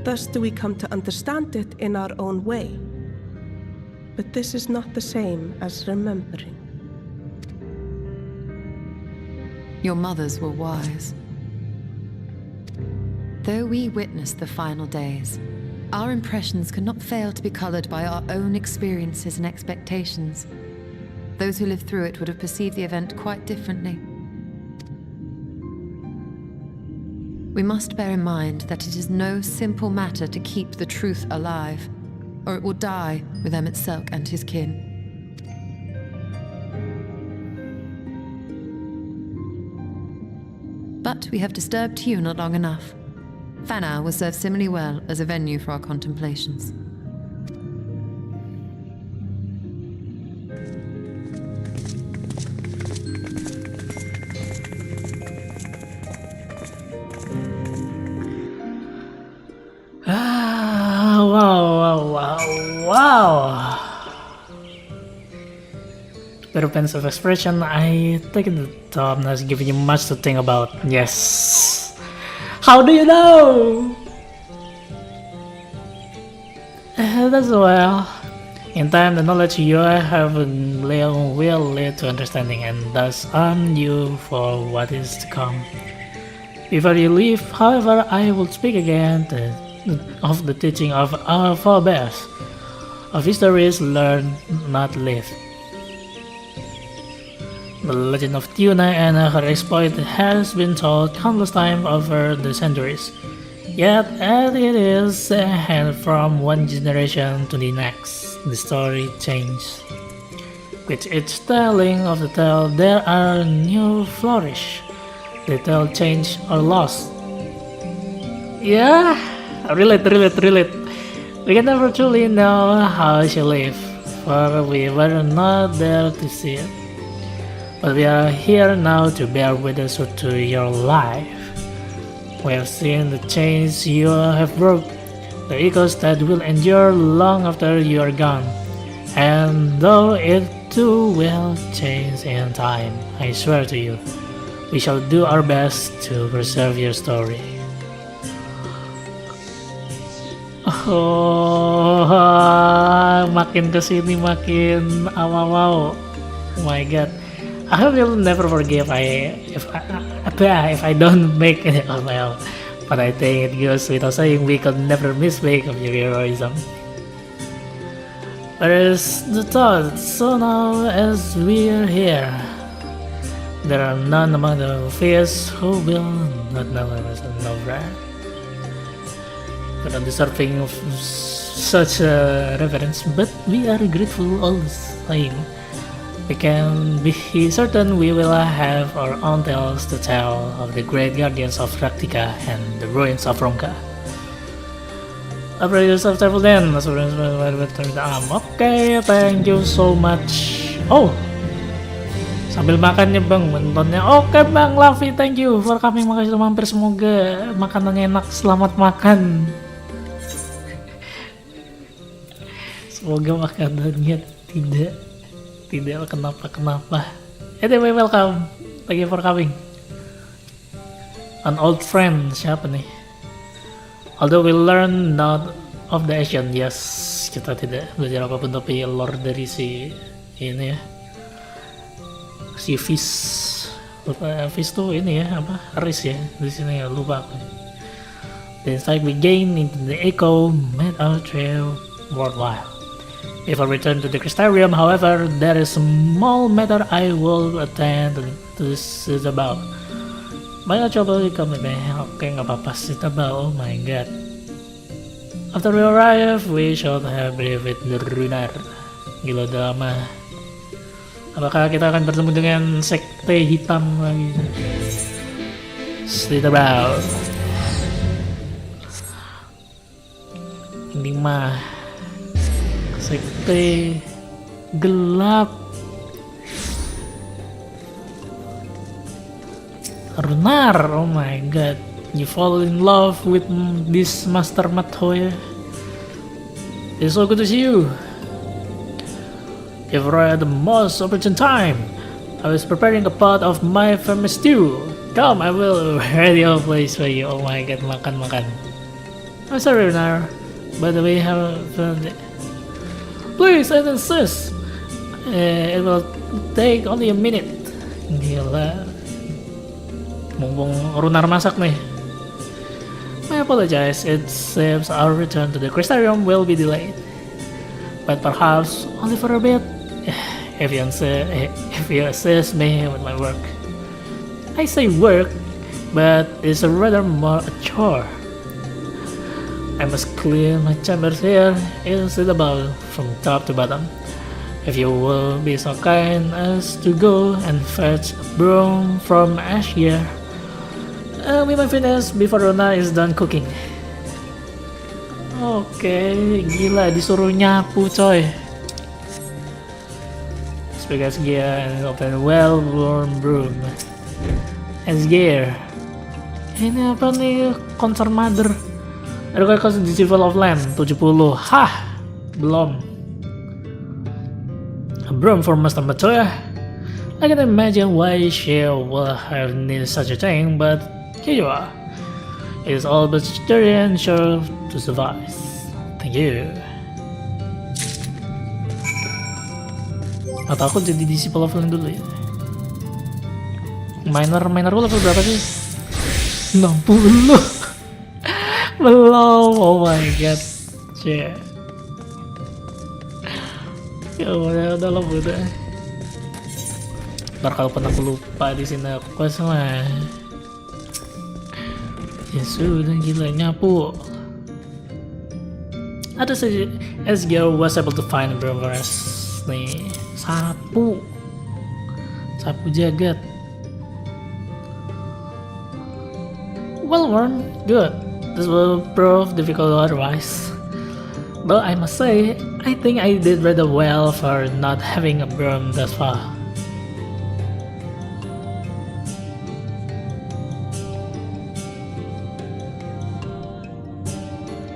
Thus do we come to understand it in our own way. But this is not the same as remembering. Your mothers were wise. Though we witnessed the final days, our impressions cannot fail to be colored by our own experiences and expectations. Those who lived through it would have perceived the event quite differently. We must bear in mind that it is no simple matter to keep the truth alive, or it will die with Emmett Selk and his kin. But we have disturbed you not long enough. Fanau will serve similarly well as a venue for our contemplations. Wow. Perpense of expression, I take the top has given you much to think about. Yes. How do you know? That's well. In time, the knowledge you have will lead to understanding and thus arm you for what is to come. Before you leave, however, I will speak again of the teaching of our forebears, of histories learned, not lived. The legend of Tuna and her exploit has been told countless times over the centuries, yet as it is and from one generation to the next, the story changes. With each telling of the tale, there are new flourish. The tale change or lost. Yeah, relate. We can never truly know how she lived, for we were not there to see it. But we are here now to bear witness to your life. We have seen the chains you have broke, the echoes that will endure long after you are gone. And though it too will change in time, I swear to you, we shall do our best to preserve your story. Oh, makin kesini makin wow. Oh my god. I hope you'll never forgive if I don't make it on my own. But I think it goes without saying we could never mistake of your heroism. But it's the thought, so now as we're here, there are none among the fierce who will not know us right? We're not deserving of such a reverence, but we are grateful all the same. We can be certain we will have our own tales to tell of the great guardians of Raktika and the ruins of Ronka. After yourself travel then, okay, thank you so much. Oh, sambil makan ya bang, menontonnya. Oke bang, Lavi, thank you for coming, makasih sudah mampir, semoga makanannya enak, selamat makan. Semoga makanannya tidak kenapa. Anyway, welcome, thank you for coming. An old friend, siapa nih? Although we learn not of the action, yes, kita tidak belajar apapun tapi lore dari si ini ya. Si Fish tuh ini ya, apa? Aris ya, di sini ya, lupa aku. The insight we gain into the echo made our trail worthwhile. If I return to the Crystarium, however, there is a small matter I will attend to sit about. Banyak coba come with me. Okay, nggak apa-apa, sit about. Oh my god. After we arrive, we shall have brief with the Runar. Gila, udah lama. Apakah kita akan bertemu dengan sekte hitam lagi? Sit about. Ini mah sekte gelap. Runar, oh my god, you fall in love with this Master Matoya. It's so good to see you. You've arrived at the most opportune time. I was preparing a pot of my famous stew. Come, I will ready a place for you. Oh my god, makan. I'm sorry, Runar, but we have found it. Please, I insist. It will take only a minute. Gila. Mumpung Runar masak nih. I apologize, it seems our return to the Crystarium will be delayed. But perhaps only for a bit, if you assist me with my work. I say work, but it's rather more a chore. I must clean my chambers here instead of from top to bottom. If you will be so kind as to go and fetch a broom from ash here, we might finish before Rona is done cooking. Oke, gila, disuruh nyapu coy. Speak as gear and open well-worn broom. As gear. Ini apa nih? Concert Mother. Request di Civil of Land 70. Hah, Belum. A broom for Master Matoya? I can imagine why she will have needed such a thing, but here you are. It is all but sturdy and sure to survive. Thank you. Atau aku jadi disciple leveling dulu ya. Miner gue level berapa sih? 60. Belum. Oh my god. Shit. Ya udah lah udah. Ntar kalau pernah aku lupa di sini aku mah. Ya sudah, gila nyapu. Ada saja SGR was able to find Bergabung nih. Sapu jagat. Well worn, good. This will prove difficult otherwise. Though I must say, I think I did rather well for not having a broom thus far.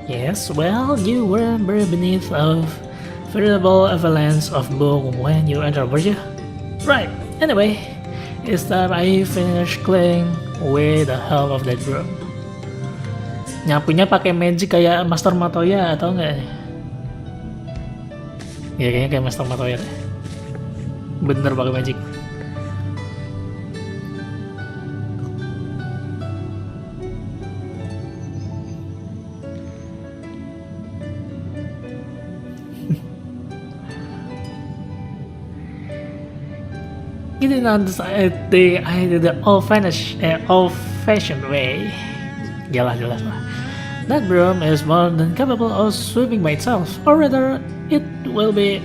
Yes, well, you were buried beneath a veritable avalanche of book when you entered, were you? Right, anyway, it's time I finish cleaning with the help of that broom. Nyapunya pakai magic kayak Master Matoya atau enggak? Ya kayaknya kayak Master Matoya deh. Bener pakai magic. Getting on the old-fashioned way. Jelas lah. That broom is more than capable of sweeping by itself, or rather, it will be.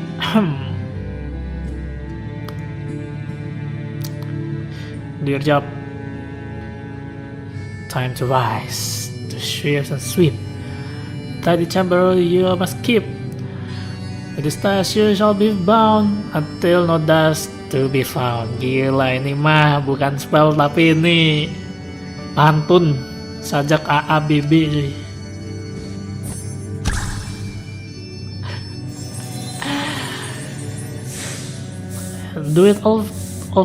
Do your job. Time to rise, to shift and sweep. Tidy chamber you must keep. With the stash you shall be bound until no dust to be found. Gila, ini mah bukan spell tapi ini pantun sajak AABB cuy. Do it old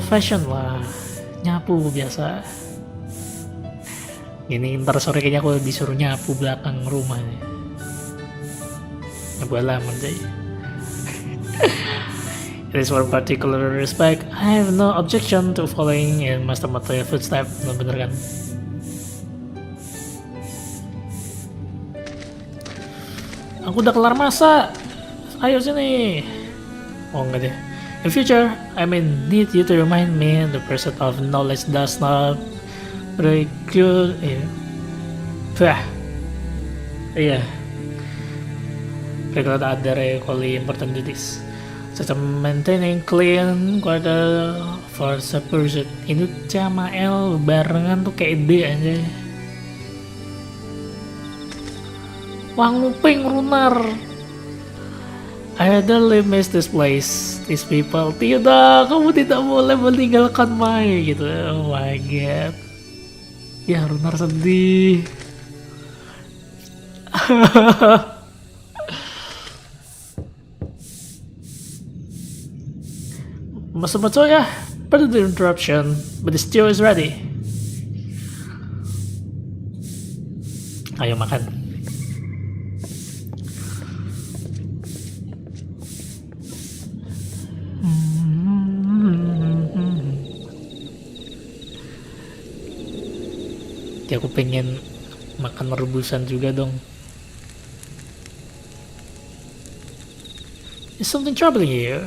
fashion lah, nyapu biasa. Ini ntar sore kayaknya aku disuruh nyapu belakang rumah nih. Nyapu halaman cuy. It is for particular respect. I have no objection to following in Master Matoya footsteps. Bener kan? Aku udah kelar masak. Ayo sini. Oh enggak deh. In future, I may need you to remind me the pursuit of knowledge does not preclude. Iya. Preclude other equally important duties. Such as maintaining clean quarter for pursuit. Ini C sama L barengan tuh kayak D aja. Wang Luping Runar. I hardly miss this place, these people. Tidak, kamu tidak boleh meninggalkan Mai gitu. Oh my god. Ya Runar sedih. Master Matoya, pardon the interruption, but the stew is ready. Ayo makan. Ya aku pengen makan rebusan juga dong. Is something troubling you?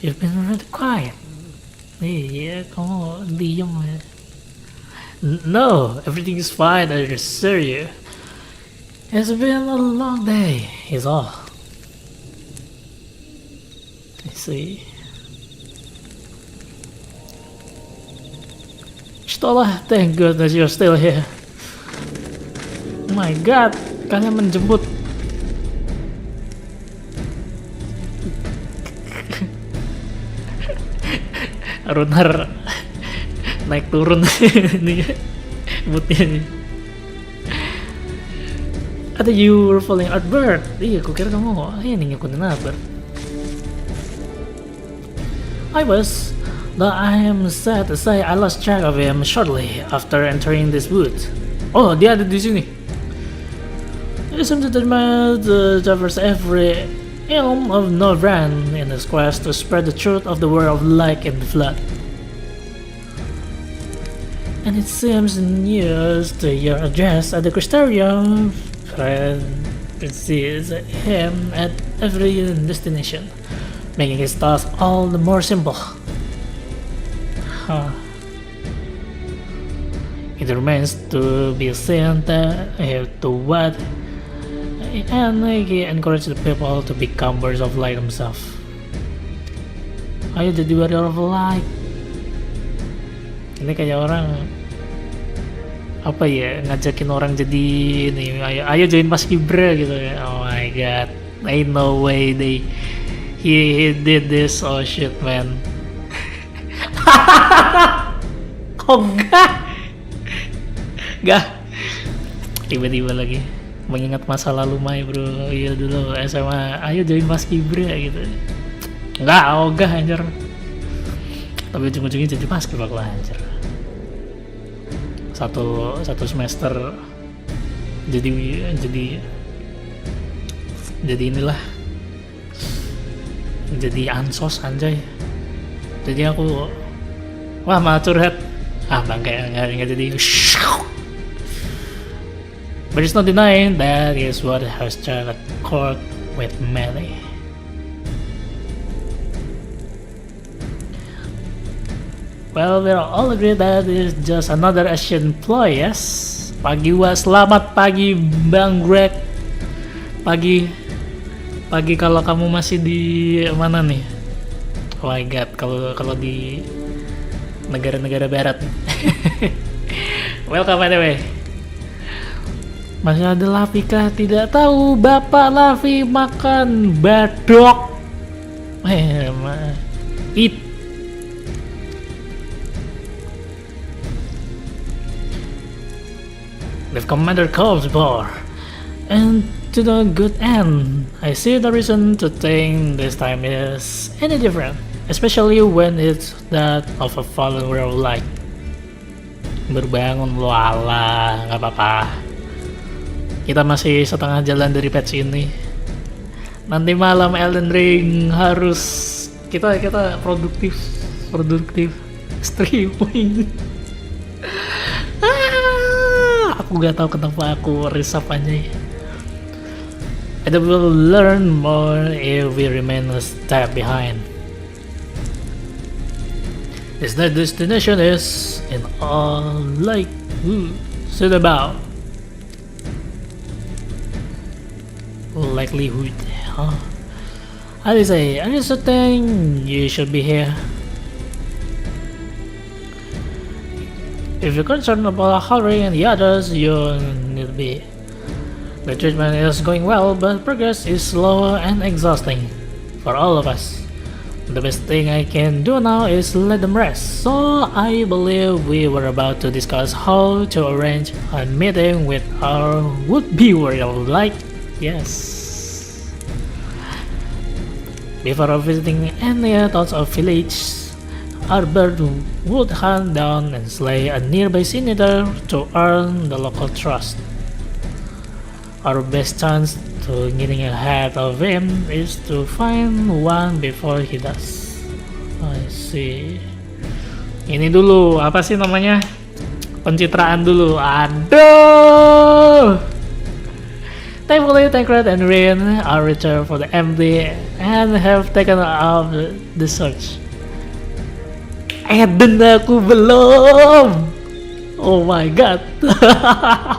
You've been rather quiet. Iya, kamu diam ya. No, everything is fine, I assure you. It's been a long day, is all. I see. Stolah, thank goodness you're still here. Oh my god, kalian menjemput. Runar naik turun ini moodnya nih. I thought you were following Artbird. Iya, aku kira kamu ini ngikutin Artbird. I was, though I am sad to say I lost track of him shortly after entering this woods. Oh, dia ada di sini. He seemed to traverse every elm of Northern in his quest to spread the truth of the word of light in the flood. And it seems news to your address at the Crystarium sees him at every destination, making his task all the more simple. It remains to be seen to what, and he encouraged the people to become birds of light himself. Ayo jadi warrior of light. Ini kayak orang apa ya, ngajakin orang jadi ini, ayo join Paskibra gitu ya. Oh my god, ain't no way he did this. Oh shit man. Oh enggak, tiba-tiba lagi mengingat masa lalu Mai bro. Iya dulu SMA, ayo join Paskibra gitu. Enggak, ogah anjir. Tapi ujung-ujungnya jadi Paskibra bakal anjir. Satu semester jadi inilah, jadi ansos anjay. Jadi aku wah malah curhat, bangke nggak jadi. But it's not denying that is what has struck a chord with Melly. Well, we all agree that it's just another Asian ploy, yes? Pagi selamat pagi Bang Greg. Pagi kalau kamu masih di mana nih? Oh my god, kalau di negara-negara barat. Welcome anyway. Masih ada Lafika tidak tahu Bapak Lafi makan badok. With Commander Cobb's bar, and to the good end, I see the reason to think this time is any different, especially when it's that of a fallen world of light. Berbangun lo ala, nggak apa-apa. Kita masih setengah jalan dari patch ini. Nanti malam Elden Ring harus kita produktif streaming. Aku gak tahu kenapa aku risap aja. And we'll learn more if we remain a step behind. This destination is in all likelihood, huh? How do you say? I just think you should be here. If you're concerned about Hallring and the others, you need to be. The treatment is going well, but progress is slow and exhausting for all of us. The best thing I can do now is let them rest. So I believe we were about to discuss how to arrange a meeting with our would-be warrior light. Yes. Before visiting any thoughts of village, our bird would hunt down and slay a nearby senator to earn the local trust. Our best chance to getting ahead of him is to find one before he does. I see. Ini dulu, apa sih namanya? Pencitraan dulu. Aduh! Thankfully, Tancred and Rin are returned for the MD and have taken up the search. Eden aku belum. Oh my god.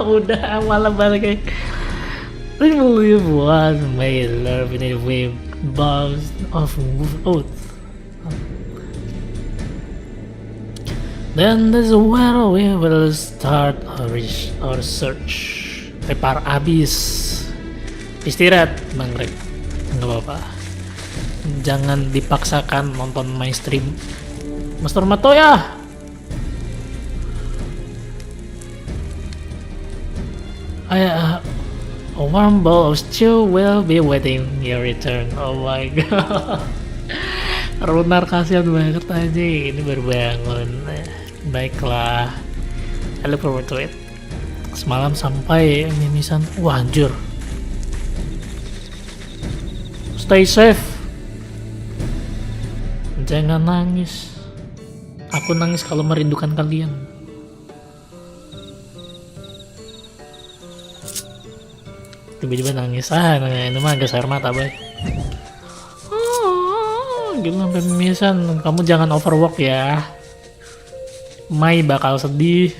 Udah malam balik. I believe one may learn in a way bows of oath. Then this is where we will start our search. Prepare abis. Istirahat, Bang Greg. Nggak apa-apa. Jangan dipaksakan nonton my stream. Master Matoya. Oh warm bowl of stew will be waiting your return. Oh my god. Runar kasihan banget aja, ini baru bangun. Baiklah, I look forward to it. Semalam sampai mimisan. Wah anjir. Stay safe. Jangan nangis. Aku nangis kalau merindukan kalian. Tiba-tiba nangis. Ini mah gas air mata, boy. Gila sampai mimisan. Kamu jangan overwork ya. Mai bakal sedih.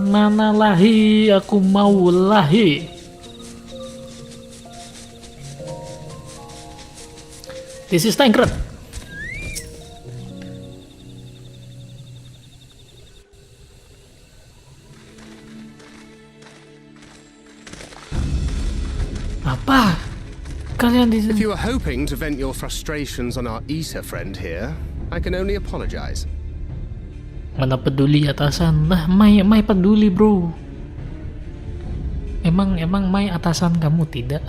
Mana lahi, aku mau lahi. This is Tancred. Apa? Kalian di sini? If you were hoping to vent your frustrations on our Isa friend here, I can only apologize. Mana peduli atasan? Nah, Mai peduli, bro. Emang Mai atasan kamu tidak?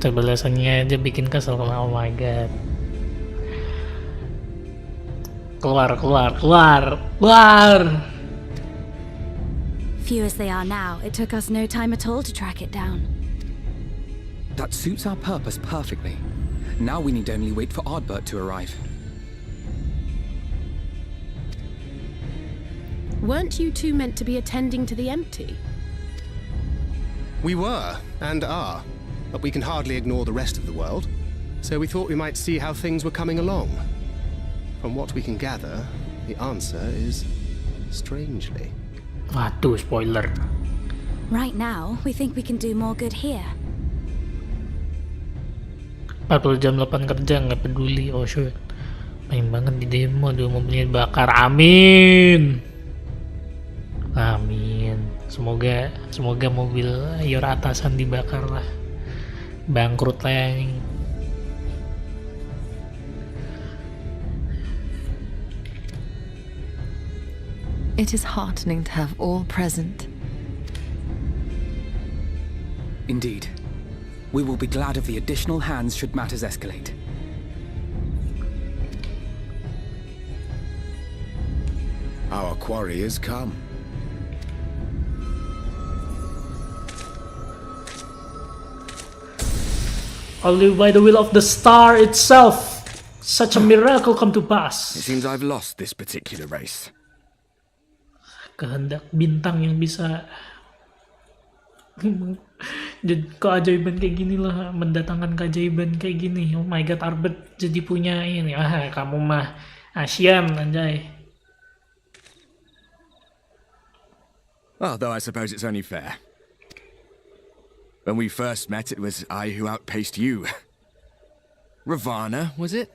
Balasannya aja bikin kesel. Oh my god. Keluar. Few as they are now, it took us no time at all to track it down. That suits our purpose perfectly. Now we need only wait for Ardbert to arrive. Weren't you two meant to be attending to the empty? We were, and are, but we can hardly ignore the rest of the world, so we thought we might see how things were coming along. From what we can gather, the answer is strangely. Waduh, spoiler. Right now, we think we can do more good here. 40 jam 8 kerja, nggak peduli. Oh shit. Main banget di demo, dulu mobilnya bakar. Amin. Semoga mobil your atasan dibakar lah. Bangkrut lah yang. It is heartening to have all present. Indeed. We will be glad of the additional hands should matters escalate. Our quarry is come. Only by the will of the star itself, such a miracle come to pass. It seems I've lost this particular race. Kehendak bintang yang bisa jadi keajaiban kayak gini lah, mendatangkan keajaiban kayak gini. Oh my god, Ardbert jadi punya ini. Kamu mah Asian anjay. Well, though I suppose it's only fair. When we first met, it was I who outpaced you. Ravana, was it?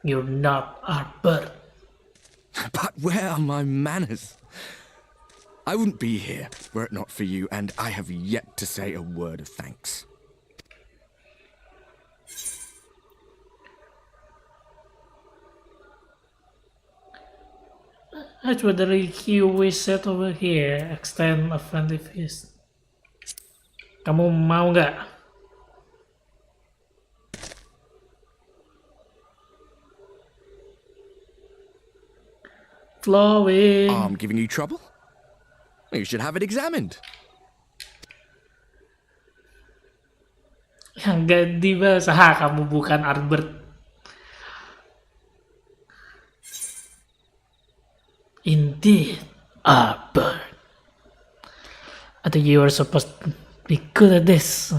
You're not Ardbert. But where are my manners? I wouldn't be here were it not for you, and I have yet to say a word of thanks. That's what the QW set over here. Extend a friendly fist. Kamu mau nggak? Flowing. I'm giving you trouble? You should have it examined. Yang gak dibahas. Kamu bukan Ardbert. Indeed, Ardbert. I think you were supposed to be good at this.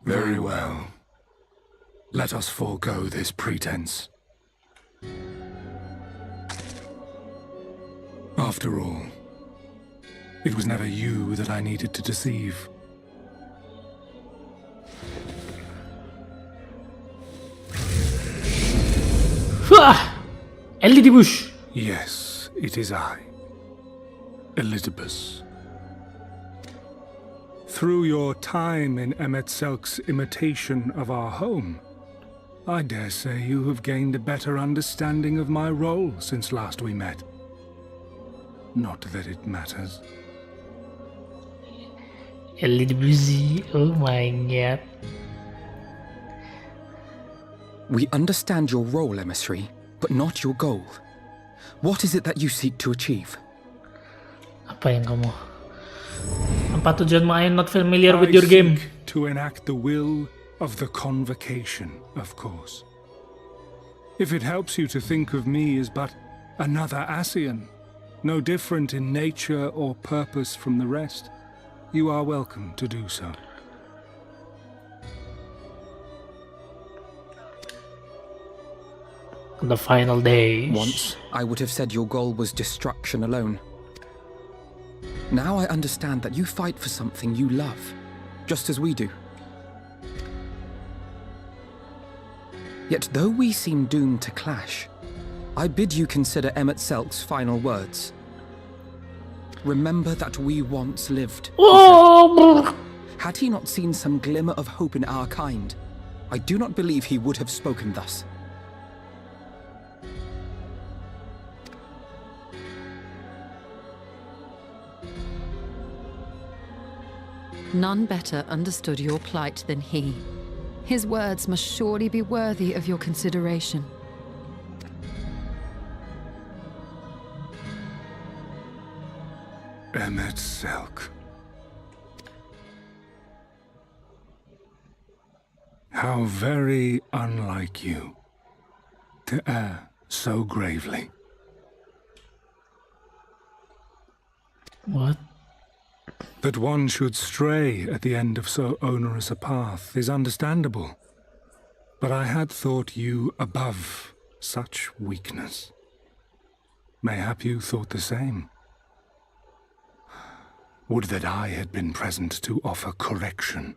Very well. Let us forego this pretense. After all, it was never you that I needed to deceive. Wah! LED Bush. Yes, it is I, Elizabeth. Through your time in Emet-Selk's imitation of our home, I dare say you have gained a better understanding of my role since last we met. Not that it matters. LED Bush. Oh my god. We understand your role, emissary, but not your goal. What is it that you seek to achieve? Apa yang kamu? Apa tujuanmu? I am not familiar with your game. I seek to enact the will of the convocation, of course. If it helps you to think of me as but another Ascian, no different in nature or purpose from the rest, you are welcome to do so. The final days. Once, I would have said your goal was destruction alone. Now I understand that you fight for something you love, just as we do. Yet though we seem doomed to clash, I bid you consider Emet-Selk's final words. Remember that we once lived. Had he not seen some glimmer of hope in our kind, I do not believe he would have spoken thus. None better understood your plight than he. His words must surely be worthy of your consideration. Emet-Selk. How very unlike you to err so gravely. What? That one should stray at the end of so onerous a path is understandable. But I had thought you above such weakness. Mayhap you thought the same. Would that I had been present to offer correction.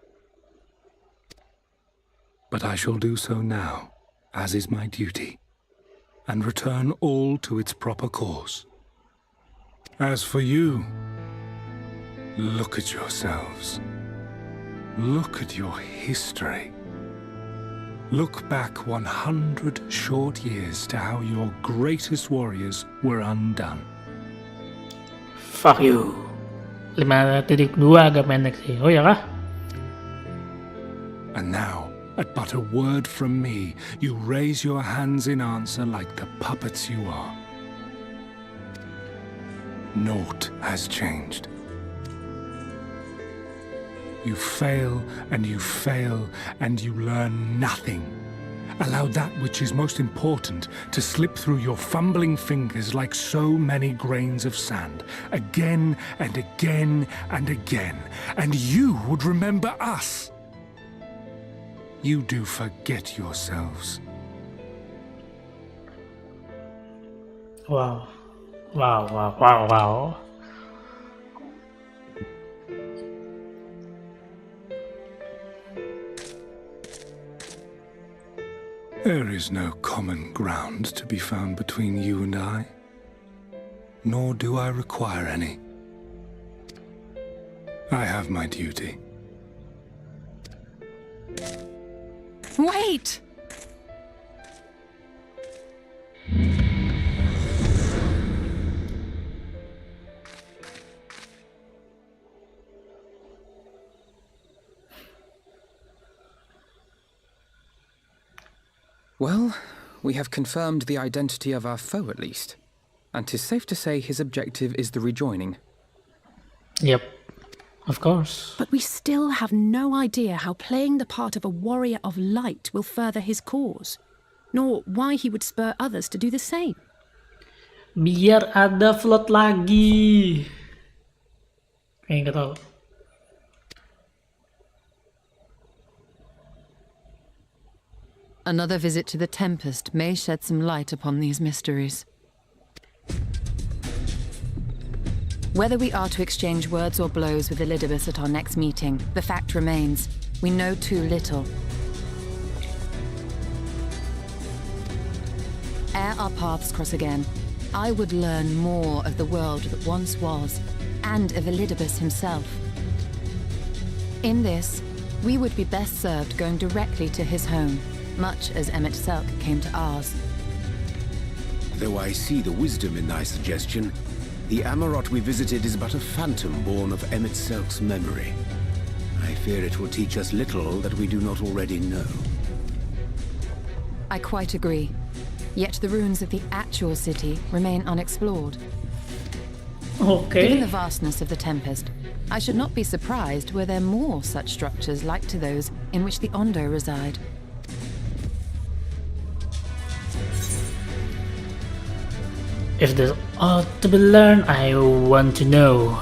But I shall do so now, as is my duty, and return all to its proper course. As for you, look at yourselves. Look at your history. Look back 100 short years to how your greatest warriors were undone. Fuck you. 5.2 agak pendek sih. Oh ya kah? And now, at but a word from me, you raise your hands in answer like the puppets you are. Naught has changed. You fail, and you fail, and you learn nothing. Allow that which is most important to slip through your fumbling fingers like so many grains of sand, again and again and again, and you would remember us. You do forget yourselves. Wow. Wow, wow, wow, wow. There is no common ground to be found between you and I, nor do I require any. I have my duty. Wait! Well, we have confirmed the identity of our foe at least. And 'tis safe to say his objective is the rejoining. Yep, of course. But we still have no idea how playing the part of a warrior of light will further his cause, nor why he would spur others to do the same. Biar ada float lagi. Kayaknya nggak tahu. Another visit to the Tempest may shed some light upon these mysteries. Whether we are to exchange words or blows with Elizabeth at our next meeting, the fact remains, we know too little. ere our paths cross again, I would learn more of the world that once was, and of Elidibus himself. In this, we would be best served going directly to his home, much as Emmett Selk came to ours. Though I see the wisdom in thy suggestion, the Amarot we visited is but a phantom born of Emmett Selk's memory. I fear it will teach us little that we do not already know. I quite agree. Yet the ruins of the actual city remain unexplored. Okay. Given the vastness of the Tempest, I should not be surprised were there more such structures like to those in which the Ondo reside. If there's ought to be learned, I want to know.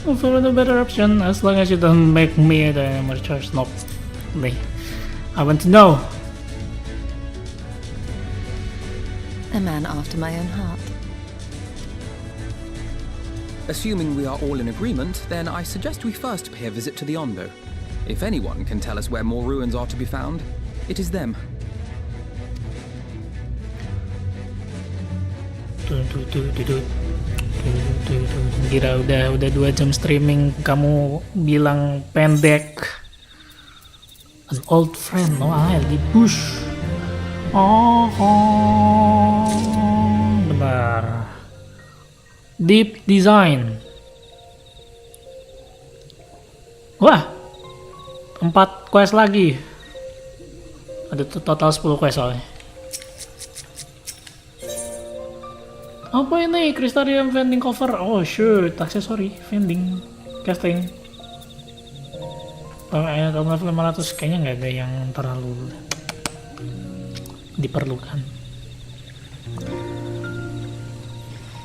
For the better option, as long as you don't make me the amateur snob. I want to know. A man after my own heart. Assuming we are all in agreement, then I suggest we first pay a visit to the Ondo. If anyone can tell us where more ruins are to be found, it is them. Kira udah 2 jam streaming kamu bilang pendek. An old friend, di bush. Benar. Deep design. Wah, 4 quest lagi. Ada total 10 quest soalnya. Apa ini? Crystarium vending cover. Oh shoot, aksesori, vending, casting. Tahun level 500 kayaknya nggak ada yang terlalu diperlukan.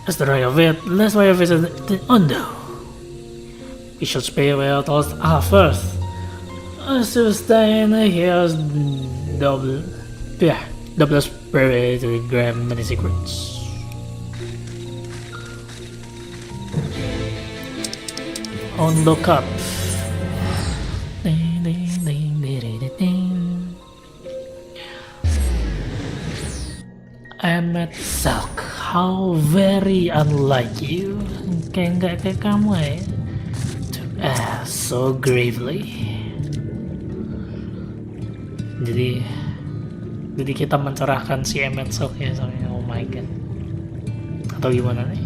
That's the right of it. Let's try to visit the Ondo. We should pay well towards first. So stay in here's double spirit to grab many secrets. Ondo Cup. Emmett Selk, how very unlike you. Kayak nggak kayak kamu ya. To ask so gravely. Jadi kita mencerahkan si Emmett Selk ya soalnya. Oh my god. Atau gimana nih?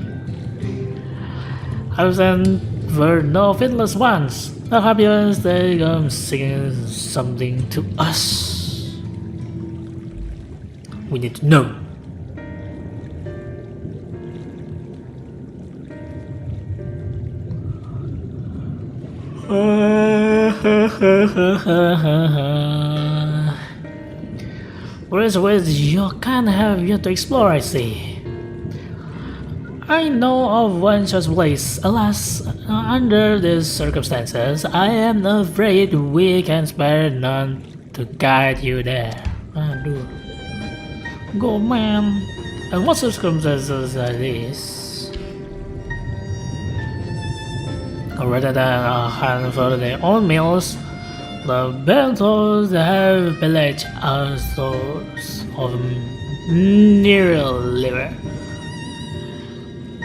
I've sent for no faithless ones. The happiest they come singing something to us. We need to know. Whereas you can't have yet to explore, I see. I know of one such place. Alas, under these circumstances, I am afraid we can spare none to guide you there. Aduh. Go, man. And what circumstances are these? Rather than a hunt for their own meals, the Bentos have pillaged our stores of mineral liver.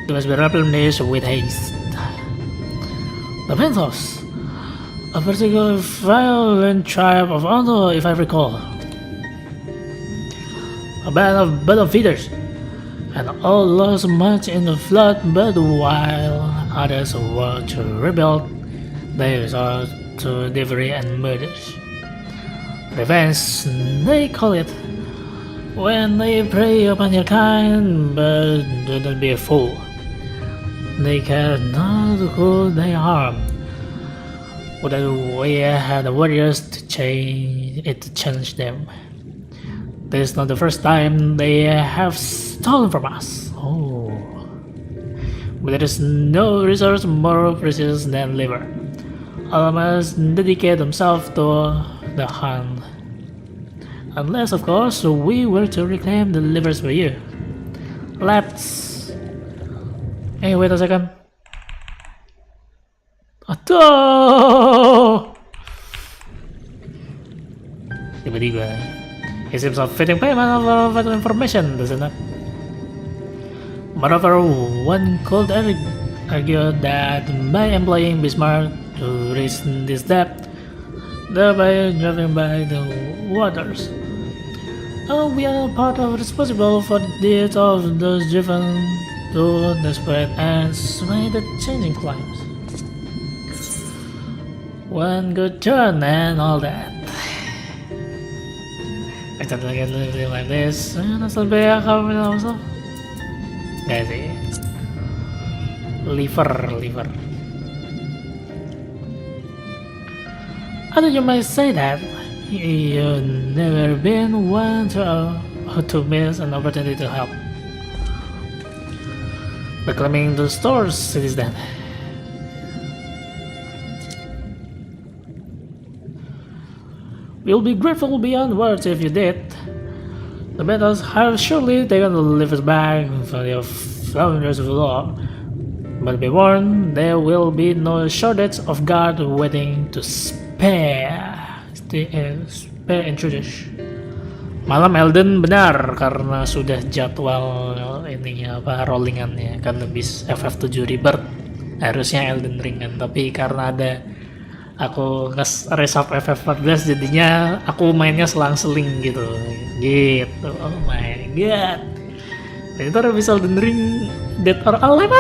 They must be replenished with haste. The Bentos, a particularly violent tribe of Ondo, if I recall. A band of bottom feeders, and all lost much in the flood, but while others want to rebuild, they resort to thievery and murders. Revenge, they call it, when they prey upon your kind, but do not be a fool. They care not who they harm. Without we had the warriors to change them. This is not the first time they have stolen from us. Oh. But there is no resource more precious than liver. All must dedicate themselves to the hunt. Unless, of course, we were to reclaim the livers for you. Let's... Hey, wait a second. Aduh! Tiba-tiba. It seems a fitting payment of vital information, doesn't it? Moreover, one could argue that by employing Bismarck to raise this debt, thereby driven by the waters, we are part of responsible for the deeds of those driven to desperate ends by the changing climes. One good turn and all that. I don't like it like this. That's a bit also. Gak sih. Liver. Although you might say that you've never been one to miss an opportunity to help. Reclaiming the stores, it is that. We'll be grateful beyond words if you did. The battles have surely taken the livers back from the founders of the law. But be warned, there will be no shortage of guard waiting to spare intruders. Malam Elden benar karena sudah jadwal ininya rollingannya kan habis FF7 Rebirth harusnya Elden Ring kan, tapi karena ada aku nge-resub FF14 jadinya aku mainnya selang-seling gitu. Oh my god. Dan ntar habis Elden Ring Dead or Alive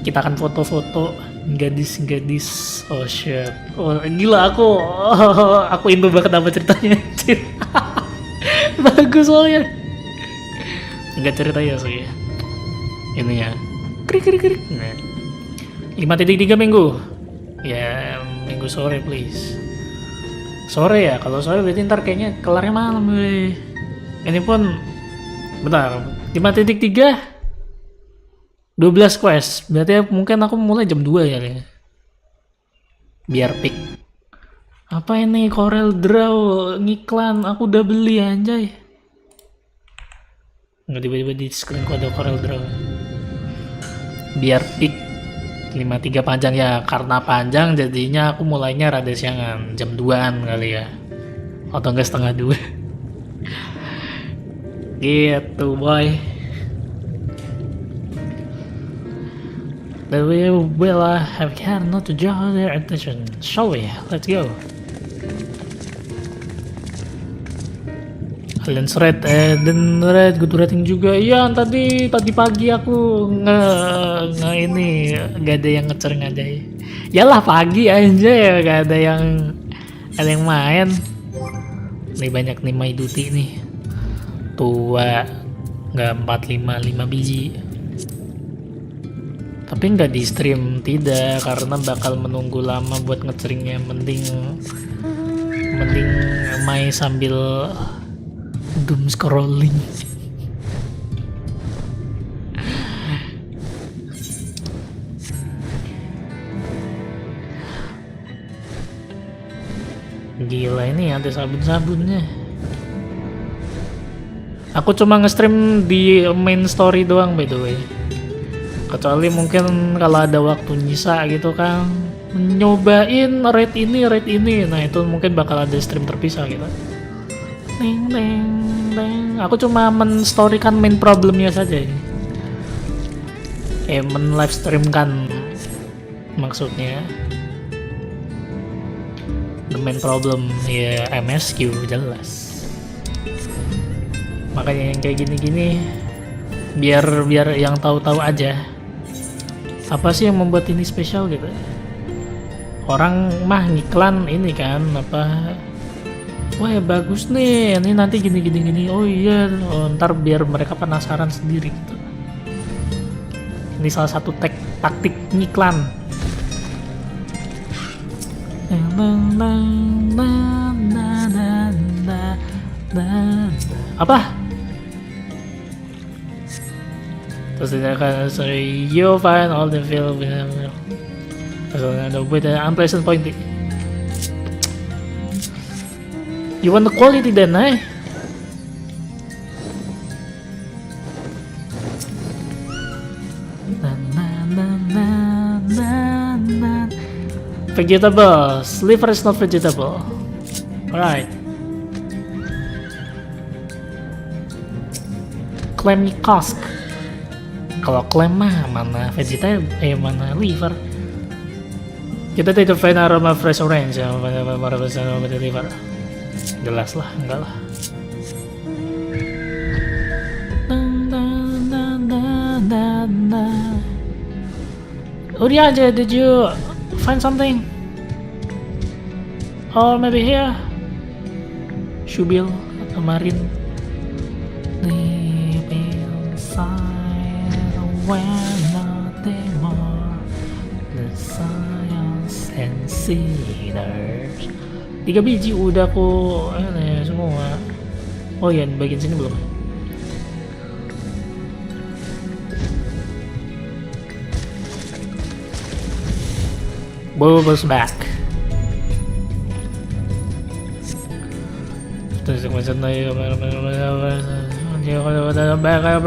kita akan foto-foto gadis. Oh shit. Oh gila aku indo banget sama ceritanya. Bagus soalnya. Enggak ceritanya sih. Ini ya. Krik. Nah. 5.3 minggu. Ya, minggu sore please. Sore ya, kalau sore berarti ntar kayaknya kelarnya malam gue. Ini pun bentar, 5.3 12 quest, berarti mungkin aku mulai jam 2 ya kayaknya. Biar pick. Apa ini Corel Draw ngiklan, aku udah beli anjay. Nggak tiba-tiba di screen kode Corel Draw. Biar pick 53 panjang ya, karena panjang jadinya aku mulainya rada siangan, jam 2an kali ya. Atau enggak setengah 2. Gitu boy. But we will have care not to draw their attention, shall we? Let's go. Kalian red dan red good rating juga. Iya tadi pagi aku ini gak ada yang ngecer ngadai. Yalah pagi aja ya gak ada yang main. Nih banyak nih my duty nih. Tua nggak 5 biji. Tapi nggak di stream tidak karena bakal menunggu lama buat ngecernya. Mending main sambil doom scrolling. Gila ini ada sabun-sabunnya. Aku cuma nge-stream di main story doang by the way. Kecuali mungkin kalau ada waktu nyisa gitu kan, nyobain raid ini. Nah itu mungkin bakal ada stream terpisah gitu. Ding. Aku cuma men-storykan main problemnya saja ini. Men-live streamkan maksudnya. The main problem ya MSQ jelas. Makanya yang kayak gini-gini biar yang tahu-tahu aja. Apa sih yang membuat ini spesial gitu? Orang mah ngiklan ini kan apa? Wah ya bagus nih, ini nanti gini. Oh iya, ntar biar mereka penasaran sendiri gitu. Ini salah satu taktik ngiklan. Apa? Terus dia akan sorry, you'll find all the field with the unpleasant point. You want the quality then, eh? Vegetables. Liver is not vegetable. Alright. claim cask. Kalau claim mah mana vegetable, mana liver. Kita tidak find aroma fresh orange ya, mana liver. Jelas lah, enggak lah. Udah aja, did you find something? Or maybe here? Shubil, kemarin. Deep inside, when nothing more, the science and sinners. 3 biji udah aku semua. Oh iya, bagian sini belum. Bulbous back.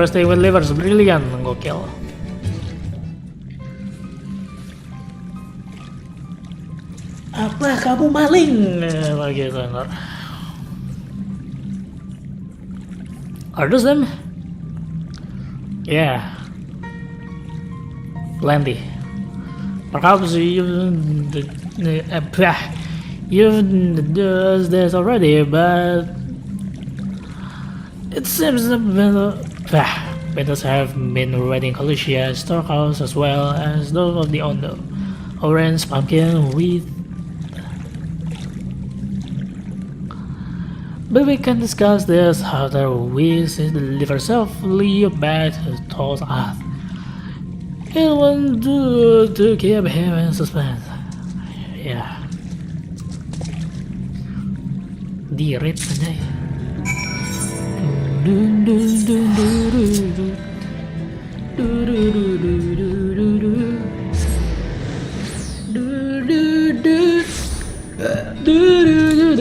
Stay with livers, brilliant, gokil. Apa kamu maling? Gitu. Are those them? Yeah, plenty. Perhaps you've done this already, but it seems the vendors have been raiding Colossia storehouse as well as those of the Ondo. Orange, pumpkin, wheat. But we can discuss this after we deliver safely back towards us. It won't do to keep him in suspense. Yeah. Di raid aja ya.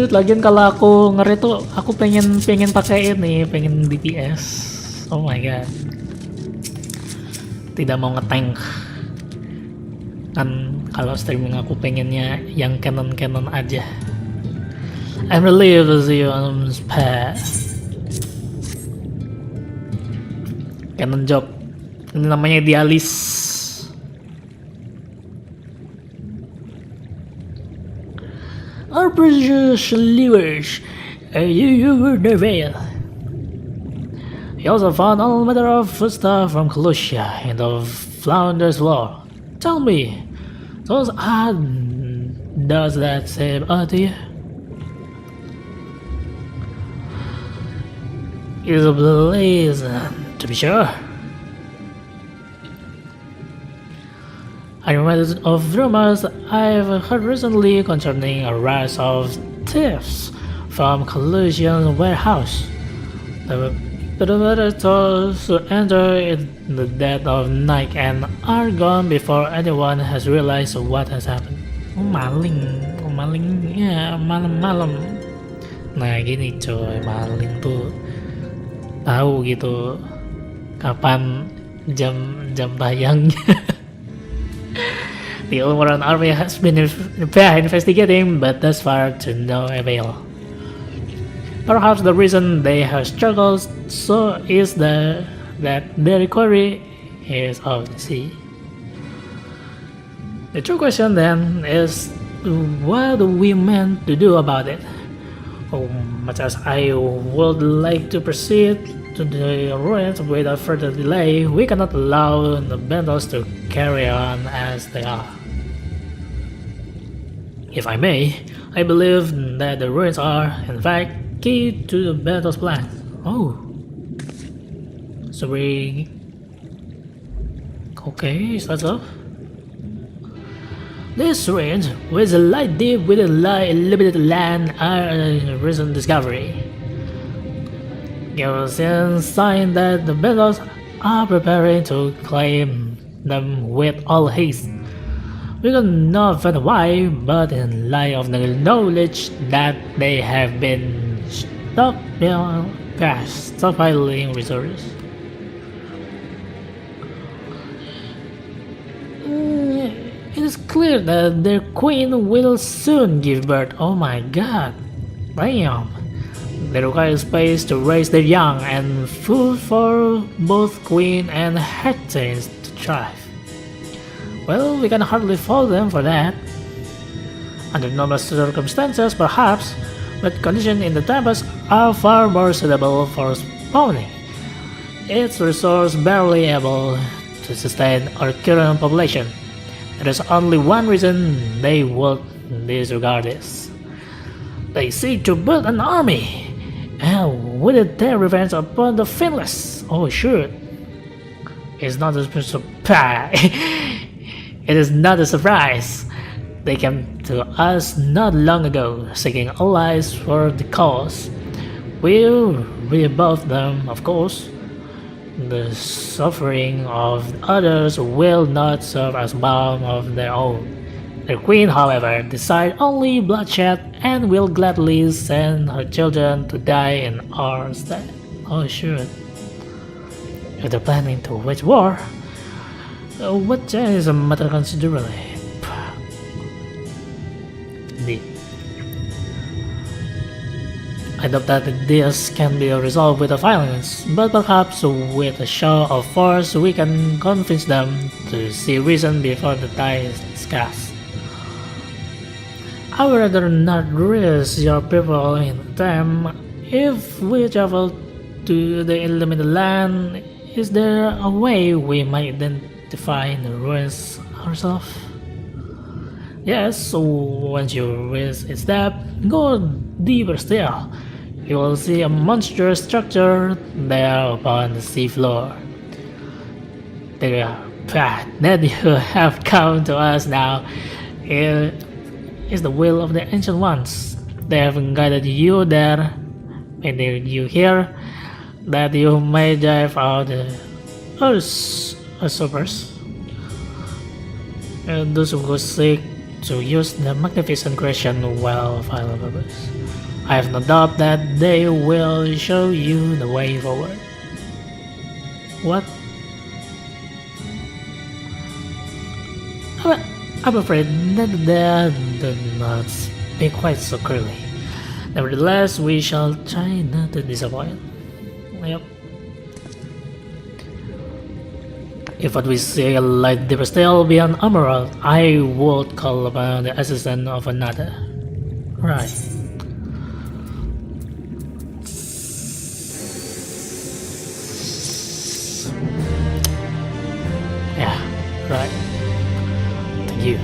Lagian kalau aku nge-raid tuh aku pengen pakai ini, pengen DPS. Oh my god. Tidak mau nge-tank. Kan kalau streaming aku pengennya yang canon aja. I'm relieved to see you on spare. Canon job. Ini namanya idealis. Our precious livers, you were the veil. He also found all manner of foodstuff from Colossia in the Flounder's War. Tell me, does that say about you? It's a blaze, to be sure. I'm reminded of rumors I've heard recently concerning a rise of thieves from Colossian warehouse. The predators enter in the dead of night and are gone before anyone has realized what has happened. Malingnya malam-malam. Nah gini coy, maling tuh tahu gitu kapan jam tayangnya. The Ulmoran army has been investigating, but thus far to no avail. Perhaps the reason they have struggled so is that their quarry is of the sea. The true question then is, what do we meant to do about it? Much as I would like to proceed to the ruins without further delay, we cannot allow the Bentos to carry on as they are. If I may, I believe that the ruins are, in fact, key to the Bentos plan. Oh. So we... Okay, starts off. These ruins, which lie deep within limited land, are a recent discovery. Gives a sign that the Bentos are preparing to claim them with all haste. We cannot find why, but in light of the knowledge that they have been stockpiling resources. It is clear that their queen will soon give birth. Oh my god. Damn. They require space to raise their young and food for both queen and heretics to thrive. Well, we can hardly fault them for that. Under normal circumstances, perhaps, but conditions in the tempest are far more suitable for spawning. Its resource barely able to sustain our current population. There is only one reason they would disregard this. They seek to build an army, and with it their revenge upon the Finless. Oh sure. It's not a surprise. It is not a surprise. They came to us not long ago, seeking allies for the cause. We'll rebuff them, of course. The suffering of others will not serve as balm of their own. Their queen, however, decides only bloodshed and will gladly send her children to die in our stead. Oh sure. If they're planning to wage war, what changes matter considerably. Indeed. I doubt that this can be resolved with violence, but perhaps with a show of force we can convince them to see reason before the die is cast. I would rather not risk your people in them. If we travel to the illuminated land, is there a way we might identify the ruins ourselves? Yes, so once you reach its depth, go deeper still. You will see a monstrous structure there upon the seafloor. The path that you have come to us now is the will of the ancient ones. They have guided you there, and you hear that you may drive out the usurpers, and those who seek to use the magnificent creation well for a purpose. I have no doubt that they will show you the way forward. What? I'm afraid that they do not speak quite so clearly. Nevertheless, we shall try not to disappoint. Yep. If what we see light deeper still beyond Emerald, I would call upon the assistance of another. Right. Yeah, right. Thank you.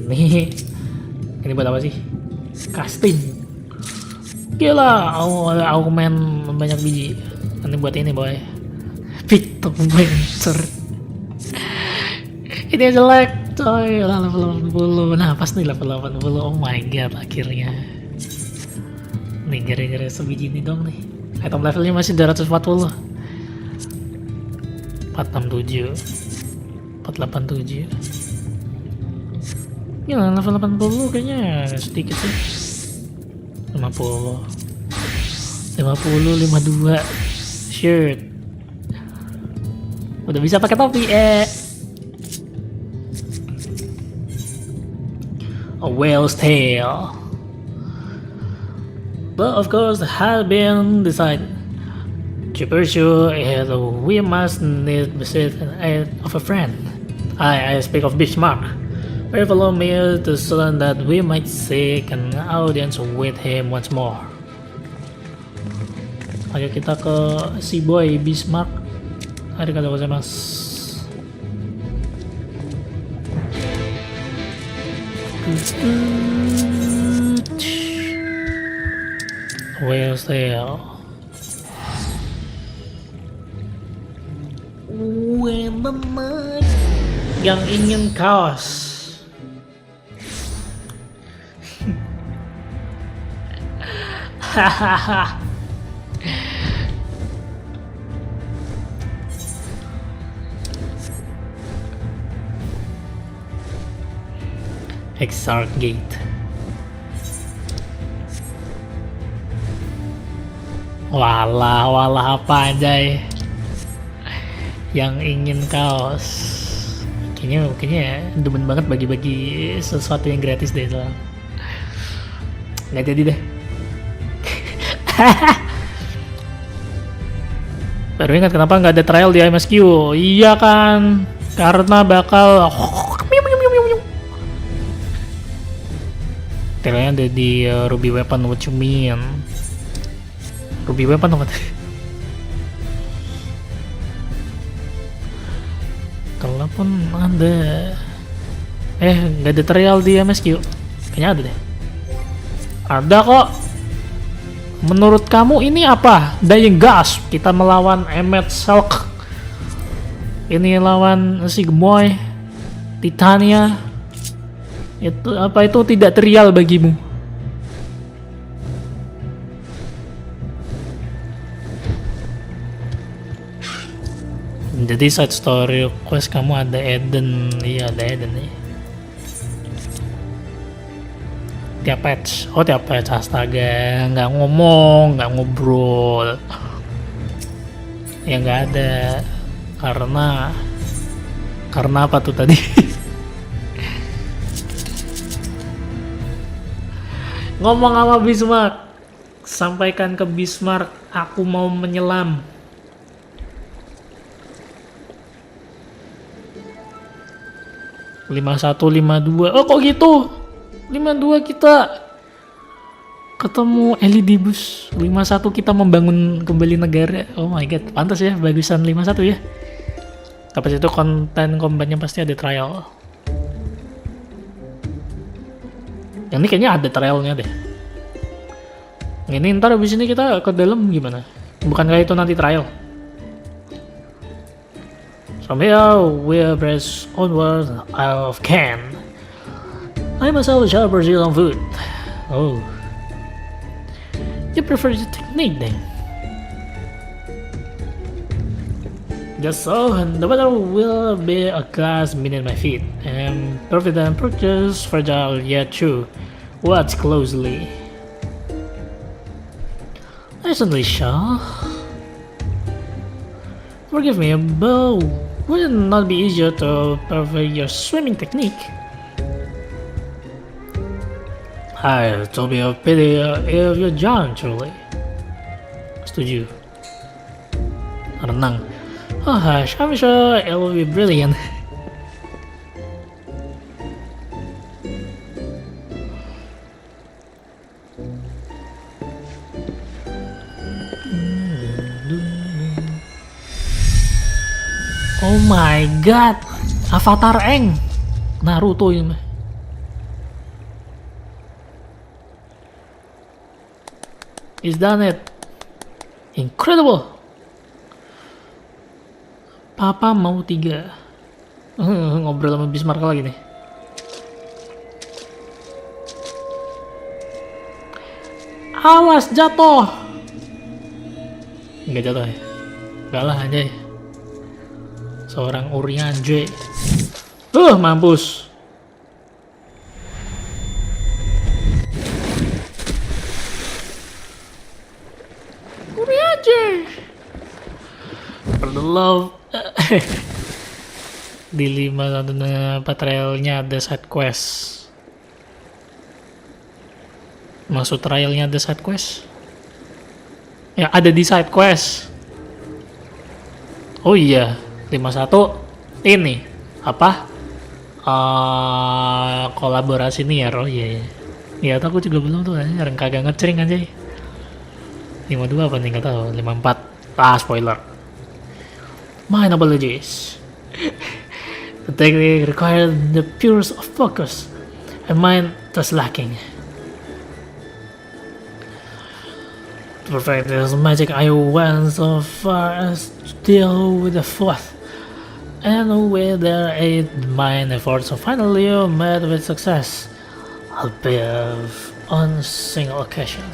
Wait, ini buat apa sih? Casting. Gila, aku main banyak biji. Nanti buat ini boy. Victor Venture. Ini jelek coy. Level 80. Nah pas nih level 80. Oh my god akhirnya. Nih gara-gara sebiji ini dong nih. Item levelnya masih 240. 467 487. Gila level 80 kayaknya sedikit sih. 50 52 shirt. Udah bisa pakai topi A whale's tail. But of course had been decided. To pursue it, we must need visit and aid of a friend. I speak of Bismarck. Pray follow me to Sudan that we might seek an audience with him once more. Ayo kita ke si boy Bismarck. Arigatou gozaimasu. Where's there? Yang ingin kaos. Hahaha. XIV Gate. Walah apa anjay. Yang ingin kaos. Kayaknya demen banget bagi-bagi sesuatu yang gratis deh soal. Nggak jadi deh. Baru ingat kenapa nggak ada trial di MSQ. Iya kan, karena bakal trialnya ada di Ruby Weapon. What you mean? Ruby Weapon apa? Kalau pun ada, nggak ada trial di MSQ. Kayaknya ada deh. Ada kok. Menurut kamu ini apa? Dying Gas. Kita melawan Emmet Selk. Ini lawan si Gemoy, Titania. Itu apa itu tidak trial bagimu? Jadi side story quest kamu ada Eden. Iya ada Eden nih. Tiap patch, tiap patch, astaga, nggak ngomong, nggak ngobrol, ya nggak ada, karena apa tuh tadi? Ngomong sama Bismarck, sampaikan ke Bismarck, aku mau menyelam. Lima 5152, kok gitu? 52 kita ketemu LED bus. 51 kita membangun kembali negara. Oh my god, pantas ya bagusan 51 ya. Tapi itu konten combatnya pasti ada trial. Yang ini kayaknya ada trialnya deh. Ini ntar abis ini kita ke dalam gimana? Bukankah itu nanti trial? From here we'll press onward out of can. I myself shall proceed on foot. Oh. You prefer the technique then? Just so, and the weather will be a glass beneath my feet, and provident approaches fragile yet true. Watch closely. I certainly shall. Forgive me, but would it not be easier to perfect your swimming technique? It will be a pity if you drown truly. Setuju. Renang. Oh hush, I'm sure it will be brilliant. Oh my god, Avatar Eng, Naruto ini mah. He's done it. Incredible. Papa mau 3. Ngobrol sama Bismarck lagi nih. Awas jatuh. Enggak jatuh ya? Enggak lah aja ya. Seorang Urianje. Mampus. For the love. Di 514 trailnya ada side quest. Maksud trailnya ada side quest? Ya ada di side quest. Oh iya, 51 ini apa? Kolaborasi nih ya, oh iya. Ya aku juga belum tuh, orang kagak ngecering aja. 52 apa nih nggak tahu. 54 spoiler. My apologies. The technique required the purest of focus, and mine was lacking. To perfect this magic, I went so far as to deal with the fourth, and with their aid, mine efforts finally met with success, albeit on a single occasion.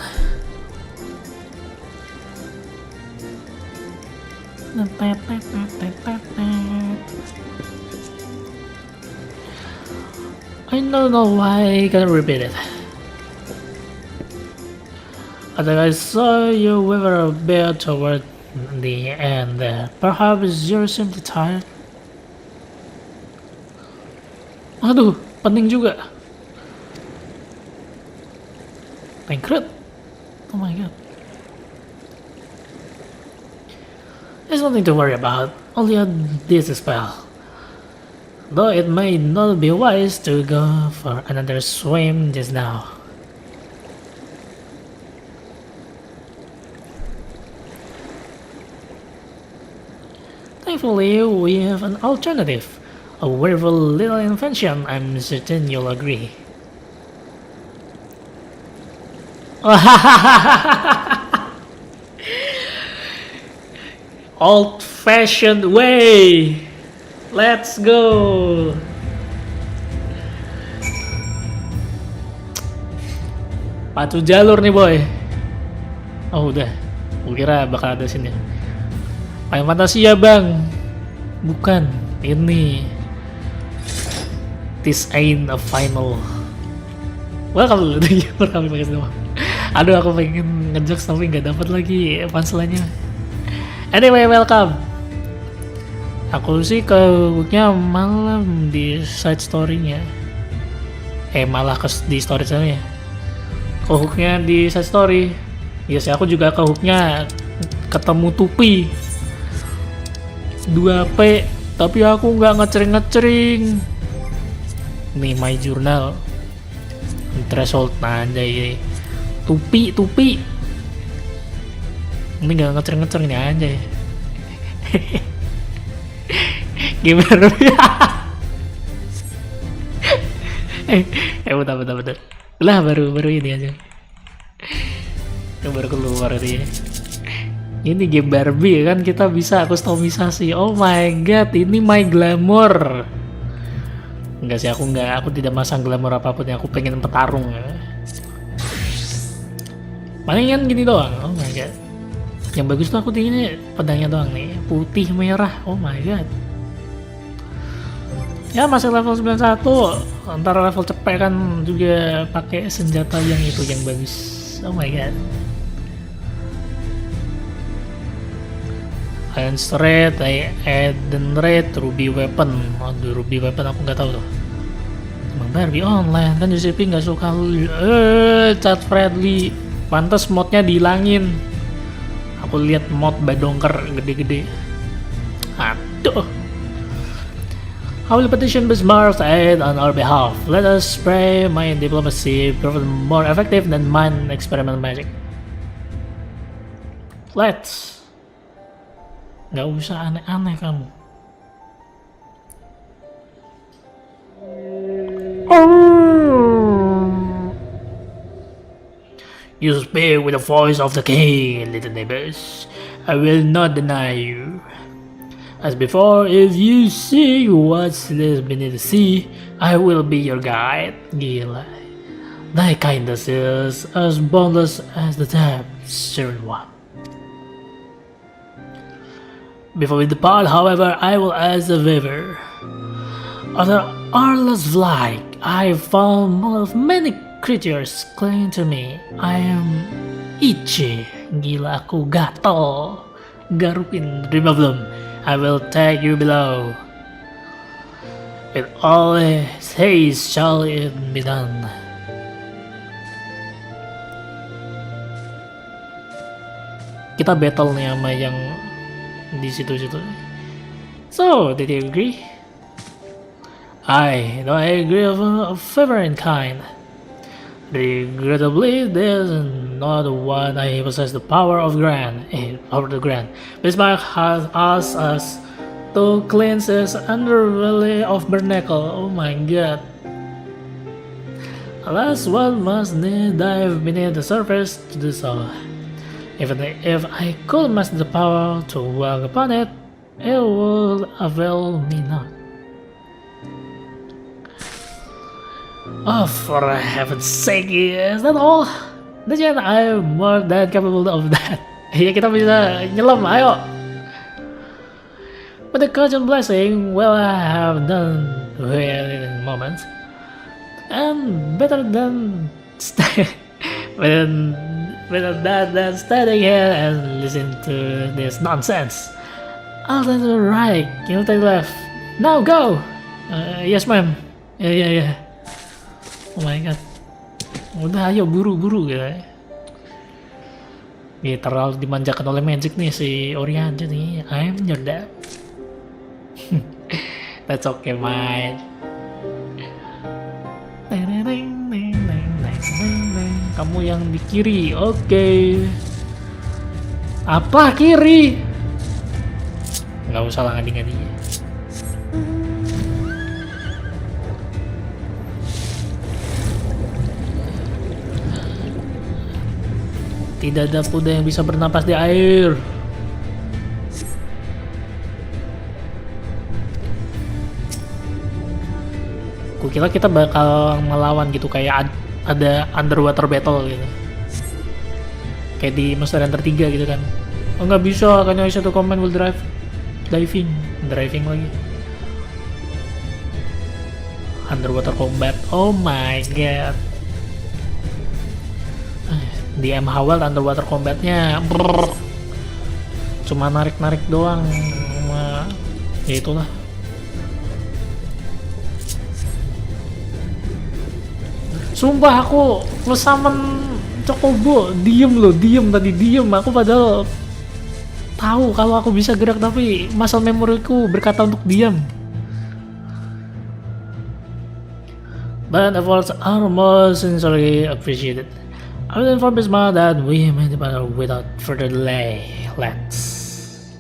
I don't know why I can't repeat it. I think I saw you waver a bit toward the end there. Perhaps you're simply tired. Aduh, penting juga. Bankrupt? Oh my god. There's nothing to worry about, only this spell. Though it may not be wise to go for another swim just now. Thankfully, we have an alternative. A wonderful little invention, I'm certain you'll agree. Old-fashioned way. Let's go. Pacu jalur nih boy. Oh udah. Gue kira bakal ada sini. Main Fantasia bang. Bukan. Ini. This ain't a final. Welcome to pertama pakai semua. Aduh aku pengen ngejokes tapi nggak dapat lagi punchline-nya. Anyway, welcome. Aku sih kehooknya malah di side story-nya. Malah di story sana ya. Kehooknya di side story. Ya sih aku juga kehooknya ketemu Tupi 2P, tapi aku nggak ngecering. Nih my journal. Threshold anjay. Tupi. Ini nggak ngecering ini aja. Gimana ya? Betul. Lah baru ini aja. Yang baru keluar dia. Ini game Barbie kan kita bisa kustomisasi. Oh my god, ini my glamour. Enggak sih, aku tidak masang glamour apapun, aku pengen petarung. Palingan gini doang. Oh my god. Yang bagus tuh aku tingginya pedangnya doang nih, putih merah. Oh my god. Ya masih level 91. Antara level cepet kan juga pakai senjata yang itu yang bagus. Oh my god. Iron Straight, Eden Red, Ruby Weapon. Aduh, Ruby Weapon aku nggak tahu tuh. Emang Barbie online kan JCP nggak suka chat friendly. Pantes modnya dihilangin. Aku lihat mod badongker gede-gede. Aduh. How will petition Bismarck's aid on our behalf? Let us pray my diplomacy prove more effective than mine experimental magic. Let's. Gak usah aneh-aneh kamu. You speak with the voice of the king, little neighbors. I will not deny you. As before, if you see what's beneath the sea, I will be your guide. Gila. Thy kindness is as boundless as the depths, Sharon One. Before we depart, however, I will ask a favor. After our last flight, I found many creatures clinging to me. I am itchy. Gila, aku gatel. Garupin, remove them. I will take you below. With all haste shall it be done. Kita battle nih sama yang di situ-situ. So, did you agree? I agree of a favorite kind. Regrettably, there's not one I possess the power of grant. Bismarck has asked us to cleanse his underbelly of bernacle. Oh my god. Alas, one must dive beneath the surface to do so. Even if I could master the power to walk upon it, it would avail me not. Oh, for heaven's sake, is that all? Dan I'm more than capable of that. Ya kita bisa nyelam, ayo. With the coach and blessing, well, I have done well in moments. And better than standing here and listen to this nonsense. I'll take the right, you'll take the left. Now go! Yes, ma'am. Yeah. Oh my god. Udah ayo buru-buru gitu. Dia terlalu dimanjakan oleh magic nih si Orion nih. I'm your dad. That's okay, mate. Kamu yang di kiri, oke. Apa kiri? Nggak usah lah ngadi-ngadi. Tidak ada kuda yang bisa bernapas di air. Kukira kita bakal ngelawan gitu, kayak ada underwater battle gitu. Kayak di Monster Hunter 3 gitu kan. Oh nggak bisa, karena satu command will driving lagi. Underwater combat, oh my god. Di MH World underwater combatnya cuma narik-narik doang, ya itulah. Sumpah aku summon Chocobo, diem aku padahal tahu kalau aku bisa gerak, tapi muscle memoriku berkata untuk diam. But efforts are most sincerely appreciated. I will inform Bisma that we may depart without further delay. Let's.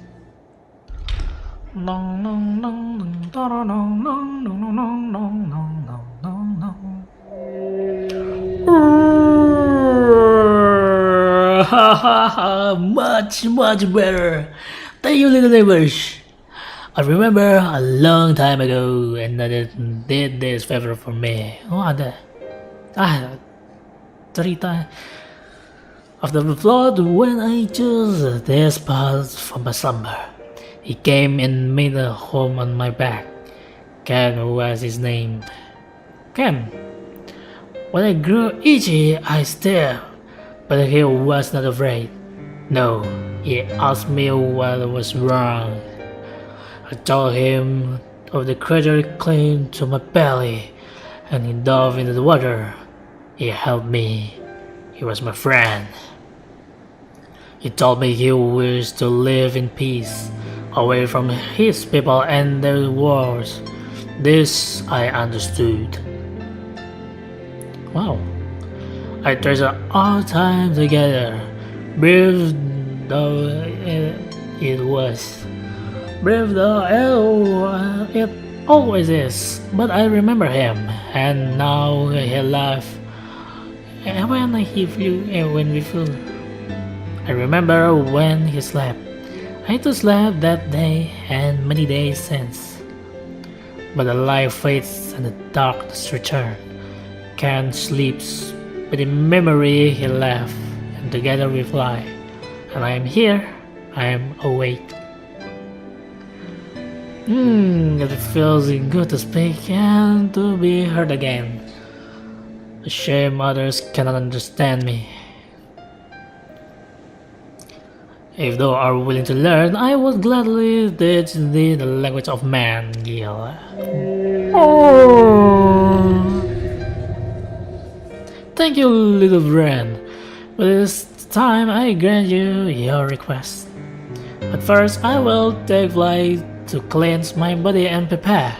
Much better. Thank you, little neighbors. I remember a long time ago, another did this favor for me. Oh, ada. Cerita after the flood, when I chose this path from my slumber, he came and made a home on my back. Ken was his name. Ken. When I grew itchy, I stared, but he was not afraid. No, he asked me what was wrong. I told him of the creature clinging to my belly, and he dove into the water. He helped me. He was my friend. He told me he wished to live in peace, away from his people and their wars. This I understood. Wow. I treasure our time together, brave though it was. Brave though it always is. But I remember him, and now he left. When we flew, I remember when he slept. I too slept that day and many days since. But the light fades and the darkness return. Ken sleeps, but in memory he left, and together we fly. And I am here, I am awake. It feels good to speak and to be heard again. A shame others cannot understand me. If thou art willing to learn, I would gladly teach thee the language of man, Gil. Thank you, little friend. But this time I grant you your request. But first I will take flight to cleanse my body and prepare.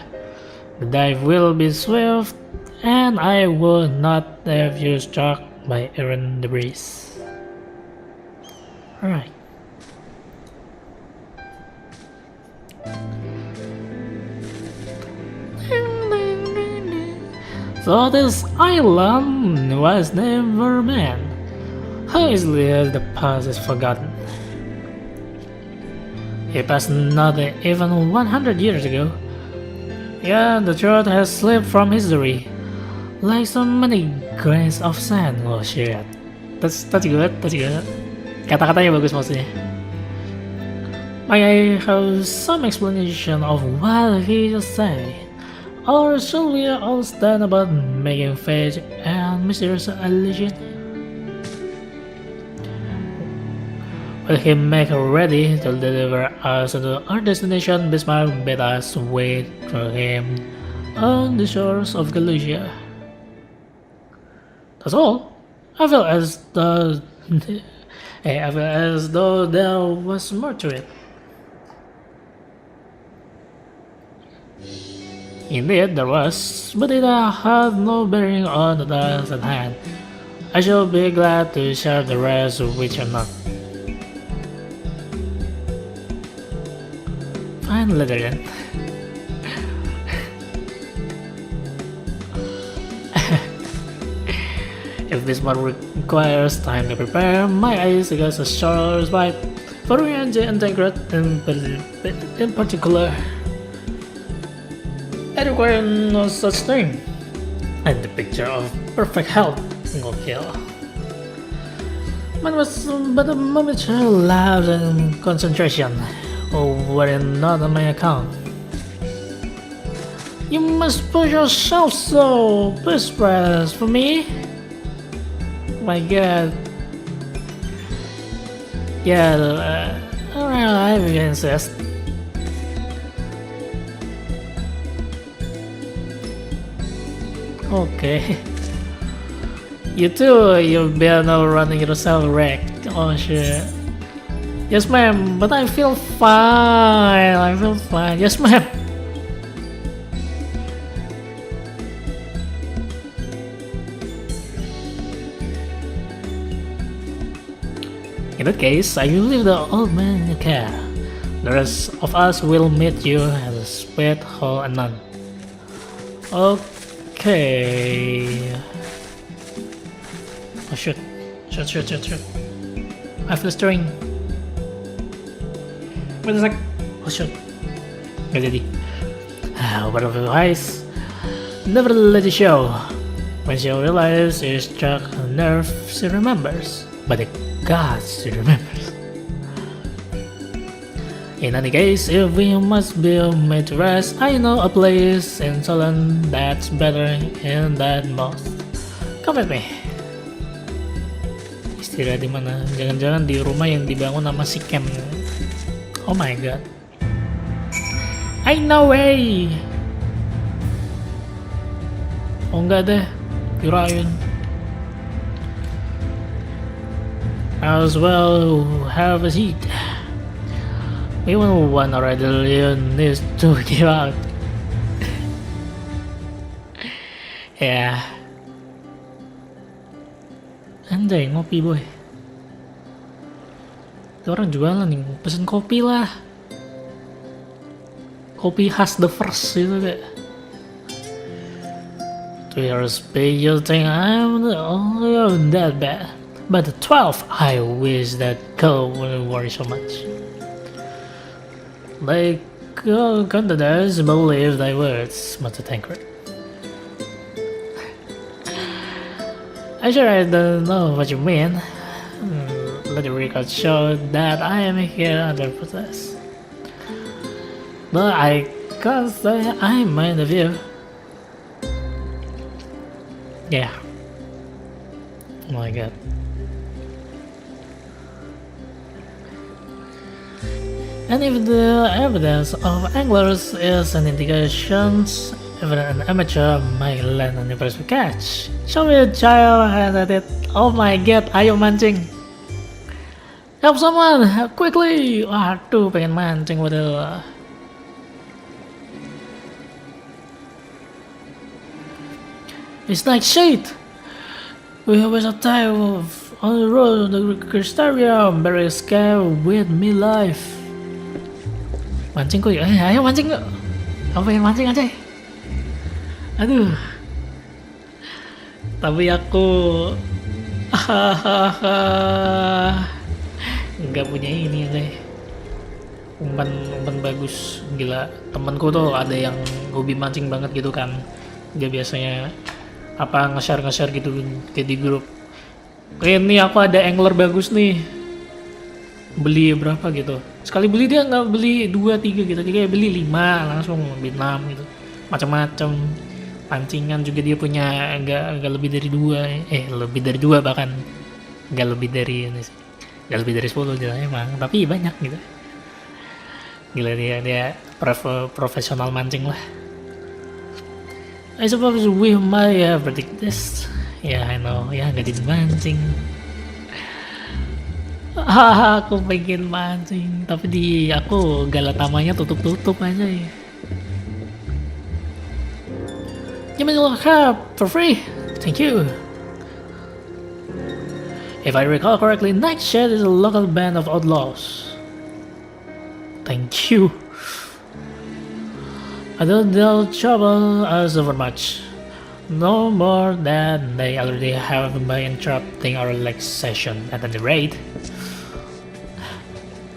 The dive will be swift, and I will not have you struck by errant debris. Alright. So this island was never man. How easily the past is forgotten. It passed not even 100 years ago. Yeah, the truth has slipped from history, like so many grains of sand. Oh shit, that's good. Kata-katanya bagus maksudnya. May I have some explanation of what he just said, or should we all stand about making fate and mysterious allusion? Will he make ready to deliver us to our destination? Bismarck bade us wait for him on the shores of Galicia. That's all. I feel as though there was more to it. Indeed, there was, but it had no bearing on the task at hand. I shall be glad to share the rest with you not. Fine, later then. If this one requires time to prepare, my eyes against a short respite for reintegrate in particular. I require no such thing. And the picture of perfect health will kill. But a momentary lapse in concentration were not on my account. You must push yourself so. Please press for me. My God. Yeah, alright, I insist. Okay. You too, you better not running yourself wrecked. Oh shit. Yes ma'am, but I feel fine. I feel fine. Yes ma'am. In that case, I will leave the old man in your care. The rest of us will meet you at the Spade Hall anon. Okay. Oh shoot. Shoot. I feel stirring. Wait a sec. Oh shoot. Gak jadi. But of your eyes, never let it show. When she realizes she struck a nerve, she remembers. But the gods she remembers. In any case, if we must be made to rest, I know a place in Solon that's better in that most. Come with me. Istirahat di mana? Jangan-jangan di rumah yang dibangun sama si Ken. Oh my god. I know way. Oh enggak deh, kirain. As well have a seat. Even one already needs to give out. Ya. Anjay, ngopi boy. Itu orang jualan nih, pesen kopi lah. Kopi khas the first itu kayak. 2 years pay, you think I'm the only one that bad. But the 12th, I wish that girl wouldn't worry so much. Like, contenders believe thy words, Mr. Tancred. I sure I don't know what you mean. Let the record show that I am here under protest. But I can't say I mind of you. Yeah. Oh my god. And if the evidence of anglers is an indication, even an amateur might land on the first catch. Show me a child hand at it. Oh my god, ayo mancing. Help someone, quickly. Waduh, pengen mancing padahal. It's like shit. We always a time on the road, the Crystarium, very scared with me life. Mancing kuy, ayo mancing yuk. Aku pengen mancing aja. Aduh. Tapi aku nggak punya ini aja. Umpan bagus, gila. Temanku tuh ada yang hobi mancing banget gitu kan. Dia biasanya nge-share gitu kayak di grup. Kayak ini aku ada angler bagus nih. Beli berapa gitu. Sekali beli dia nggak beli 2-3 gitu. Dia kayak beli 5 langsung beli 6 gitu. Macam-macam. Pancingan juga dia punya nggak lebih dari 2. Lebih dari 2 bahkan. Nggak lebih dari 10 dia emang. Tapi banyak gitu. Gila dia profesional mancing lah. I suppose we might have predicted this. Ya, I know. Ya, nggak jadi mancing. Aku pengen mancing, tapi aku galatamanya tutup aja ya. Give me a little help for free. Thank you. If I recall correctly, Nightshade is a local band of outlaws. Thank you. I don't deal trouble us over much. No more than they already have by interrupting our relaxation at any rate.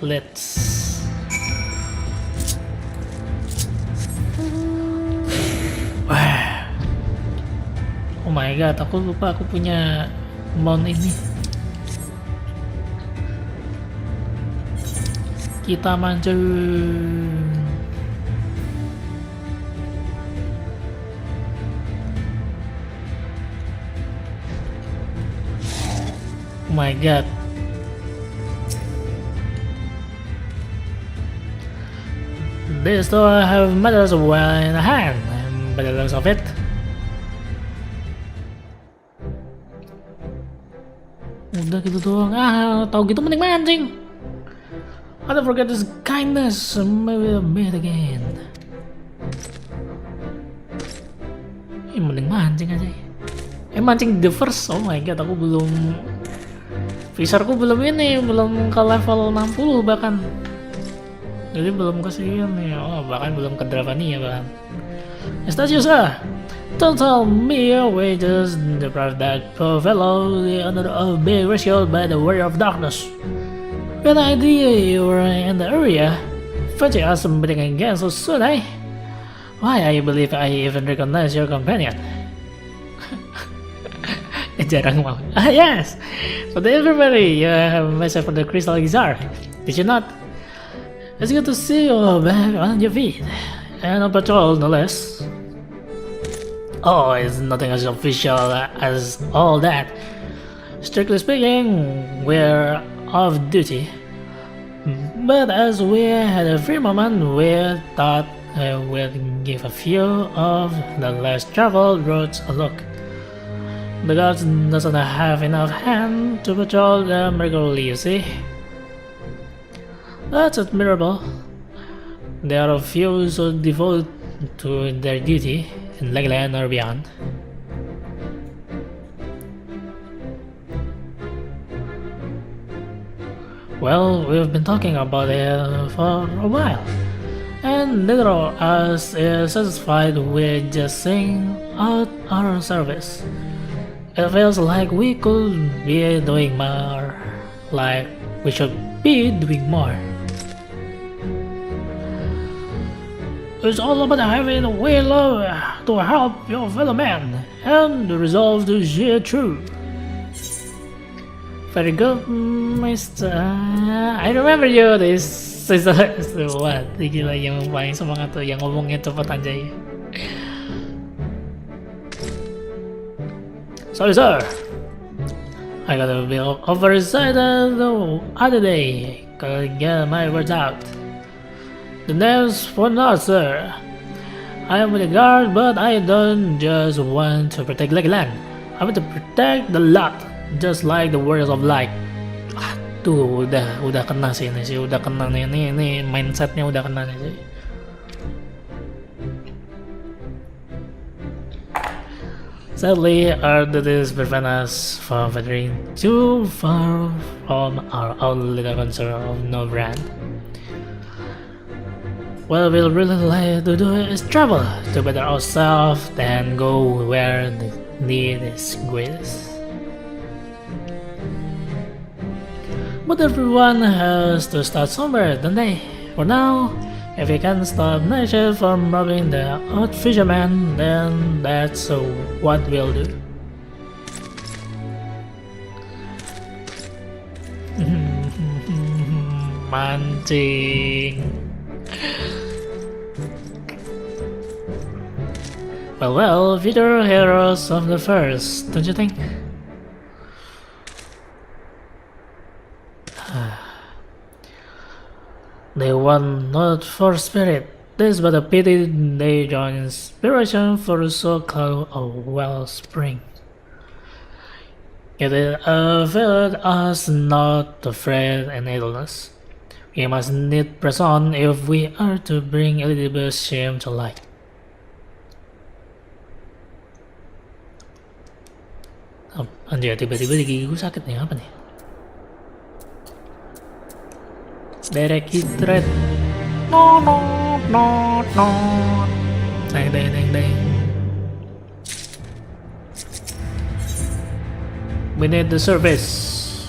Let's... Oh my god, aku lupa aku punya mount ini. Kita mancing. Oh my god. This store have matters well in hand, by the looks of it. Udah gitu doang. Tahu gitu mending mancing. I don't forget this kindness. Maybe we'll meet again. Mending mancing aja. Mancing the first. Oh my god, aku belum. Visarku belum ke level 60 bahkan. Jadi belum ke sini. Oh, bahkan belum ke Dravania bahkan. Estasius, don't tell me your wages deprive that poor fellow the honor of being rescued by the warrior of darkness. With the idea you were in the area, fetching us something again so soon, eh? Why, I believe I even recognize your companion. Jarang mau. Yes! For the everybody, you have a message for the Crystal Czar. Did you not? It's good to see you back on your feet. And on patrol, no less. Oh, it's nothing as official as all that. Strictly speaking, we're off duty. But as we had a free moment, we thought we'd give a few of the less traveled roads a look. The guards doesn't have enough hand to patrol them regularly, you see. That's admirable. There are a few so devoted to their duty in Legoland or beyond. Well, we've been talking about it for a while, and neither of us is satisfied with just saying out our service. It feels like we could be doing more, like we should be doing more. It's all about having a will to help your fellow man and the resolve to see it through. Very good, Mr. I remember you. This is what? Gila, yang paling semangat tuh, yang ngomongnya cepet aja ya. Sorry, sir. I got a bit overexcited the other day. Couldn't get my words out. The name's for not, sir. I am with the guard, but I don't just want to protect Legoland. I want to protect the lot, just like the warriors of light. Tuh, udah kena sih ini sih, udah kena nih, ini mindsetnya udah kena nih sih. Sadly, our duties prevent us from venturing too far from our own little concern of no brand. What we'll really like to do is travel to better ourselves and go where the need is greatest. But everyone has to start somewhere, don't they? For now, if we can stop Nightshade from robbing the odd fisherman, then that's what we'll do. Mancing. Well, future heroes of the first, don't you think? They want not for spirit, this but a pity they join inspiration for so called a wellspring. It availed us not to fret and idleness. We must need press on if we are to bring Elizabeth's shame to light. Oh, anjir, tiba-tiba di gigi gue sakit nih, apa nih? Dayqi thread. No. Dang. We need the service.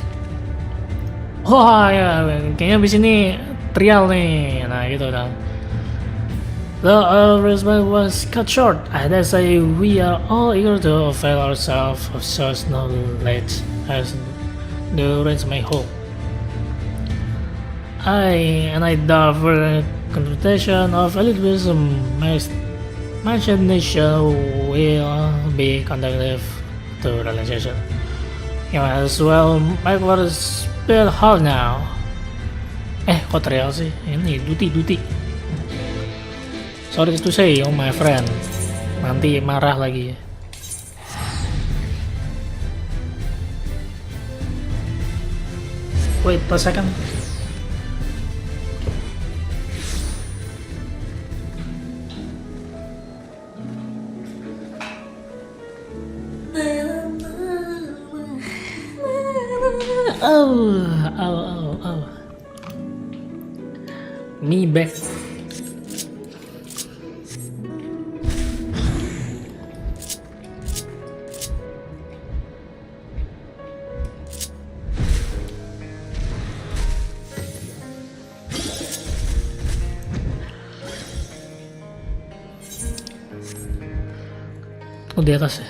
Wah ya, kayaknya abis ini trial nih. Nah gitu dong. The response was cut short. I say we are all eager to avail ourselves of such knowledge as the range may hold. I doubt for confrontation of Elizabeth's machination will be conducive to realization. You might as well make what is spell hard now. Kok trial sih? Ini duty. Sorry to say, oh my friend. Nanti marah lagi ya. Wait a second. Oh. Me back. Oh, di atas ya.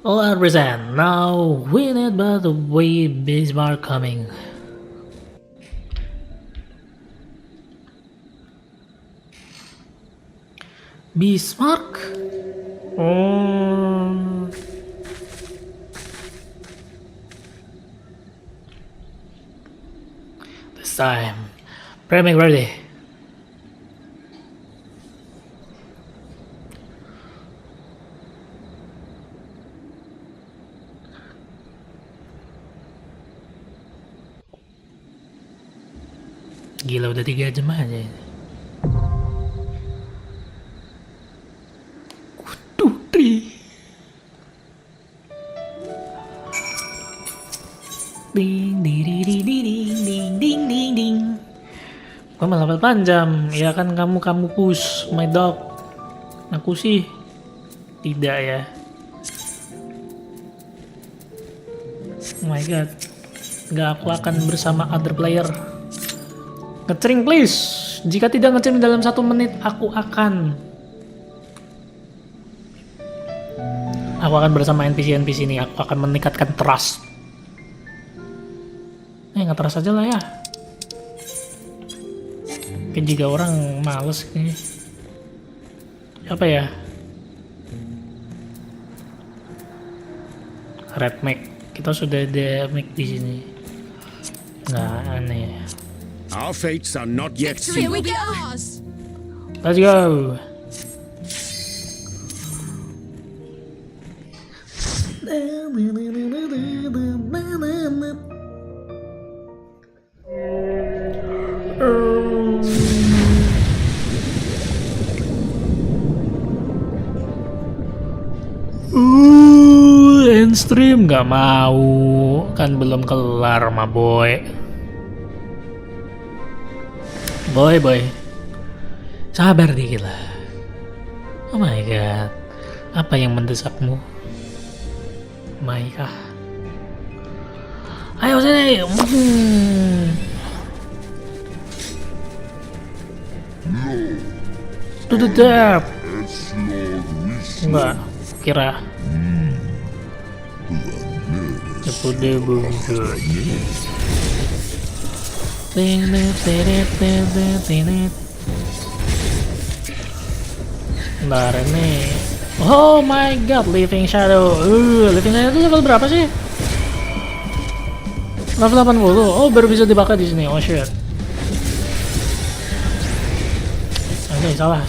All are present. Now we need but the way Bismarck coming. Bismarck? This time, Premi ready. Gila, udah 3 jam aja ini. Ding. Gue malah 8 jam. Ya kan kamu push my dog. Aku sih tidak ya. Oh my god. Gak, aku akan bersama other player. Ngecering please. Jika tidak ngecering dalam 1 menit, aku akan bersama NPC ini. Aku akan meningkatkan trust. Nge-trust aja lah ya. Mungkin jika orang males nih. Apa ya? Red Mac. Kita sudah ada Mac di sini. Nggak aneh. Our fates are not yet sealed. Here we go. Let's go. Stream nggak mau, kan belum kelar ma boy. Boy, sabar dikit lah. Oh my god, apa yang mendesakmu? Maika, ayo sini. To the depth. Enggak, kira. Debu. Bentar ini Oh my god, Living Shadow. Living Shadow itu level berapa sih? Level 80. Oh, baru bisa dipakai di sini. Oh shit. Oke, salah.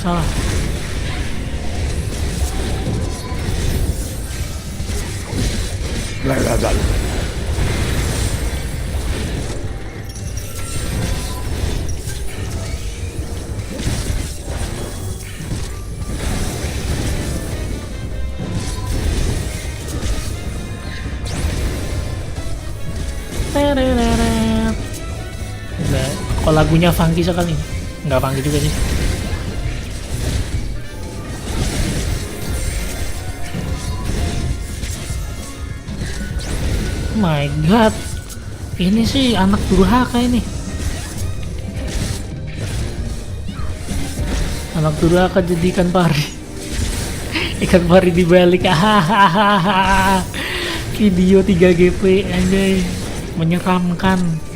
Kok lagunya funky sekali? Nggak funky juga sih. Oh my god, ini sih anak durhaka ini. Anak durhaka jadi ikan pari. Ikan pari dibalik. Video 3GP anjay, menyeramkan.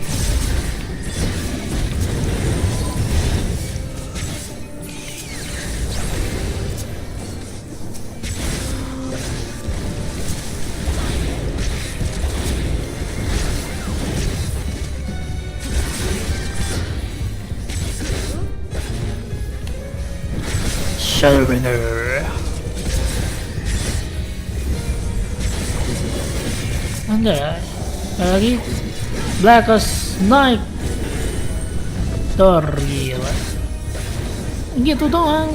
Shadowbringers. Enggak lagi Blackest Night. Gila gitu doang.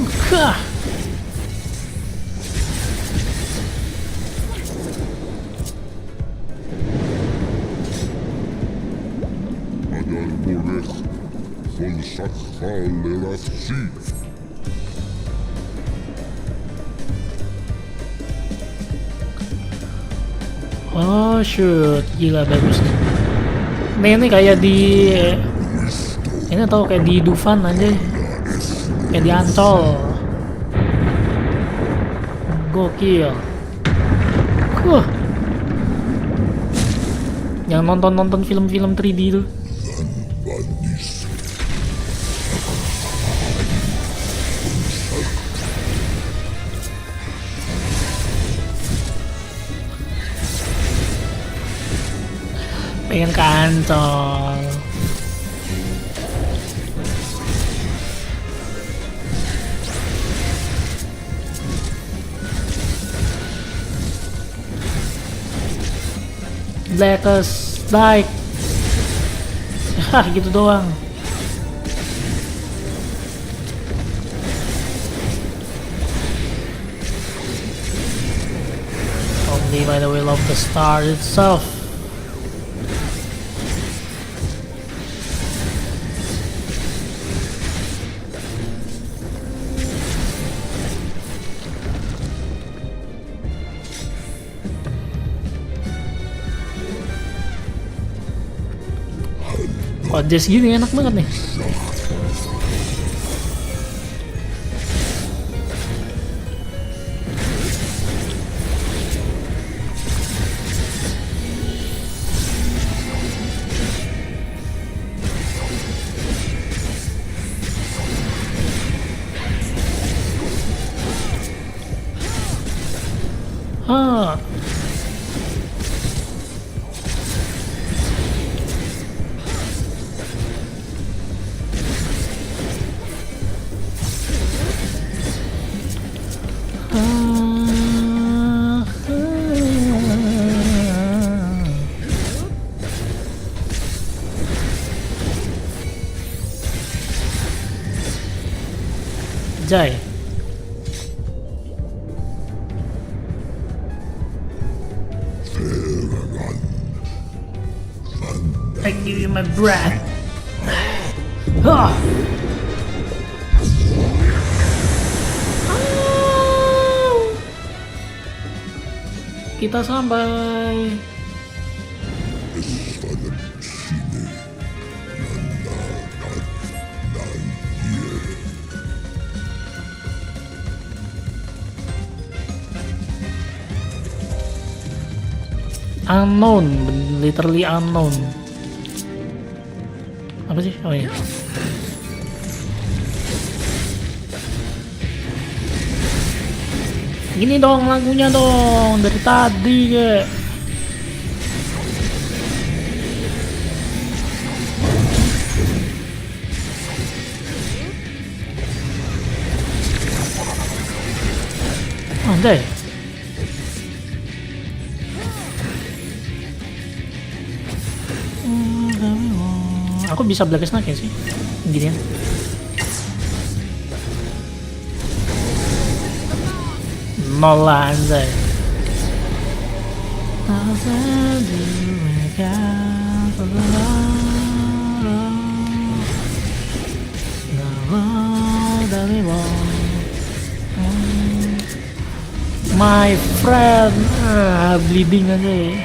Oh shoot, gila bagus nih. Ini kayak di ini tau kayak di Dufan aja, kayak di Ancol. Gokil. Yang nonton film-film 3D itu. Pengen ke Ancol. Blackest Night. Gitu doang. Only by the will of the star itself. Oh, jazz gini enak banget nih. Jai. I give you my breath. Kita sampai. Unknown, literally unknown. Apa sih? Oh iya. Ini dong lagunya dong dari tadi kayak. Anjay. Aku bisa Black Snake ya sih gini ya. Nol lah anjay. My friend, bleeding aja ya.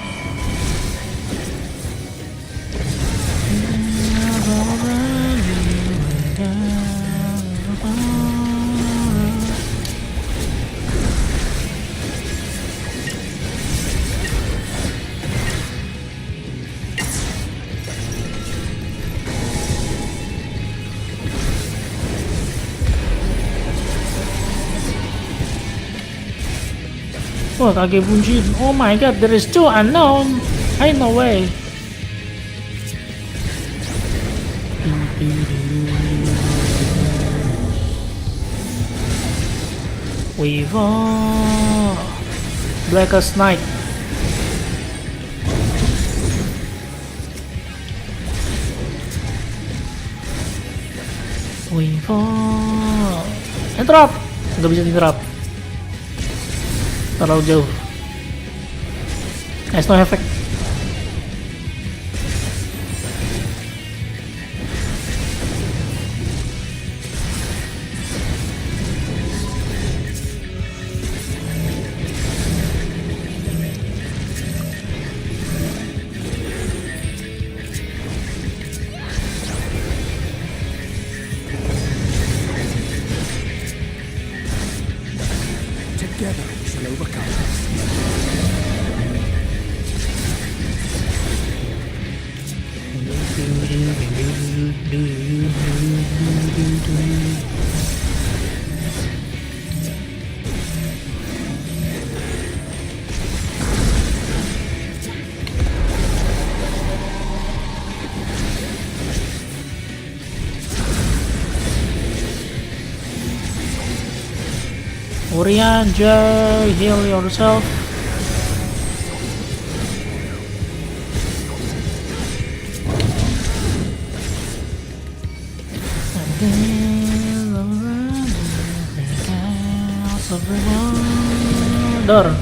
Wah, kage buncin. Oh my god, there is two unknown. I no way. We've Blackest Night. We've interrupt. Nggak bisa interrupt. Terlalu jauh. Has no effect. Together we shall overcome this. Orion, Jay, heal yourself. Door.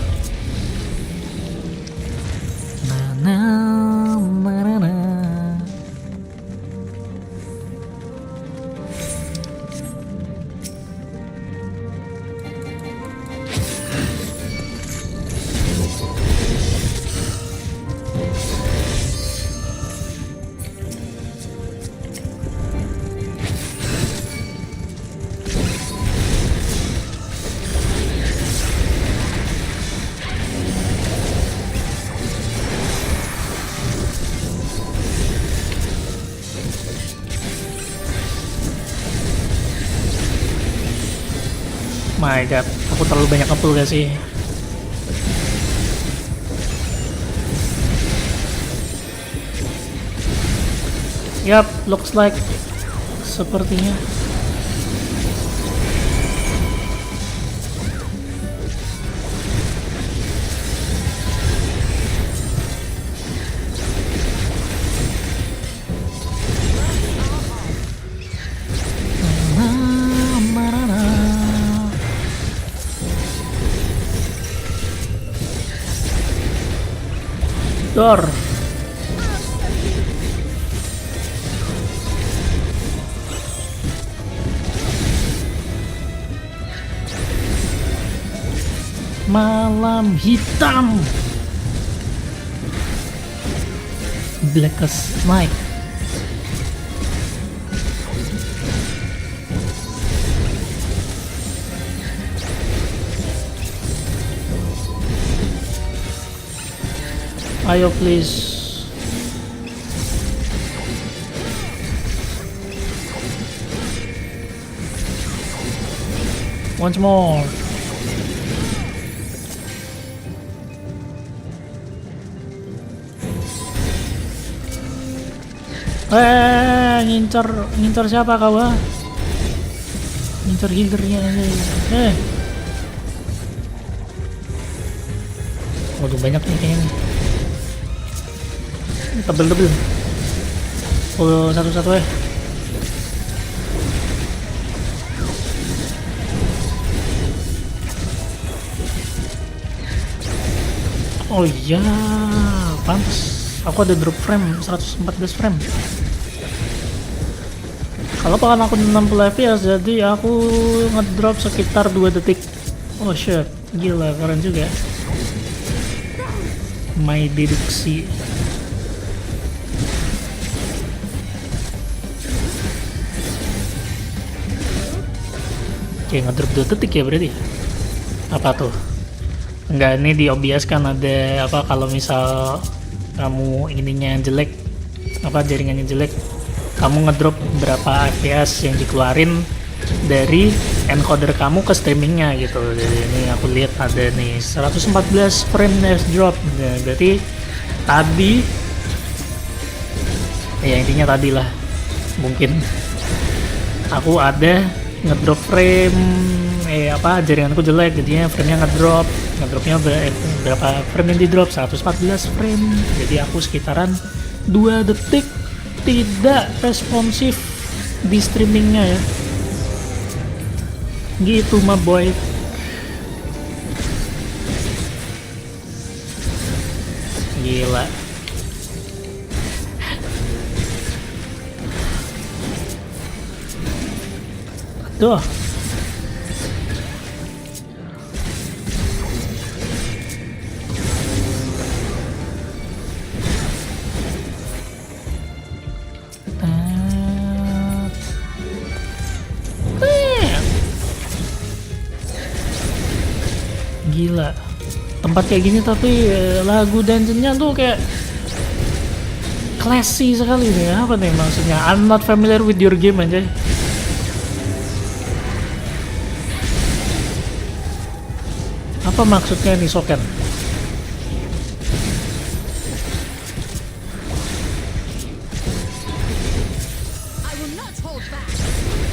My god, aku terlalu banyak nge-pull gak sih? Yap, looks like sepertinya. Door. Malam hitam. Blackest Night. Ayo please. Once more. Ngincar siapa kau? Ngincar healernya. Waduh, banyak nih kayaknya. Tebel. Oh, satu-satu ya. Oh iya, pantas. Aku ada drop frame 114 frame. Kalau pakai akun 60 fps, jadi aku ngedrop sekitar 2 detik. Oh shit, gila, keren juga. My deduksi. Oke, ngedrop 2 detik ya berarti. Apa tuh? Enggak, ini di OBS kan ada apa, kalau misal kamu ininya jelek, apa jaringannya jelek, kamu ngedrop berapa fps yang dikeluarin dari encoder kamu ke streamingnya gitu. Jadi ini aku lihat ada nih 114 frame next drop. Nah, berarti tadi ya intinya tadi lah mungkin aku ada ngedrop frame jaringanku jelek, jadinya framenya ngedropnya berapa frame yang di drop? 114 frame. Jadi aku sekitaran 2 detik tidak responsif di streamingnya ya, gitu my boy. Gila. Tuh. Gila, tempat kayak gini tapi lagu dungeonnya tuh kayak classy sekali nih. Apa nih maksudnya? I'm not familiar with your game aja. Apa maksudnya nih Soken?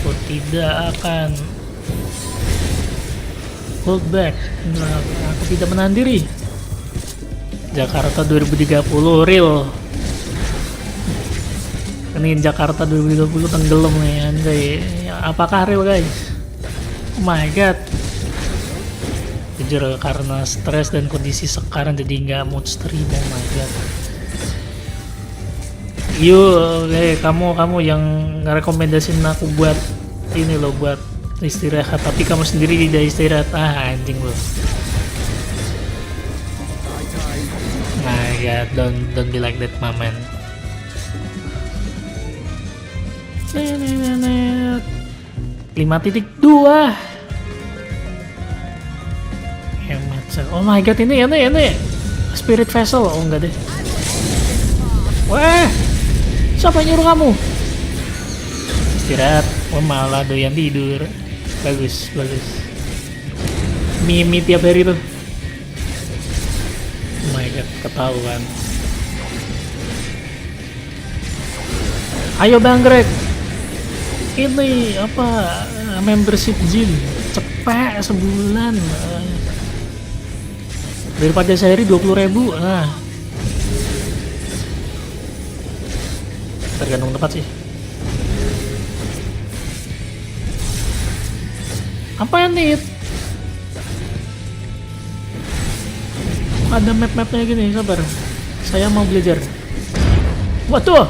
Aku tidak akan hold back. Nah, aku tidak menahan diri. Jakarta 2030 real. Ini Jakarta 2030 tenggelam nih anjay. Apakah real guys? Oh my god. Jujur karena stres dan kondisi sekarang jadi nggak mood stream. Oh my god. Kamu yang ngerekomendasiin aku buat ini loh, buat istirahat, tapi kamu sendiri tidak istirahat. Anjing lo. Nah ya, don't be like that my man. 5.2 hemat. Oh my god, ini spirit vessel. Oh enggak deh. Weh, siapa yang nyuruh kamu istirahat? Oh malah doyan tidur. Bagus. Mimi tiap hari tuh. Oh my god, ketahuan. Ayo Bang Greg, ini apa, membership gym cepet sebulan daripada sehari 20.000. Nah, tergantung tempat sih. Apa nih? Ada map-mapnya gini, sabar. Saya mau belajar. Waduh.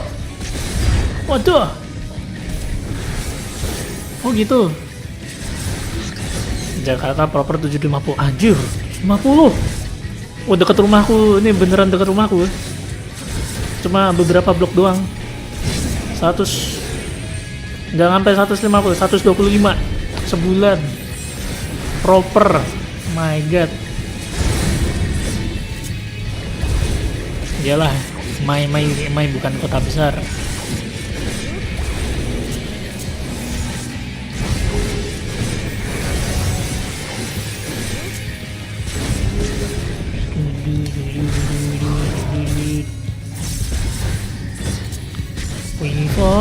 Oh gitu. Jakarta proper 750. Anjir, 50. Oh dekat rumahku, ini beneran dekat rumahku. Cuma beberapa blok doang. 100. Nggak sampai 150, 125 sebulan. Proper. My god. Iyalah, Mai bukan kota besar. Vivo.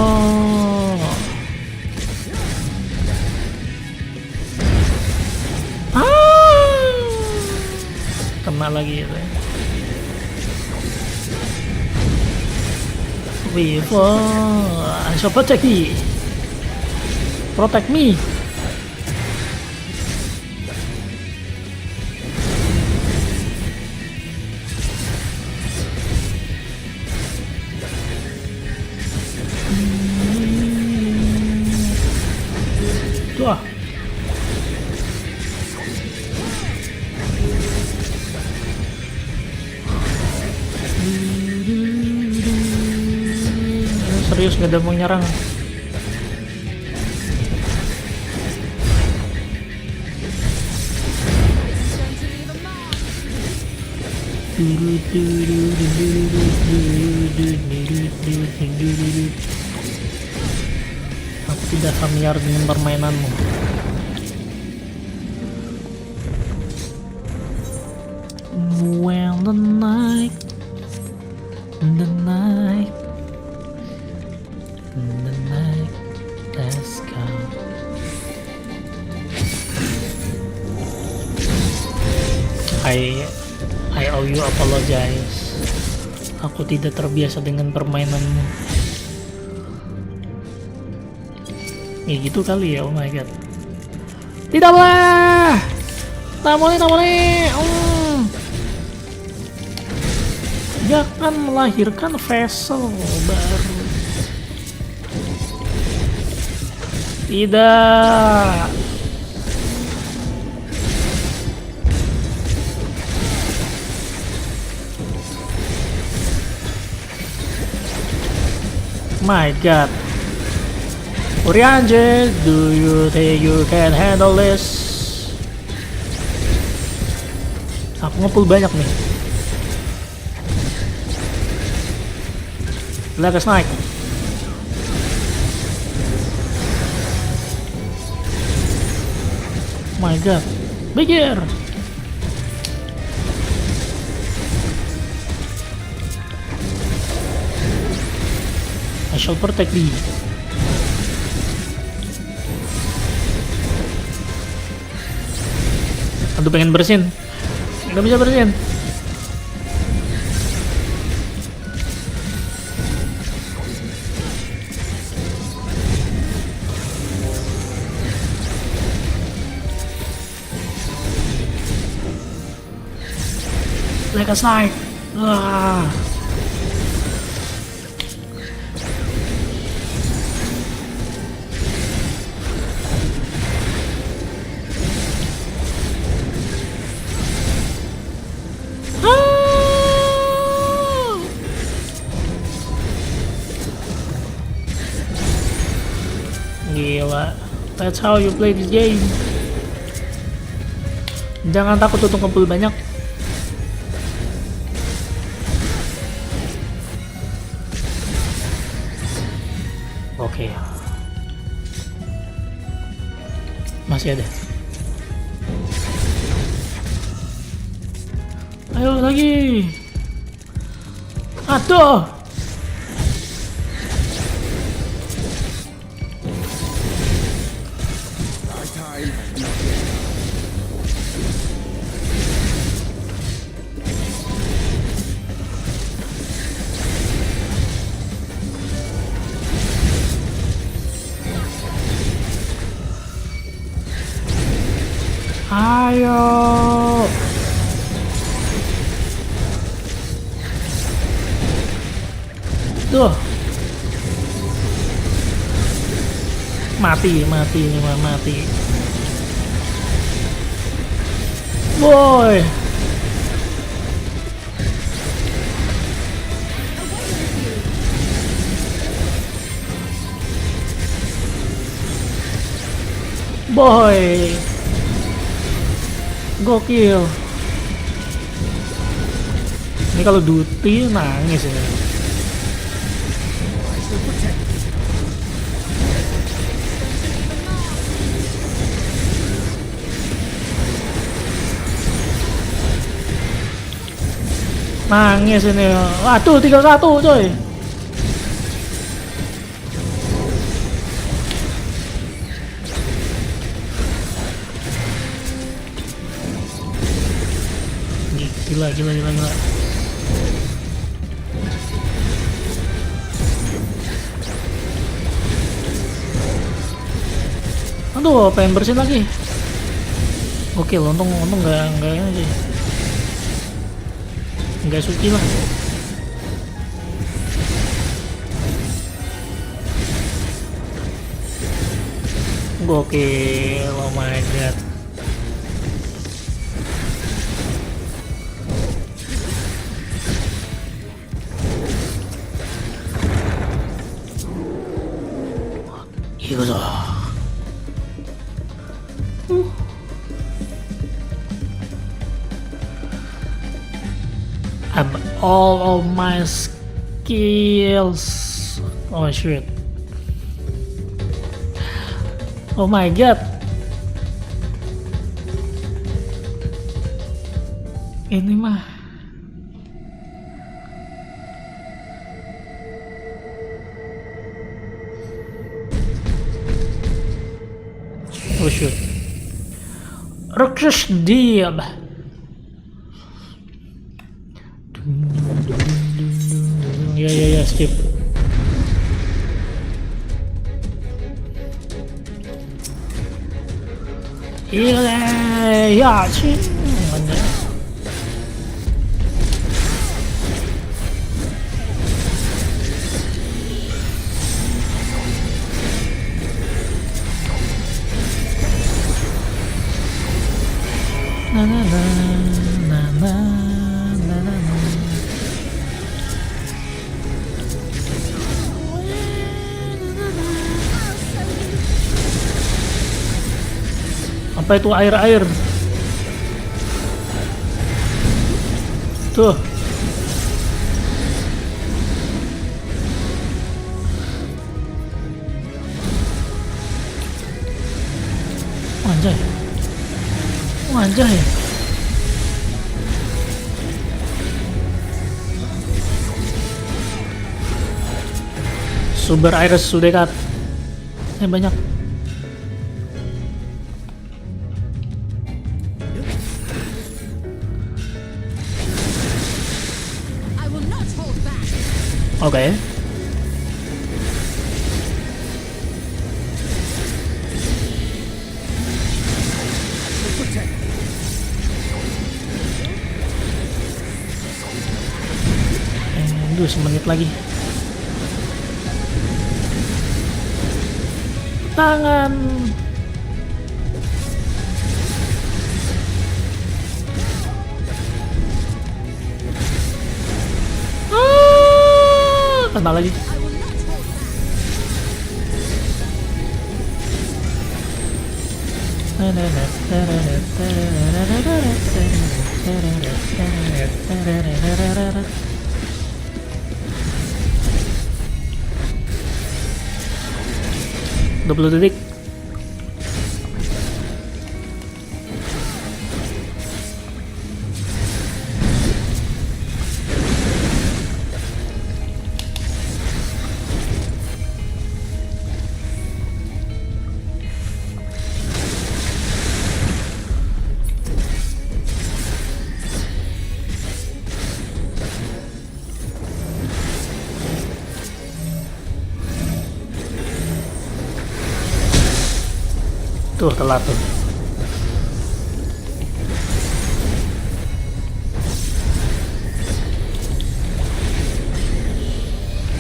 Kena lagi itu. Vivo, I shall protect you. Protect me. Tuh. Serius gak ada mau nyerang. Aku tidak familiar dengan permainanmu. Well, the night has come. I owe you apologize. Aku tidak terbiasa dengan permainanmu. Ya gitu kali ya, oh my god. Tidak boleh! Tak boleh! Jangan melahirkan vessel baru. Tidak. My god. Oriange, do you think you can handle this? Aku nge-pull banyak nih. Let us naik. My god. Begir. I shall protect thee. Aduh, pengen bersin. Nggak bisa bersin. Like a snipe. Gila, that's how you play this game. Jangan takut untuk kumpul banyak. Oke. Masih ada. Ayo lagi. Aduh. Ayo. Tuh. Mati. Boy. Gokil. Ini kalau Duty nangis ini. Nangis ini. Waduh, 3-1 coy. Gila. Aduh, pengen bersin lagi. Oke, untung nggak ini sih. Nggak suci lah. Gokil, oh my god. 이거죠. And all of my skills. Oh shit. Oh my god. Ini mah oh shoot. Rakshas deal. Ya skip. Ya sih. Apa itu air? Tuh. Anjay. Sumber air sudah dekat. Banyak. Oke. Semenit lagi. Tangan. Kena lagi. Double detik. Tuh telat tuh.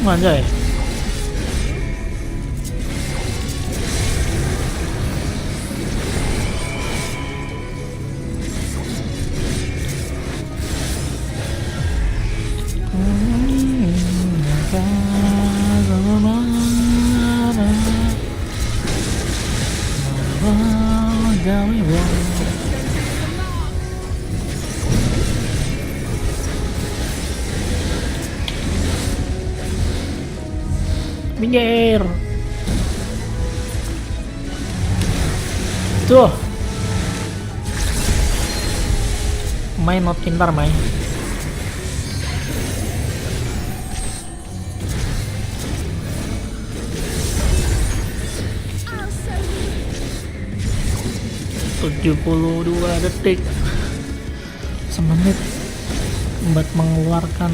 Anjay. Minggir. Tuh. Main not pintar main. Tujuh 72 detik. Semenit. buat mengeluarkan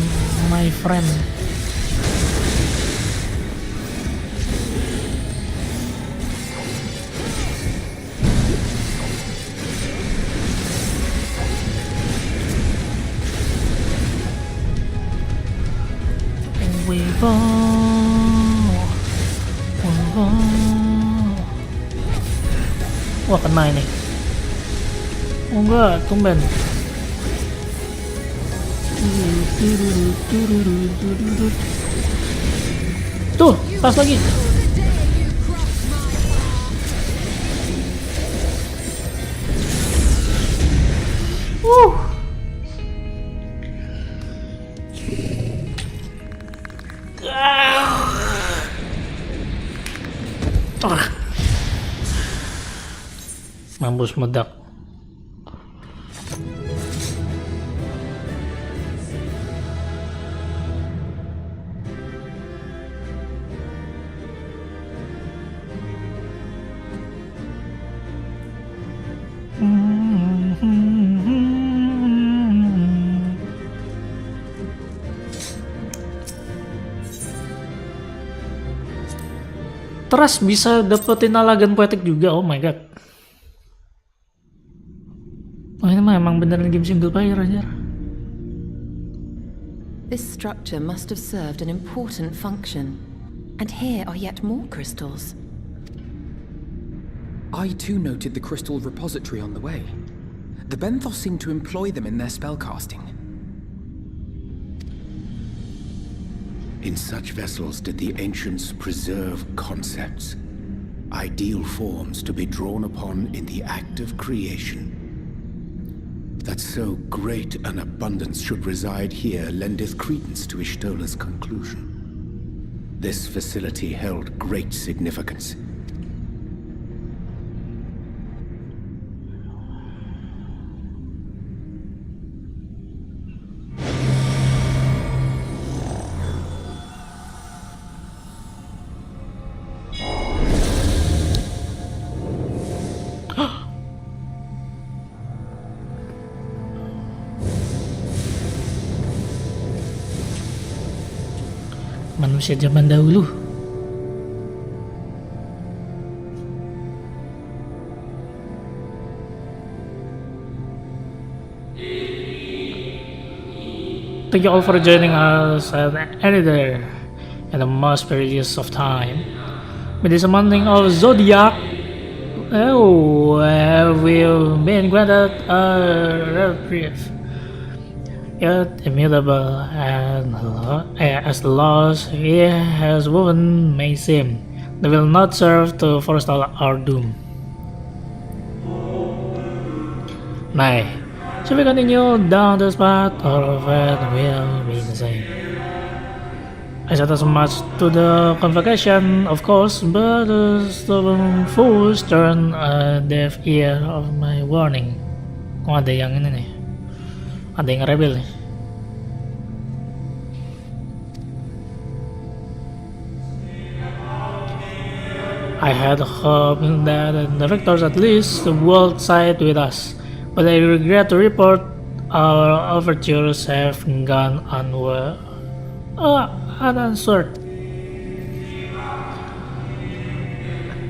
my friend. Wah, kena ini. Oh enggak, tumben. Tuh, pas lagi. Mampus meledak. Terus bisa dapetin alagan poetik juga, oh my god. Oh ini mah emang beneran game single player aja. This structure must have served an important function. And here are yet more crystals. I too noted the crystal repository on the way. The Benthos seem to employ them in their spellcasting. In such vessels did the ancients preserve concepts, ideal forms to be drawn upon in the act of creation. That so great an abundance should reside here lendeth credence to Ishtola's conclusion. This facility held great significance. Manusia zaman dahulu. Thank you all for joining us at any day in the most perilous of time. With this morning of Zodiac, we've been granted a reprieve. Yet immutable and as the laws he has woven may seem, they will not serve to forestall our doom. Nay, should we continue down this path, or it will be the same? I said as much to the convocation, of course, but the stubborn fools turn a deaf ear of my warning. Kok ada yang ini nih? Ada yang rebel nih. I had hoped that the victors at least would side with us, but I regret to report our overtures have gone unanswered.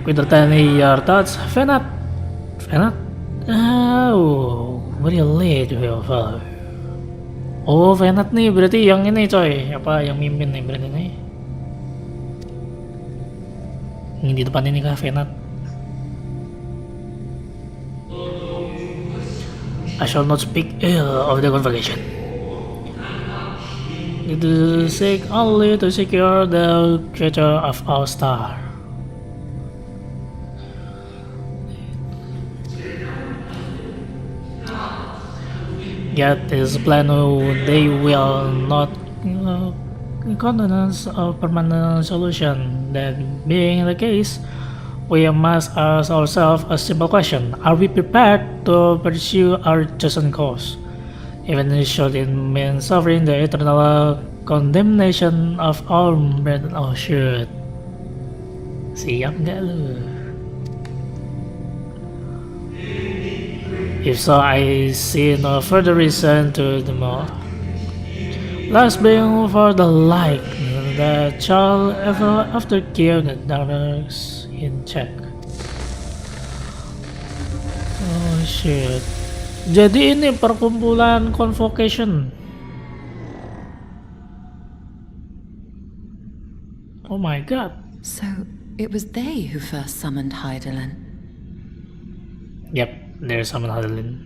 Entertain your thoughts, Venat? Oh, really do you follow? Oh, Venat nih berarti yang ini coy, apa yang mimpin nih berarti nih? Ini di depan ini kah Venat? I shall not speak ill of the convocation. It is seek only to secure the treasure of our star. Yet is plan they will not countenance a permanent solution. That being the case, we must ask ourselves a simple question: are we prepared to pursue our chosen cause, even should it mean suffering the eternal condemnation of our bread? Oh shit, siap nggak lu? If so, I see no further reason to the more. Last being for the light, the child ever after care the darkness in check. Oh shit. Jadi ini perkumpulan convocation. Oh my god. So, it was they who first summoned Heidelin. Yep, there's someone Heidelin.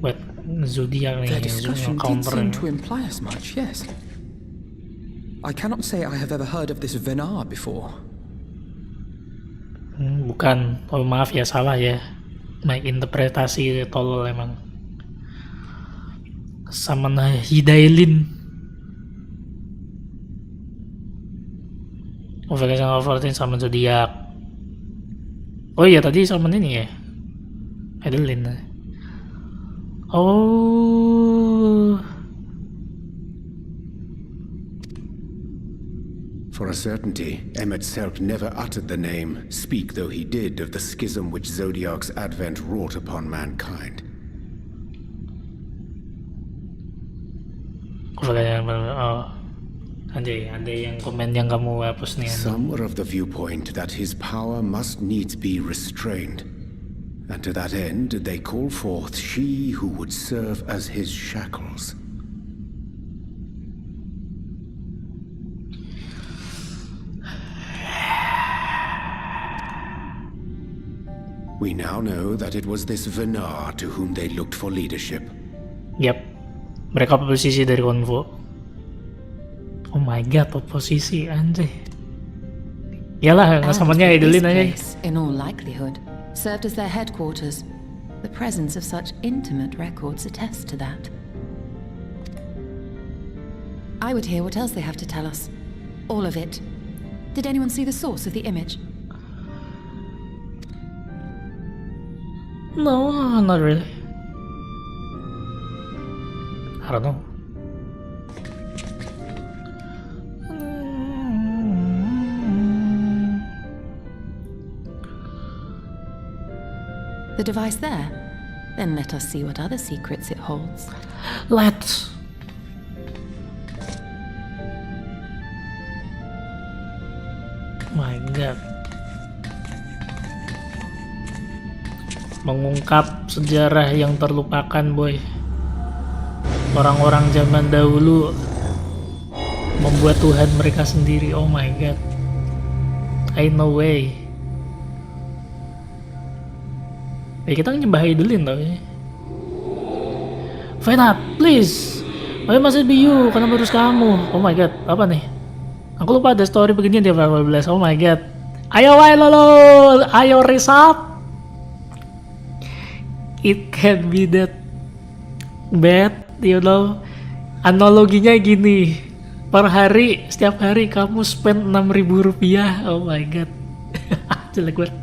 But Zodiac Their discussion did seem to imply as much, yes. I cannot say I have ever heard of this Venar before. Bukan, oh maaf ya, salah ya. Main interpretasi tolol emang. Sama Hidailin. Convocation of 14 sama Zodiac. Oh iya tadi sama ini ya. Hidailin. Oh. For a certainty, Emmet Selk never uttered the name, speak though he did of the schism which Zodiac's advent wrought upon mankind. Oh, ada yang komen yang kamu hapus nih. Some were of the viewpoint that his power must needs be restrained, and to that end they call forth she who would serve as his shackles. We now know that it was this Venar to whom they looked for leadership. Yap, mereka oposisi dari konvo. Oh my god, oposisi anjay. Yalah, samanya Heidelin aja. In all likelihood, served as their headquarters. The presence of such intimate records attests to that. I would hear what else they have to tell us. All of it. Did anyone see the source of the image? No, not really. I don't know. The device there? Then let us see what other secrets it holds. Let's. My god. Mengungkap sejarah yang terlupakan, boy. Orang-orang zaman dahulu membuat Tuhan mereka sendiri. Oh my god. Ain't no way. Kita nyembah Heidelin tau ya. Fena, please. Why must it be you? Kenapa harus kamu? Oh my god, apa nih? Aku lupa ada story begini di 14. Oh my god. Ayo wae lolo, ayo resap. It can be that bad, you know. Analoginya gini, per hari, setiap hari kamu spend 6.000 rupiah. Oh my god. Jelek banget.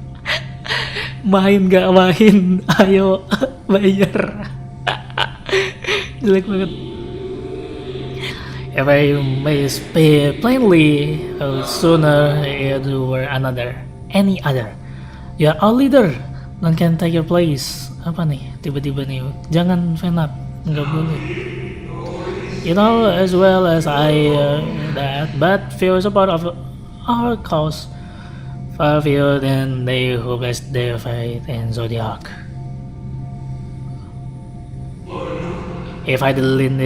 Main gak main, ayo bayar. Jelek banget. If I may speak plainly, sooner you were any other. You are our leader, none can take your place. Apa nih? Tiba-tiba nih, jangan Venat, nggak boleh. You know as well as I that, but few support of our cause. Far fewer than they who placed their faith in Zodiac. If I didn't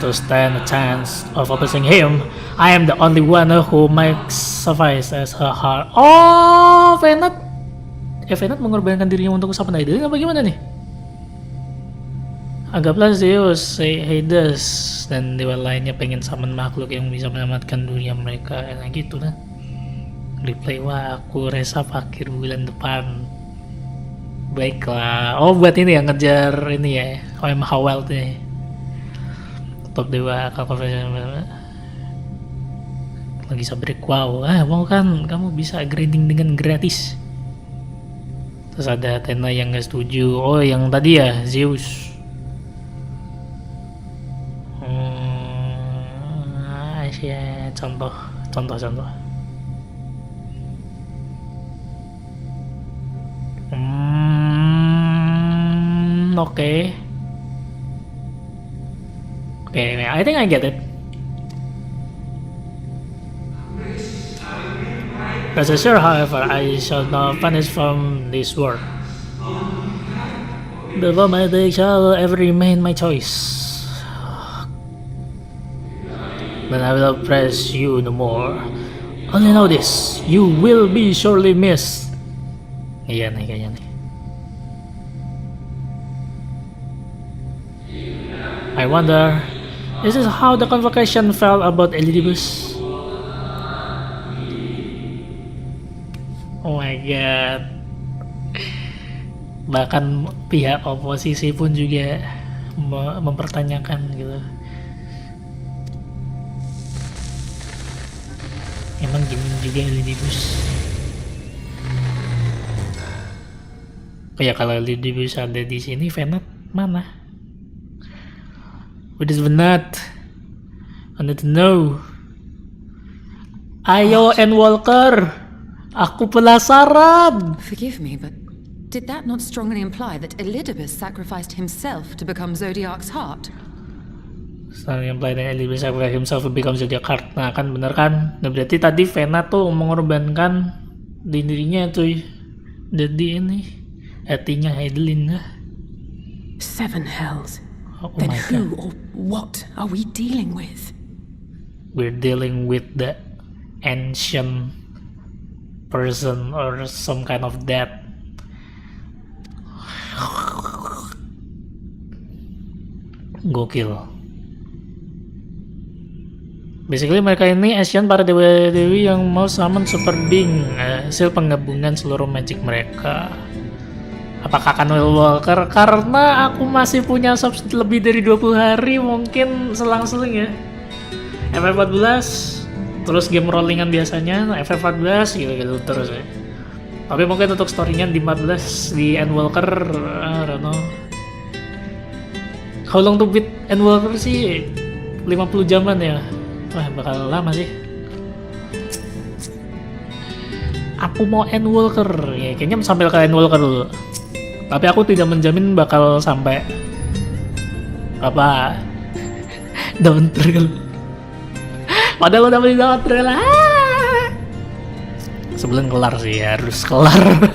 to stand a chance of opposing him, I am the only one who makes suffice as her heart. Oh, Venat. Venat mengorbankan dirinya untuk usaha Heidelin apa gimana nih? Anggaplah Zeus, Hades, dan dewa lainnya pengen summon makhluk yang bisa menyelamatkan dunia mereka, kayak gitu kan? Replay, wah aku resap akhir bulan depan. Baiklah. Oh buat ini ya, ngejar ini ya, OM Howell nih. Top dewa konversi lagi sabrik. Wow, mau kan kamu bisa grinding dengan gratis. Terus ada Athena yang gak setuju. Oh yang tadi ya, Zeus. Ya, contoh. Oke. Okay, I think I get it. Rest assured, however, I shall not vanish from this world. The my day shall ever remain my choice. Then I will oppress you no more. Only know this, you will be surely missed. Iya nih kayaknya nih. I wonder, is this how the convocation felt about Elidibus? Oh my god. Bahkan pihak oposisi pun juga mempertanyakan gitu. Emang gini juga Elidibus. Oh ya, kalau Elidibus ada di sini, Venat mana? What is Venat? I need to know. Ayo and Walker, aku penasaran. Forgive me, but did that not strongly imply that Elidibus sacrificed himself to become Zodiac's heart? Yang pelayan Elidibus sacrifice himself to become Zodiac heart. Nah kan bener kan? Nah, berarti tadi Venat tuh mengorbankan dirinya tuh jadi ini hatinya Heidelin. 7 hells. Oh Then my who God. or what are we dealing with? We're dealing with the ancient person or some kind of death. Gokil. Basically mereka ini Asian, para dewa-dewi yang mau summon super being, hasil penggabungan seluruh magic mereka. Apakah akan Will Walker? Karena aku masih punya subs lebih dari 20 hari, mungkin selang-seling ya. FF14, terus game rollingan biasanya, FF14 gitu-gitu terus ya. Tapi mungkin untuk story-nya di 14 di Endwalker, I don't know. How long to beat Endwalker sih? 50 jaman ya. Wah, bakal lama sih. Aku mau Endwalker ya, kayaknya sampai ke Endwalker dulu. Tapi aku tidak menjamin bakal sampai apa down trail. Padahal udah beli down trail. Sebelum kelar sih, harus kelar.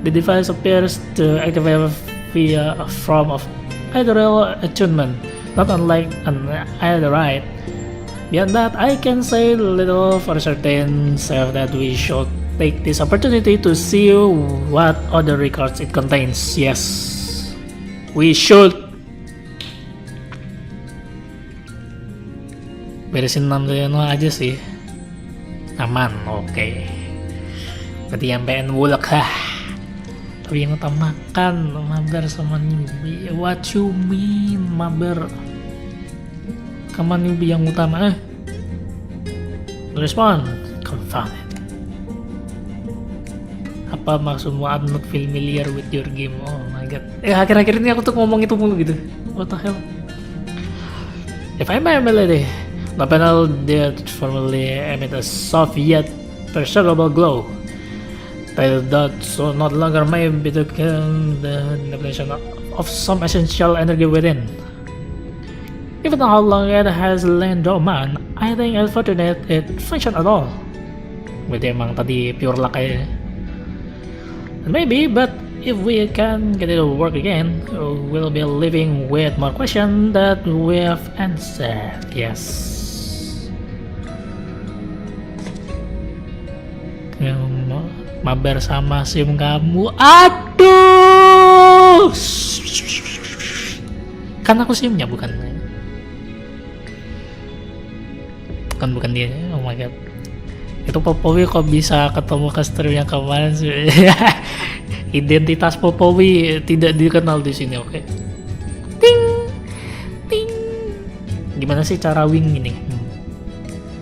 The device appears to activate via a form of ethereal attunement, not unlike an Aetherite. Beyond that, I can say little for certain, save that we should take this opportunity to see what other records it contains. Yes, we should. Beresin 6 Deno aja sih. Aman, oke. Berarti yang PN Wulak. Tapi yang utamakan mabar sama newbie. What you mean, mabar? Sama newbie yang utama. Respond. Confounded. Apa maksudmu? I'm not familiar with your game. Oh my god. Akhir-akhir ini aku tuh ngomong itu mulu gitu. What the hell? If I remember it, the panel did formerly emit a soft yet perceptible glow. That so not longer may be the definition of some essential energy within. Even though how long it has lain dormant, I think it's fortunate it functioned at all. Berarti emang tadi pure luck aja. Maybe, but if we can get it to work again, we'll be living with more questions that we have answered. Yes. Mabar sama sim kamu. Aduh. Kan aku simnya bukan dia. Oh my god. Itu Popowi kok bisa ketemu ke stream yang kemarin sih? Identitas Popowi tidak dikenal di sini, oke? Ting, ting. Gimana sih cara wing ini?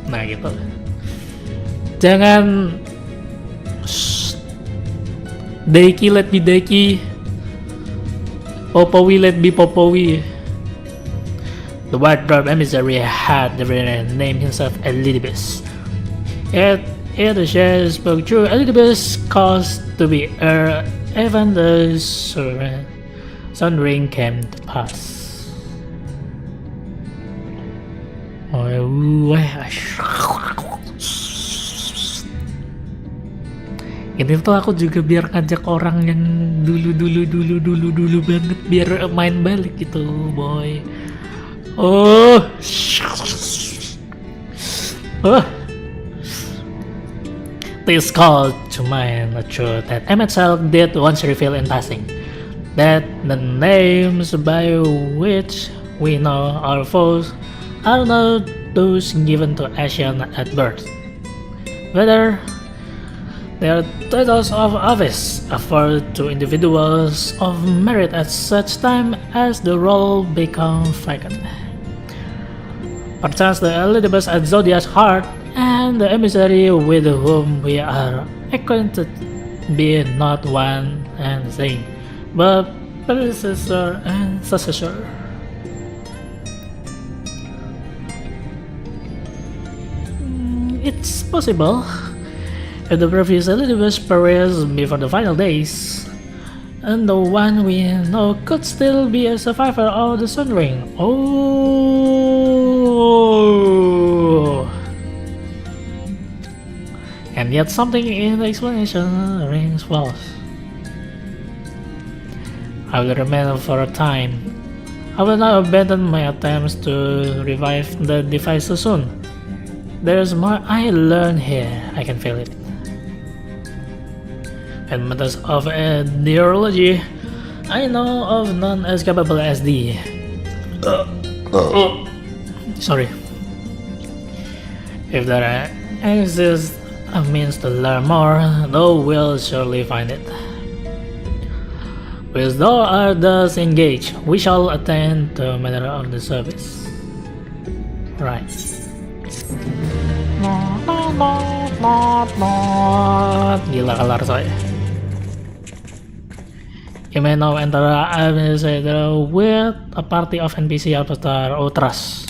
Nah gitu. Jangan Dayqi let be Dayqi, Popowi let be Popowi. The white dwarf emissary had named himself Elidibus. It spoke true. Elidibus caused to be even the Sun Ring came to pass. Ini tuh aku juga biar ngajak orang yang dulu banget biar main balik gitu, boy. This called to mind a truth that Emmett Selk did once reveal in passing, that the names by which we know our foes are not those given to Asian at birth. Whether they are titles of office afforded to individuals of merit at such time as the role becomes vacant. Perchance the Elizabeth at Zodiac's heart and the emissary with whom we are acquainted be not one and the same, but predecessor and successor. It's possible. If the previous Elizabeth perished before the final days, and the one we know could still be a survivor of the Sun Ring. And yet something in the explanation rings false. I will remain for a time. I will not abandon my attempts to revive the device so soon. There is more I learn here. I can feel it. In matters of neurology, I know of none as capable as thee. Sorry. If there exists a means to learn more, thou wilt surely find it. With thou art thus engaged, we shall attend to the matter of the service. Right. Gila kelar coy. You may now enter administrator with a party of NPC Alpestar Trust.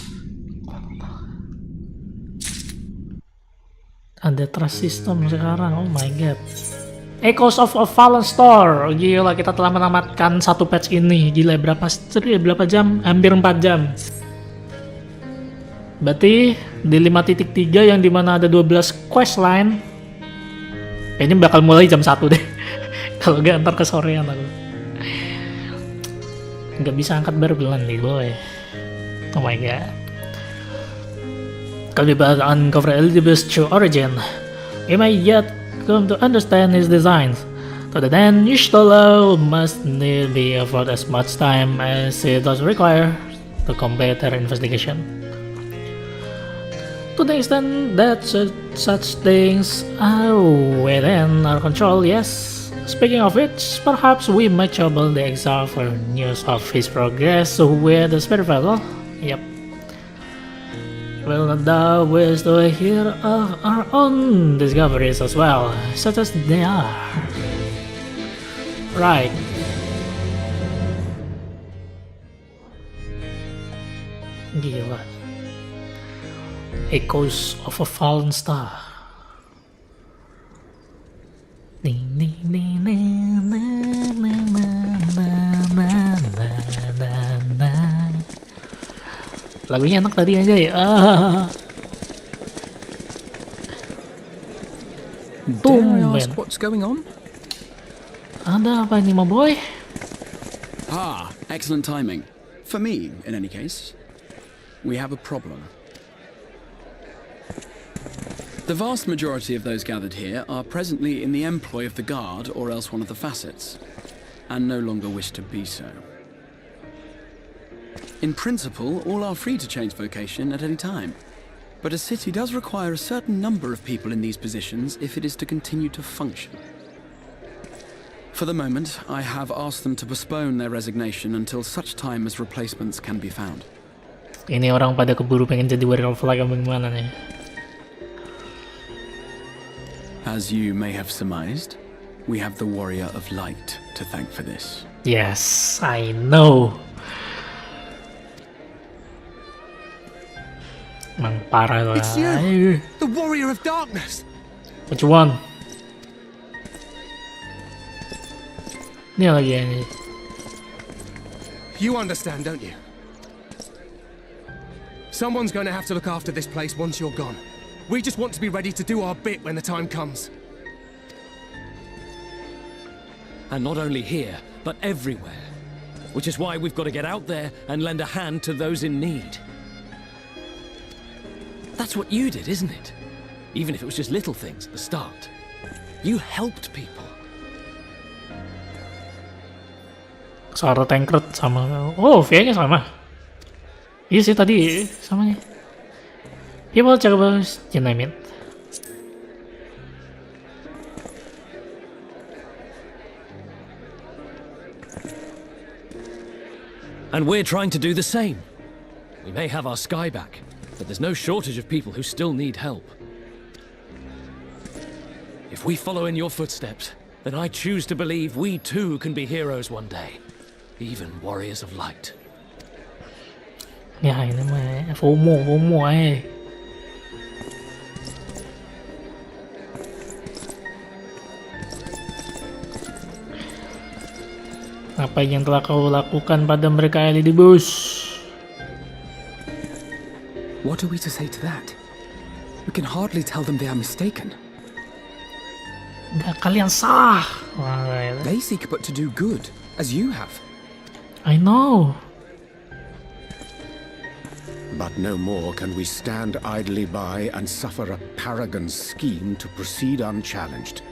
Ada trust system sekarang, oh my god. Echoes of a Fallen Star. Gila, kita telah menamatkan satu patch ini. Gila, berapa jam? Hampir 4 jam. Berarti di 5.3 yang dimana ada 12 quest line, kayaknya bakal mulai jam 1 deh. Kalau gak ntar kesorean aku. Gak bisa angkat berbulan nih boy. Oh my god. Kalau we uncover Elizabeth's true origin, we may yet come to understand his designs. To that end, Yishtolo must need be afforded as much time as it does require to complete her investigation. To the extent that such things are within our control, yes. Speaking of which, perhaps we might trouble the exile for news of his progress with the spirit vessel. Yep. Will not thou wish to hear of our own discoveries as well, such as they are? Right. Gila. Echoes of a Fallen Star. Lagunya enak tadi aja ya. Dare I ask what's going on? Ada apa ini, my boy? Excellent timing. For me, in any case. We have a problem. The vast majority of those gathered here are presently in the employ of the Guard or else one of the facets, and no longer wish to be so. In principle, all are free to change vocation at any time, but a city does require a certain number of people in these positions if it is to continue to function. For the moment, I have asked them to postpone their resignation until such time as replacements can be found. Ini orang pada keburu pengen jadi werewolf lagi bagaimana nih? As you may have surmised, we have the Warrior of Light to thank for this. Yes, I know. Mang parah lah. It's you, the Warrior of Darkness. Which one? Ini lagi ini. You understand, don't you? Someone's going to have to look after this place once you're gone. We just want to be ready to do our bit when the time comes. And not only here, but everywhere. Which is why we've got to get out there and lend a hand to those in need. That's what you did, isn't it? Even if it was just little things at the start. You helped people. Suara Tancred sama... Oh, VA-nya sama. Iya sih tadi samanya. People check about you name it. And we're trying to do the same. We may have our sky back, but there's no shortage of people who still need help. If we follow in your footsteps, then I choose to believe we too can be heroes one day. Even warriors of light. Ya ini mah FOMO aja. Apa yang telah kau lakukan pada mereka, LED Bos? What are we to say to that? We can hardly tell them they are mistaken. Enggak, kalian salah. They seek but to do good, as you have. I know. But no more can we stand idly by and suffer a paragon's scheme to proceed unchallenged.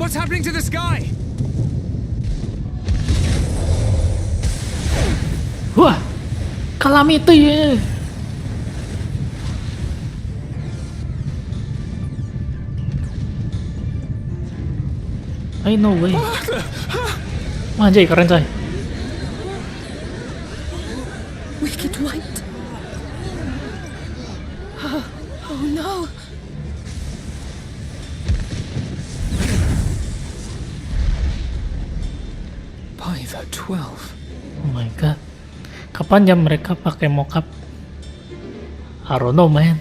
What's happening to the sky? Wah, calamity ya. I know way. Anjay, keren coy. Wicked light. Oh no. By the 12. Oh my god. Kapan ya mereka pakai mockup? I don't know, man.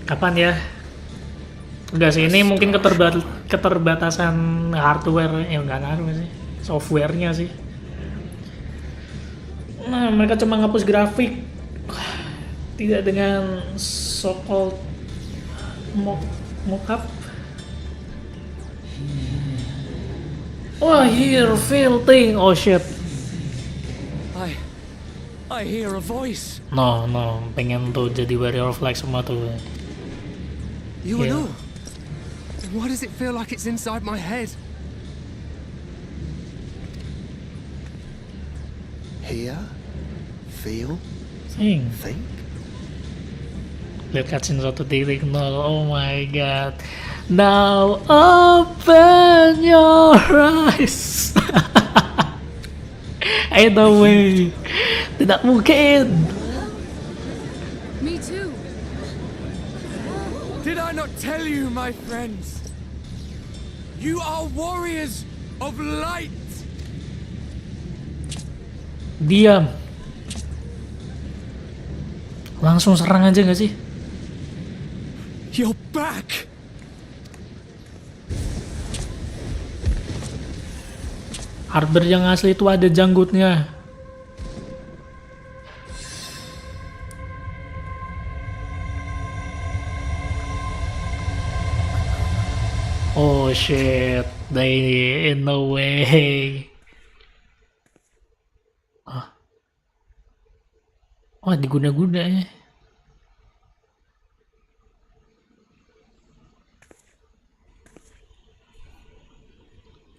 Kapan ya? Udah sih, ini mungkin keterbatasan hardware, enggak hardware sih, softwarenya sih. Nah, mereka cuma ngapus grafik, tidak dengan so-called mockup. Oh, here, filtering. Oh shit. I hear a voice. No, pengen tuh jadi warrior of light semua tuh. You and all. Why does it feel like it's inside my head? Hear, feel, think. Lihat cutscene 1.0. Oh my god. Now open your eyes. Either way, tidak mungkin. Me too. Did I not tell you, my friends? You are warriors of light. Diam. Langsung serang aja gak sih? You're back. Hardware yang asli itu ada janggutnya. Oh shit, they in no way. Wah, diguna-guna ya.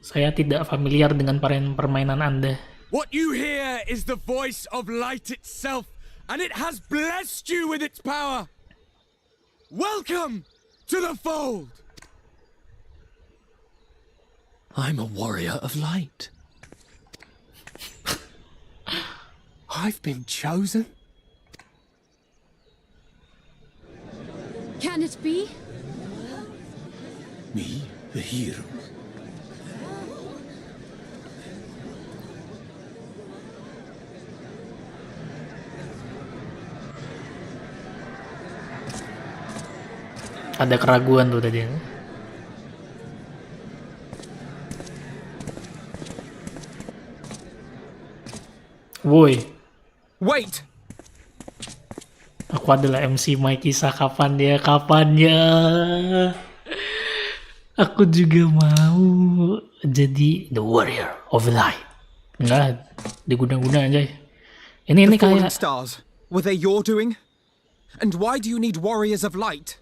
Saya tidak familiar dengan permainan Anda. What you hear is the voice of light itself, and it has blessed you with its power. Welcome to the fold. I'm a warrior of light. I've been chosen? Can it be? Me, the hero. Ada keraguan tuh tadi. Woi. Wait. Aku adalah MC Mike, kisah kapannya. Aku juga mau jadi the warrior of light. Enggak, diguna-guna aja. Ini fallen kayak stars, were they your doing? And why do you need warriors of light?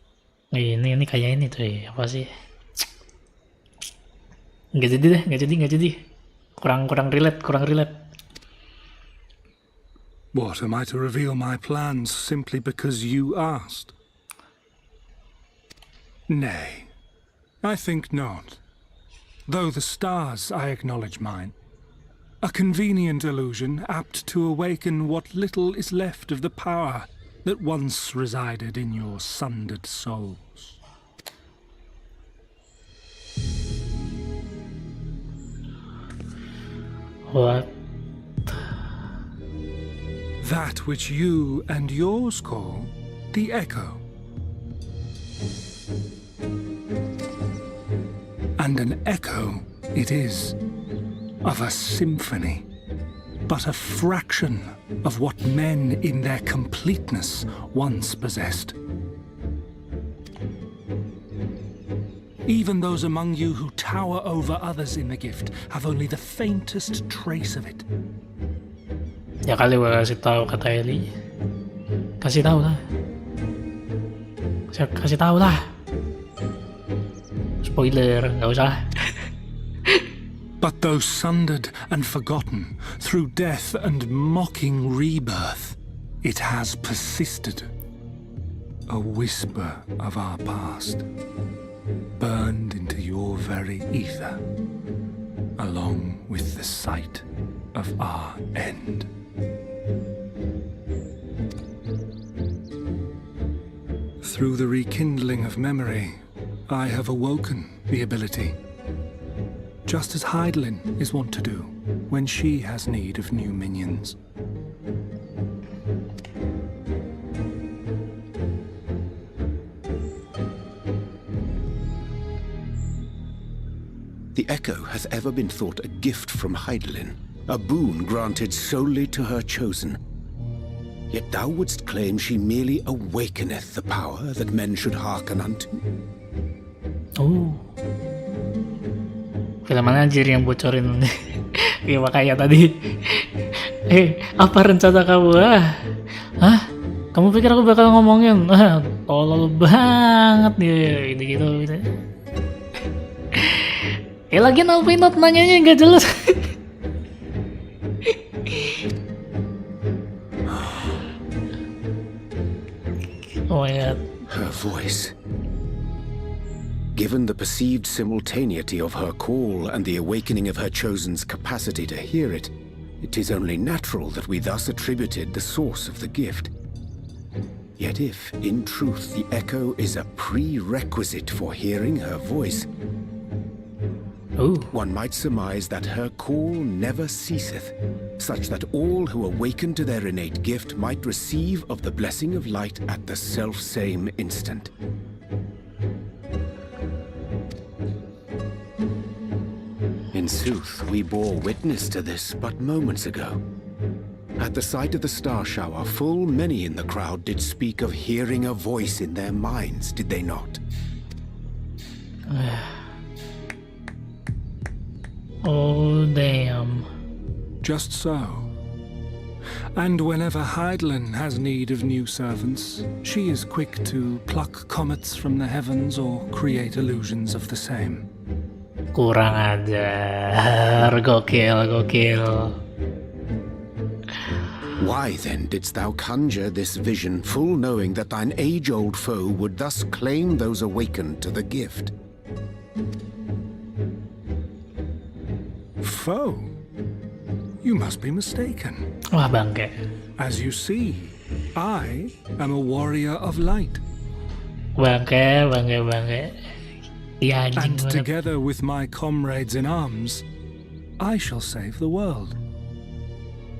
ini kayak ini tuh ya, apa sih? Nggak jadi. Kurang relate. What, am I to reveal my plans simply because you asked? Nay, I think not. Though the stars, I acknowledge mine. A convenient illusion apt to awaken what little is left of the power that once resided in your sundered souls. What? That which you and yours call the echo. And an echo it is, of a symphony, but a fraction of what men in their completeness once possessed. Even those among you who tower over others in the gift have only the faintest trace of it. Ya kali gue kasih tahu, kata Eli. Kasih tahu lah. Spoiler, nggak usah. But though sundered and forgotten through death and mocking rebirth, it has persisted. A whisper of our past, burned into your very ether, along with the sight of our end. Through the rekindling of memory, I have awoken the ability, just as Heidelin is wont to do when she has need of new minions. The echo hath ever been thought a gift from Heidelin, a boon granted solely to her chosen. Yet thou wouldst claim she merely awakeneth the power that men should hearken unto. Oh. Film mana anjir yang bocorin kayak kayak tadi. Apa rencana kamu? Hah? Kamu pikir aku bakal ngomongin? Tolol banget nih gitu. Lagian Alvinot nanyanya nggak jelas. Oh my god. Her voice. Given the perceived simultaneity of her call and the awakening of her chosen's capacity to hear it, it is only natural that we thus attributed the source of the gift. Yet if, in truth, the echo is a prerequisite for hearing her voice, one might surmise that her call never ceaseth, such that all who awaken to their innate gift might receive of the blessing of light at the self-same instant. In sooth, we bore witness to this but moments ago. At the sight of the star shower, full many in the crowd did speak of hearing a voice in their minds, did they not? Oh, damn. Just so. And whenever Heidelin has need of new servants, she is quick to pluck comets from the heavens or create illusions of the same. Kurang ajar. Gokil. Why then didst thou conjure this vision, full knowing that thine age-old foe would thus claim those awakened to the gift? Foe? You must be mistaken. Wah, bangke. As you see, I am a warrior of light. Bangke. Iya, anjing And banget. together with my comrades in arms, I shall save the world.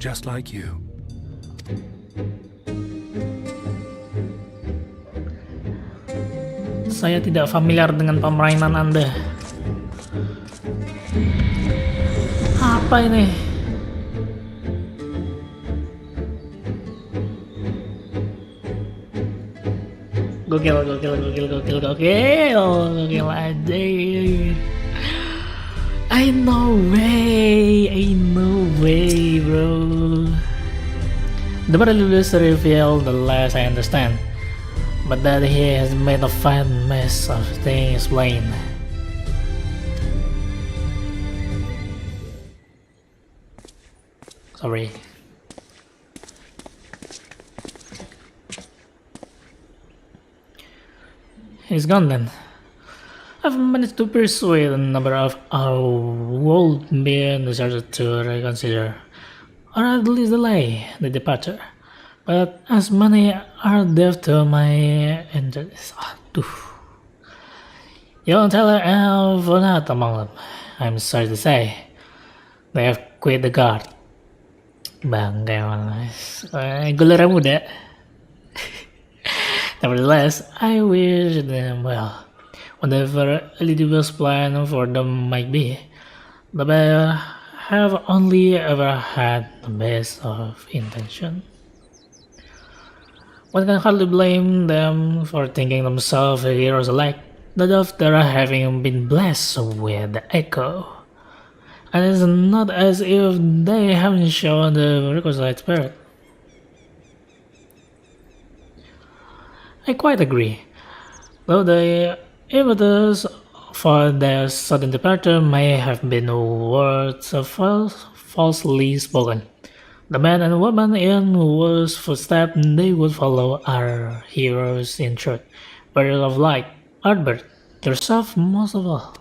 Just like you. Saya tidak familiar dengan permainan Anda. Apa ini? Gokil aja. Ain't no way, bro. The more Lulus reveal, the less I understand. But that he has made a fine mess of things plain. Sorry. He's gone then. I've managed to persuade a number of our old men to reconsider, or at least delay, the departure. But as many are deaf to my interests. Young Taylor and not among them, I'm sorry to say. They have quit the guard. Bangke mas, gelora muda. Nevertheless, I wish them well. Whatever Elidibel's plan for them might be, the bear have only ever had the best of intention. One can hardly blame them for thinking themselves heroes alike, not after having been blessed with the echo. And it's not as if they haven't shown the requisite spirit. I quite agree, though the impetus for their sudden departure may have been words of falsely spoken. The man and woman in whose footsteps they would follow are heroes in truth, warriors of light, Albert, yourself most of all.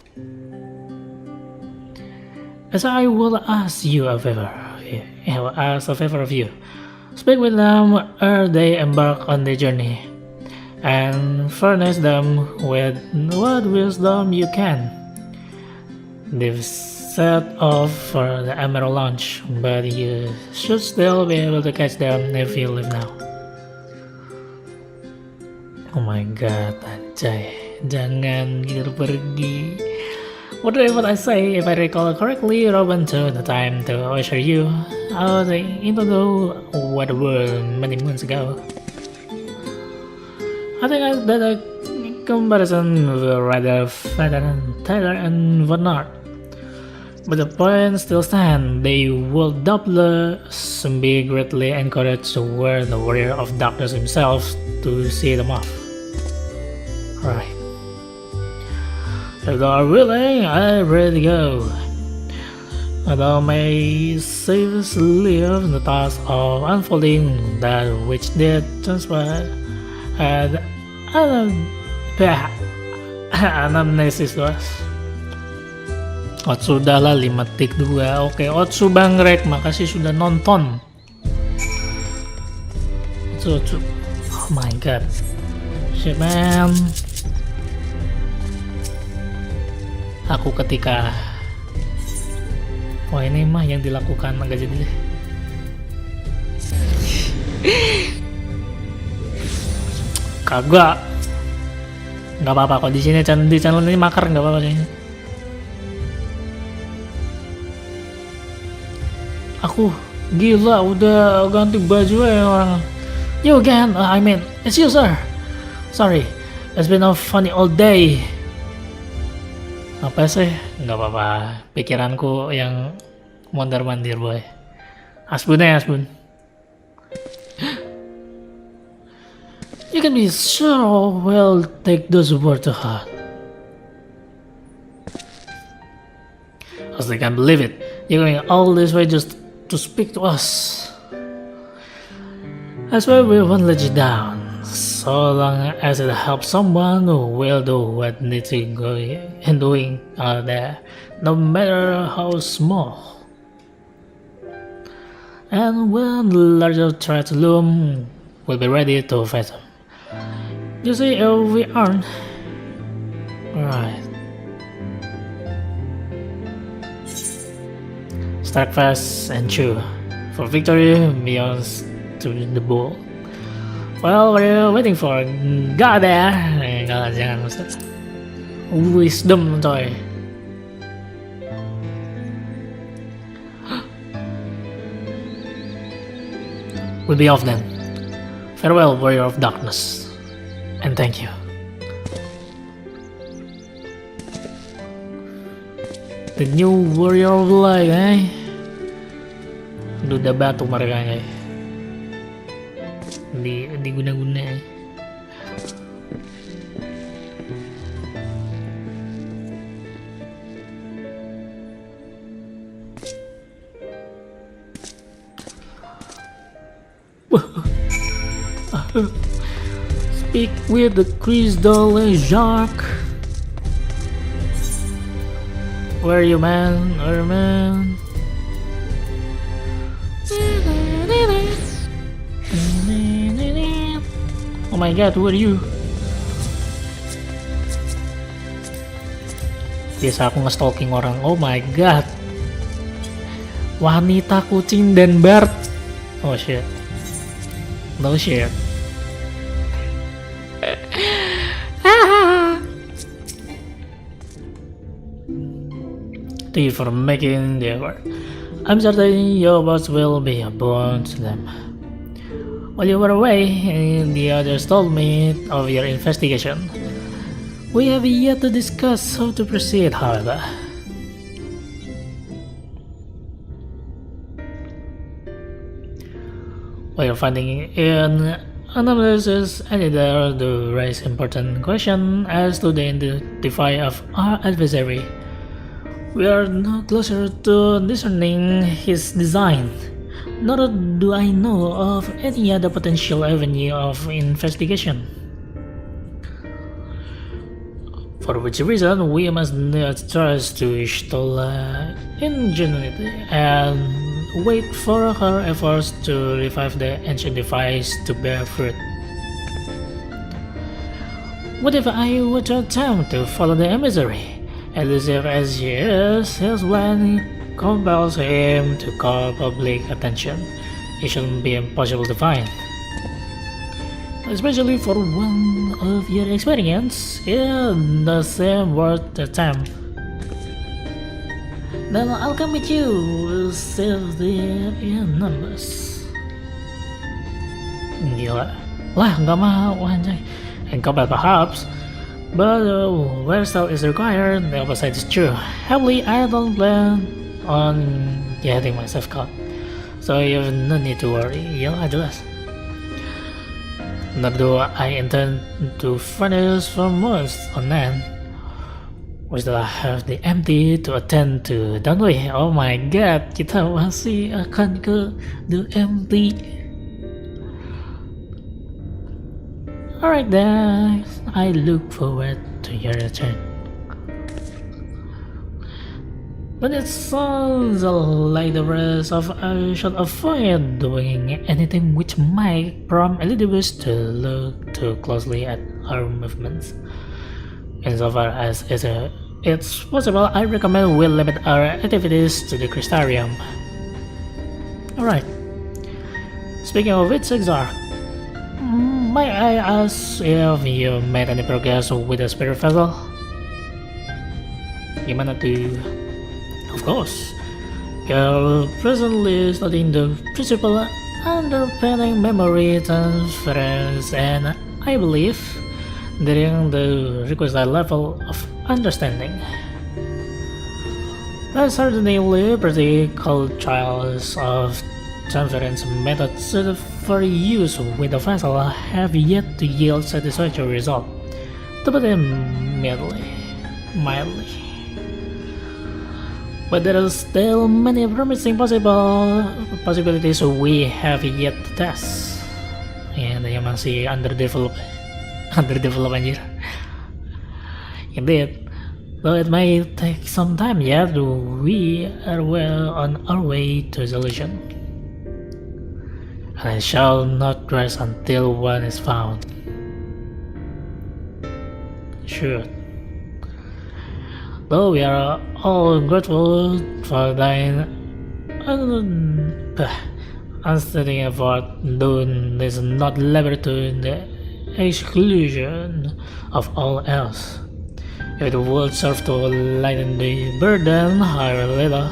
As I will ask you a favor, of you, speak with them ere they embark on their journey, and furnish them with what wisdom you can. They've set off for the Emerald Launch, but you should still be able to catch them if you leave now. Oh my god, anjay. Jangan gitu pergi. Whatever I say, if I recall correctly, Robin took the time to usher you out into the wide world many moons ago. I think that a comparison will rather flatter Taylor and whatnot. But the point still stands. They will doubtless be greatly encouraged to wear the warrior of darkness himself to see them off. Right. If they are willing, I'm ready to go. Thou may safely leave the task of unfolding that which did transpire at anamnesis to us. Sudah lah 5.2. Oke, Otsu Bang Rek, makasih sudah nonton. Otsu. Oh my god. Shit man. Aku ketika wah ini mah yang dilakukan agak jadi deh. Kagak. Nggak apa-apa kok di sini di channel ini makar nggak apa-apa kayaknya. Aku gila udah ganti baju ya orang. You again? I mean, it's you sir. Sorry, it's been a funny all day. Apa sih? Nggak apa-apa. Pikiranku yang mondar-mandir boy. Asbun ya Asbun. You can be sure we'll take those words to heart. As they can't believe it. You're going all this way just to speak to us. I swear we won't let you down. So long as it helps someone who will do what needs to go and doing out there, no matter how small. and when larger threats loom, we'll be ready to face them. You see, we aren't. Right. Start fast and chew, for victory beyond to the bull. Well, we're waiting for God there. Jangan Ustaz. Wisdom coy. We'll be off then. Farewell, warrior of darkness, and thank you. The new warrior of light, Udah batu mereka guys. Diguna-guna. Speak with the crystal Jacques. Where are you, man? Where are you, man? Oh my god, who are you? Biasa aku nge-stalking orang. Oh my god. Wanita, kucing, dan Bart. Oh shit. No shit. Thank you for making the effort. I'm certain your boss will be upon them. While you were away, the others told me of your investigation. We have yet to discuss how to proceed, however. While finding in analysis and either to raise important question as to the identify of our adversary, we are no closer to discerning his design. Nor do I know of any other potential avenue of investigation. For which reason, we must not trust to Ishtola ingenuity and wait for her efforts to revive the ancient device to bear fruit. What if I were to attempt to follow the emissary, elusive as she is, his plan compels him to call public attention. It shouldn't be impossible to find. Especially for one of your experience, it does seem worth the time. Then I'll come with you, save the numbers. Gila. Lah, nggak mau anjay. And combat perhaps, but where style is required, the opposite is true. Happily, I don't plan on getting myself caught, so you have no need to worry. Yalah jelas. Nor do I intend to furnish for months on end. We still have the empty to attend to, don't we? Oh my god, kita masih akan ke the empty. Alright then, I look forward to your return. But it sounds like the rest of us should avoid doing anything which might prompt Elizabeth to look too closely at our movements. Insofar as it's possible, I recommend we limit our activities to the Crystarium. Alright. Speaking of which, Exarch, may I ask if you made any progress with the spirit vessel? Gimana tuh? Of course. You're presently studying the principle underpinning memory transference, and I believe during the requisite level of understanding. There are certainly practical trials of transference methods suited for use with the vessel have yet to yield satisfactory result, to put it mildly. But there are still many promising possibilities we have yet to test. And yang masih underdeveloped anjir. Indeed, though it may take some time yet, we are well on our way to solution. and I shall not rest until one is found. Sure. Though we are all grateful for thine unsteady effort, though this is not laboured to the exclusion of all else. If the world serve to lighten the burden, however little,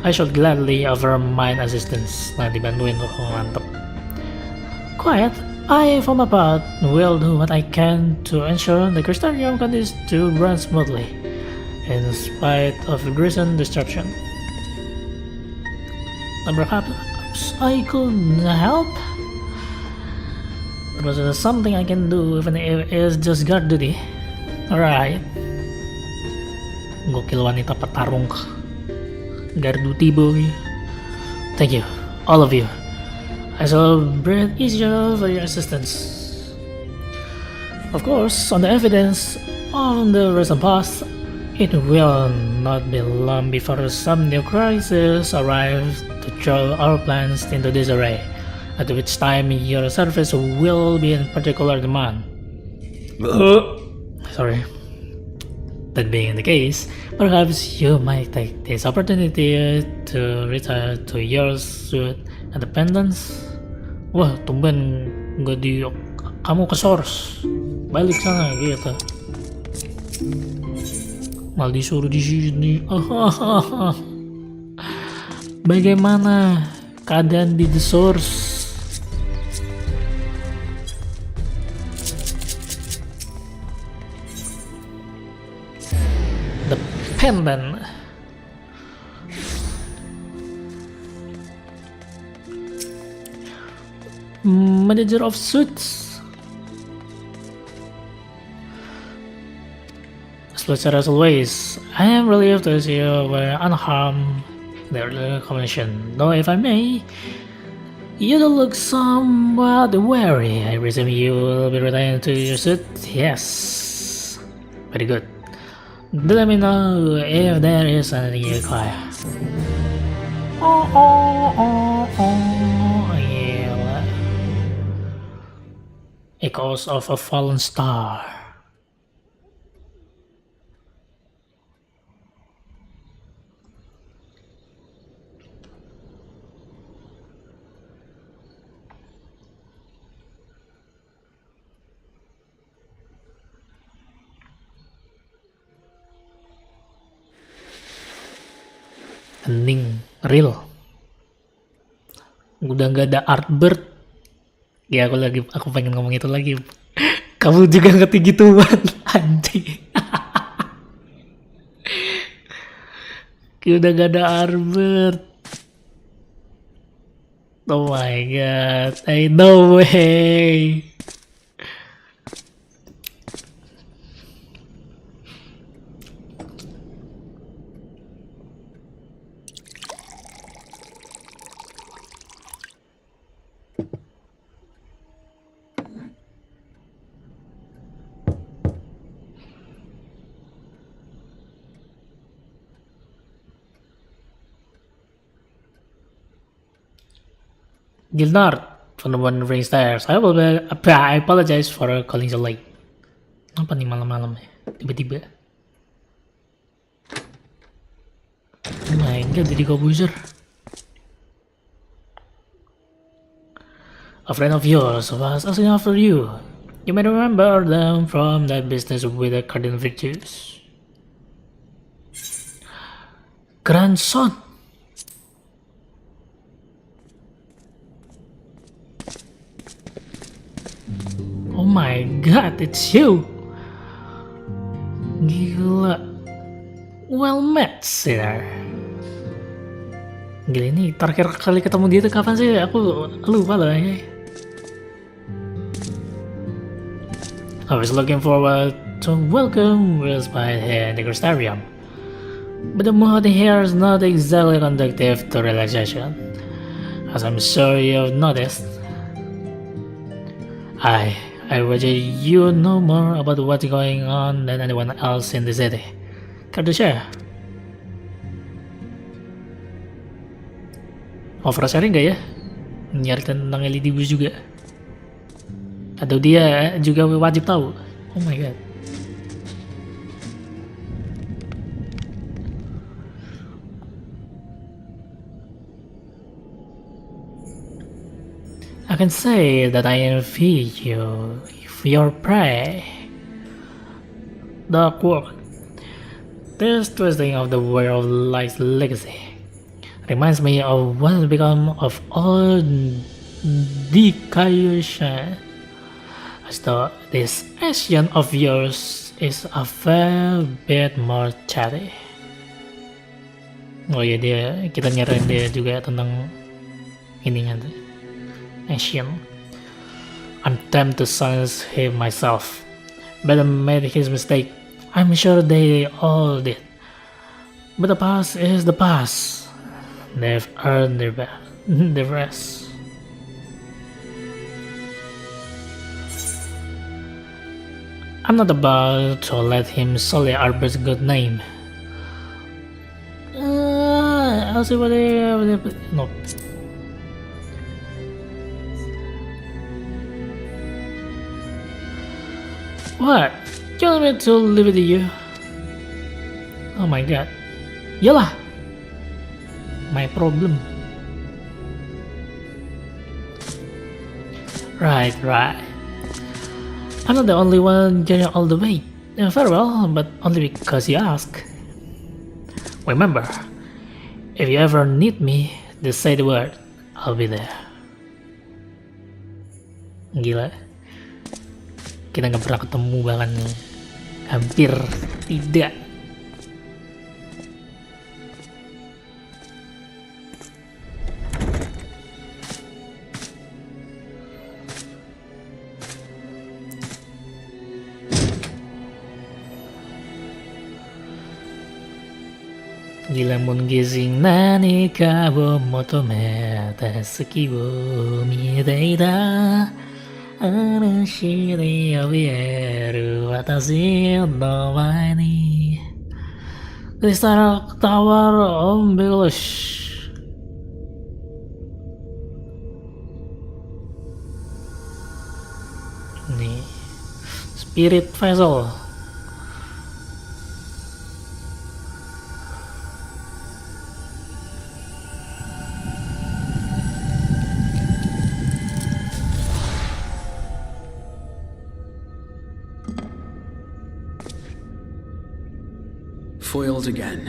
I should gladly offer mine assistance. Nah, dibantuin tuh, mantep. Quiet, I for my part will do what I can to ensure the Crystarium continues to run smoothly, in spite of recent destruction. Perhaps I could help? Was there something I can do even if it's just guard duty? Alright. Gokil wanita petarung. Guard duty boy. Thank you, all of you. I shall breathe easier for your assistance. Of course, on the evidence of the recent past, it will not be long before some new crisis arrives to throw our plans into disarray, at which time your service will be in particular demand. Sorry. That being the case, perhaps you might take this opportunity to return to your sweet independence. Wah, tumben gak di kamu ke source, balik sana gitu. Malah disuruh di sini. Bagaimana keadaan di the source? The pendant. Manager of suits. Pleasure as always. I am relieved to see you were unharmed in the earlier commission. Though if I may, you do look somewhat wary. I presume you will be returning to your suit? Yes. Very good. Do let me know if there is anything you require. Yeah. Echoes of a fallen star. Hening, real. Udah nggak ada artbird. Ya aku pengen ngomong itu lagi. Kamu juga ngerti gituan, anjing. Udah gak ada artbird. Oh my god, no way. Gilnard from the One Ring Stairs. I apologize for calling so late. Apa nih malam-malam ya? Tiba-tiba. Oh my god, jadi Kobuzer. A friend of yours was asking after you. You may remember them from that business with the cardinal virtues. Grandson. Oh my god, it's you! Gila. Well met, sinner. Gila, ini terakhir kali ketemu dia tuh kapan sih? Aku lupa loh ya. I was looking forward to welcome Willspite here in the Crystarium. But the mood here is not exactly conducive to relaxation. As I'm sure you've noticed. I wager you know more about what's going on than anyone else in the city. Care to share? Offer sharing gak ya? nyari tentang Elidibus juga. Atau dia juga wajib tahu? Oh my god. I can say that I envy you if your prey. Dark work. This twisting of the world of light's legacy reminds me of what has become of all Dayqi, as though this action of yours is a fair bit more chatty. Oh iya, kita nyerahin dia juga tentang ininya tuh. Action. I'm tempted to silence him myself, but I made his mistake. I'm sure they all did. But the past is the past. They've earned their rest. I'm not about to let him sully Albert's good name. I'll see what no. What? You want me to leave it to you? Oh my god. Yalah. My problem. Right. I'm not the only one joining all the way. Very well, but only because you ask. Remember, if you ever need me, just say the word. I'll be there. Gila. Kita nggak pernah ketemu, bahkan hampir tidak. Gila mun gising nani ka wo motomete suki wo mireita. 嵐に怯える私の前に Kristal tawar Om Belush. Nih Spirit Vessel. Foiled again.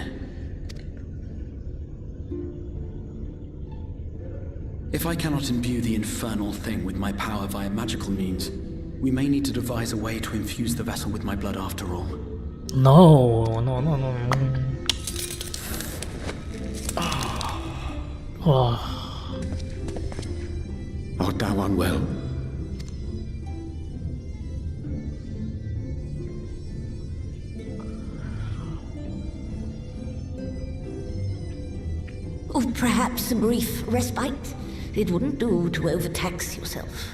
If I cannot imbue the infernal thing with my power via magical means, we may need to devise a way to infuse the vessel with my blood after all. No. Oh. Art thou unwell? Or perhaps a brief respite? It wouldn't do to overtax yourself.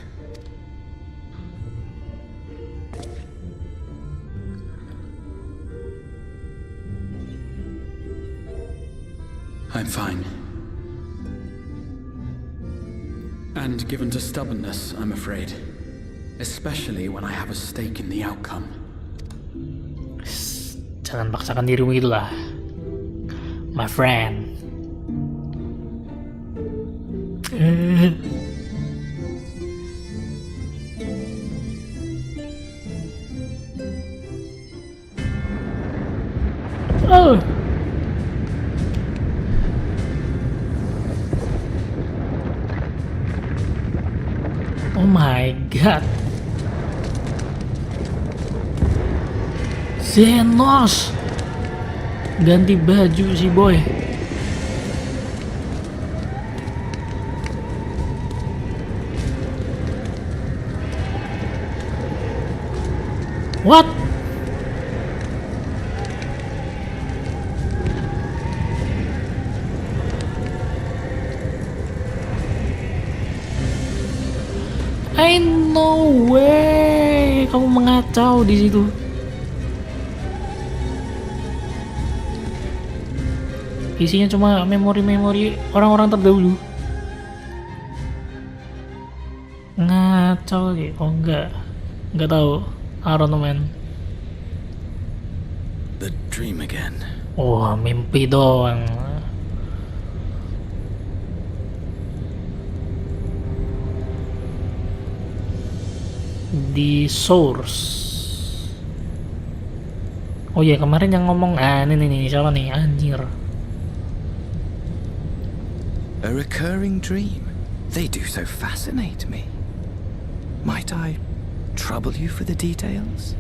I'm fine. And given to stubbornness, I'm afraid. Especially when I have a stake in the outcome. Jangan paksakan dirimu gitulah, my friend. Oh. Oh my god. Zenos. Ganti baju si boy. What? Ain't no way kamu mengacau di situ. Isinya cuma memori-memori orang-orang terdahulu. kacau lagi. Oh enggak tahu. I don't know man. The dream again. Oh, mimpi doang. Di source. Oh iya, kemarin yang ngomong ini siapa nih, anjir. A recurring dream. They do so fascinate me. Might I trouble you for the details?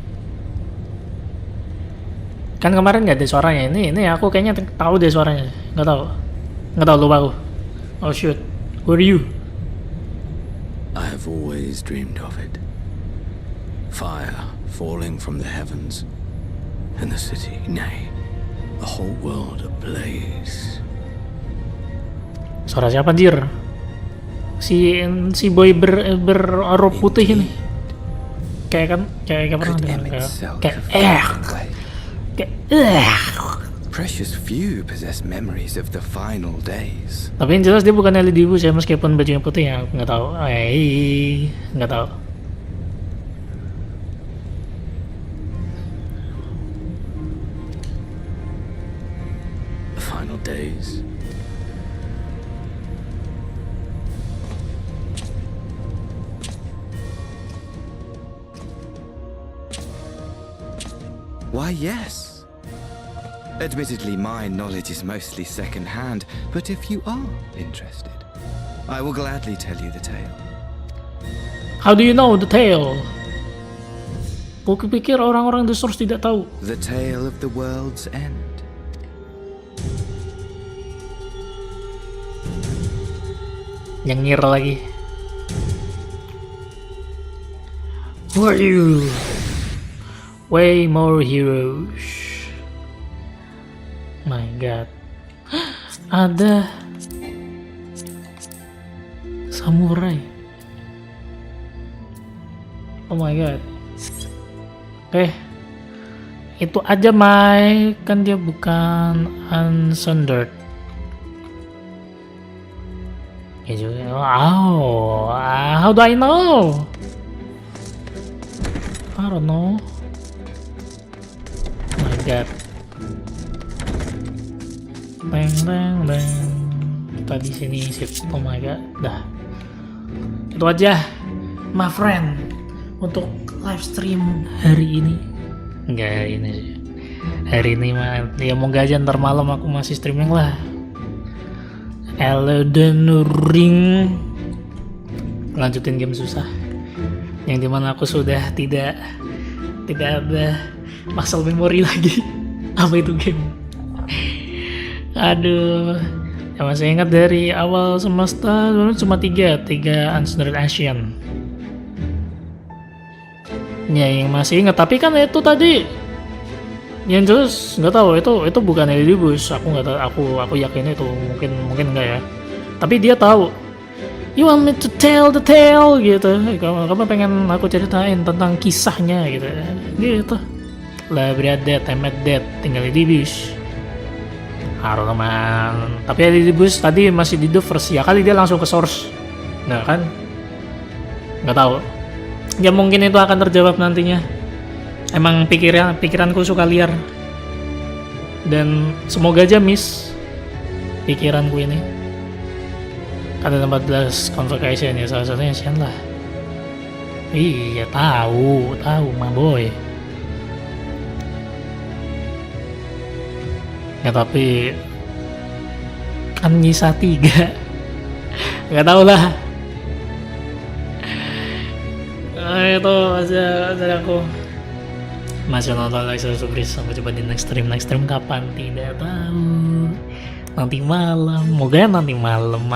Kan kemarin nggak ada suaranya. Ini aku kayaknya tahu deh suaranya. Nggak tahu, lupa aku. Oh shoot, who are you? I have always dreamed of it. Fire falling from the heavens, and the city, nay, the whole world ablaze. Suara siapa anjir? Si boy berarop putih ini. Kayak pernah dengar Precious few possess memories of the final days. Tapi yang jelas dia bukan LED bus ya, meskipun bajunya putih ya, aku nggak tahu. Nggak tahu. The final days. Why, yes. Admittedly, my knowledge is mostly second-hand, but if you are interested, I will gladly tell you the tale. How do you know the tale? Aku pikir orang-orang The Source tidak tahu. The tale of the world's end. Nyengir lagi. Who are you? Way more heroes. My god. Ada samurai. Oh my god. Itu aja Mai, kan dia bukan unsundered. Ya juga. Wow, how do I know? I don't know. Oh my god. Bang. Kita di sini sip. Oh my god. Dah. Itu aja, my friend, untuk live stream hari ini. Enggak hari ini sih. Hari ini mah ya mau aja ntar malam aku masih streaming lah. Elden Ring. Lanjutin game susah. Yang dimana aku sudah tidak ada muscle memory lagi. Apa itu game? Aduh, ya masih ingat dari awal semesta dulu cuma 3 Unsundered Asian. Ya yang masih ingat, tapi kan itu tadi yang jelas nggak tahu itu bukan LED bus. Aku nggak tahu, aku yakin itu mungkin enggak ya. Tapi dia tahu. You want me to tell the tale gitu. Kamu pengen aku ceritain tentang kisahnya gitu. Gitu. Lah berada temet dead tinggal LED bus. Harus man. Tapi LED bus tadi masih di the first ya kali dia langsung ke source. Nggak kan? Nggak tahu. Ya mungkin itu akan terjawab nantinya. Emang pikiranku suka liar. Dan semoga aja miss pikiranku ini. Ada 14 convocation ya, salah satunya Shen lah. Iya tahu my boy. Ya tapi kan nyisa 3. Nggak tahu lah. Itu aja aku masih nonton lagi surprise. Sampai coba di next stream kapan tidak tahu. Nanti malam, moga nanti malam.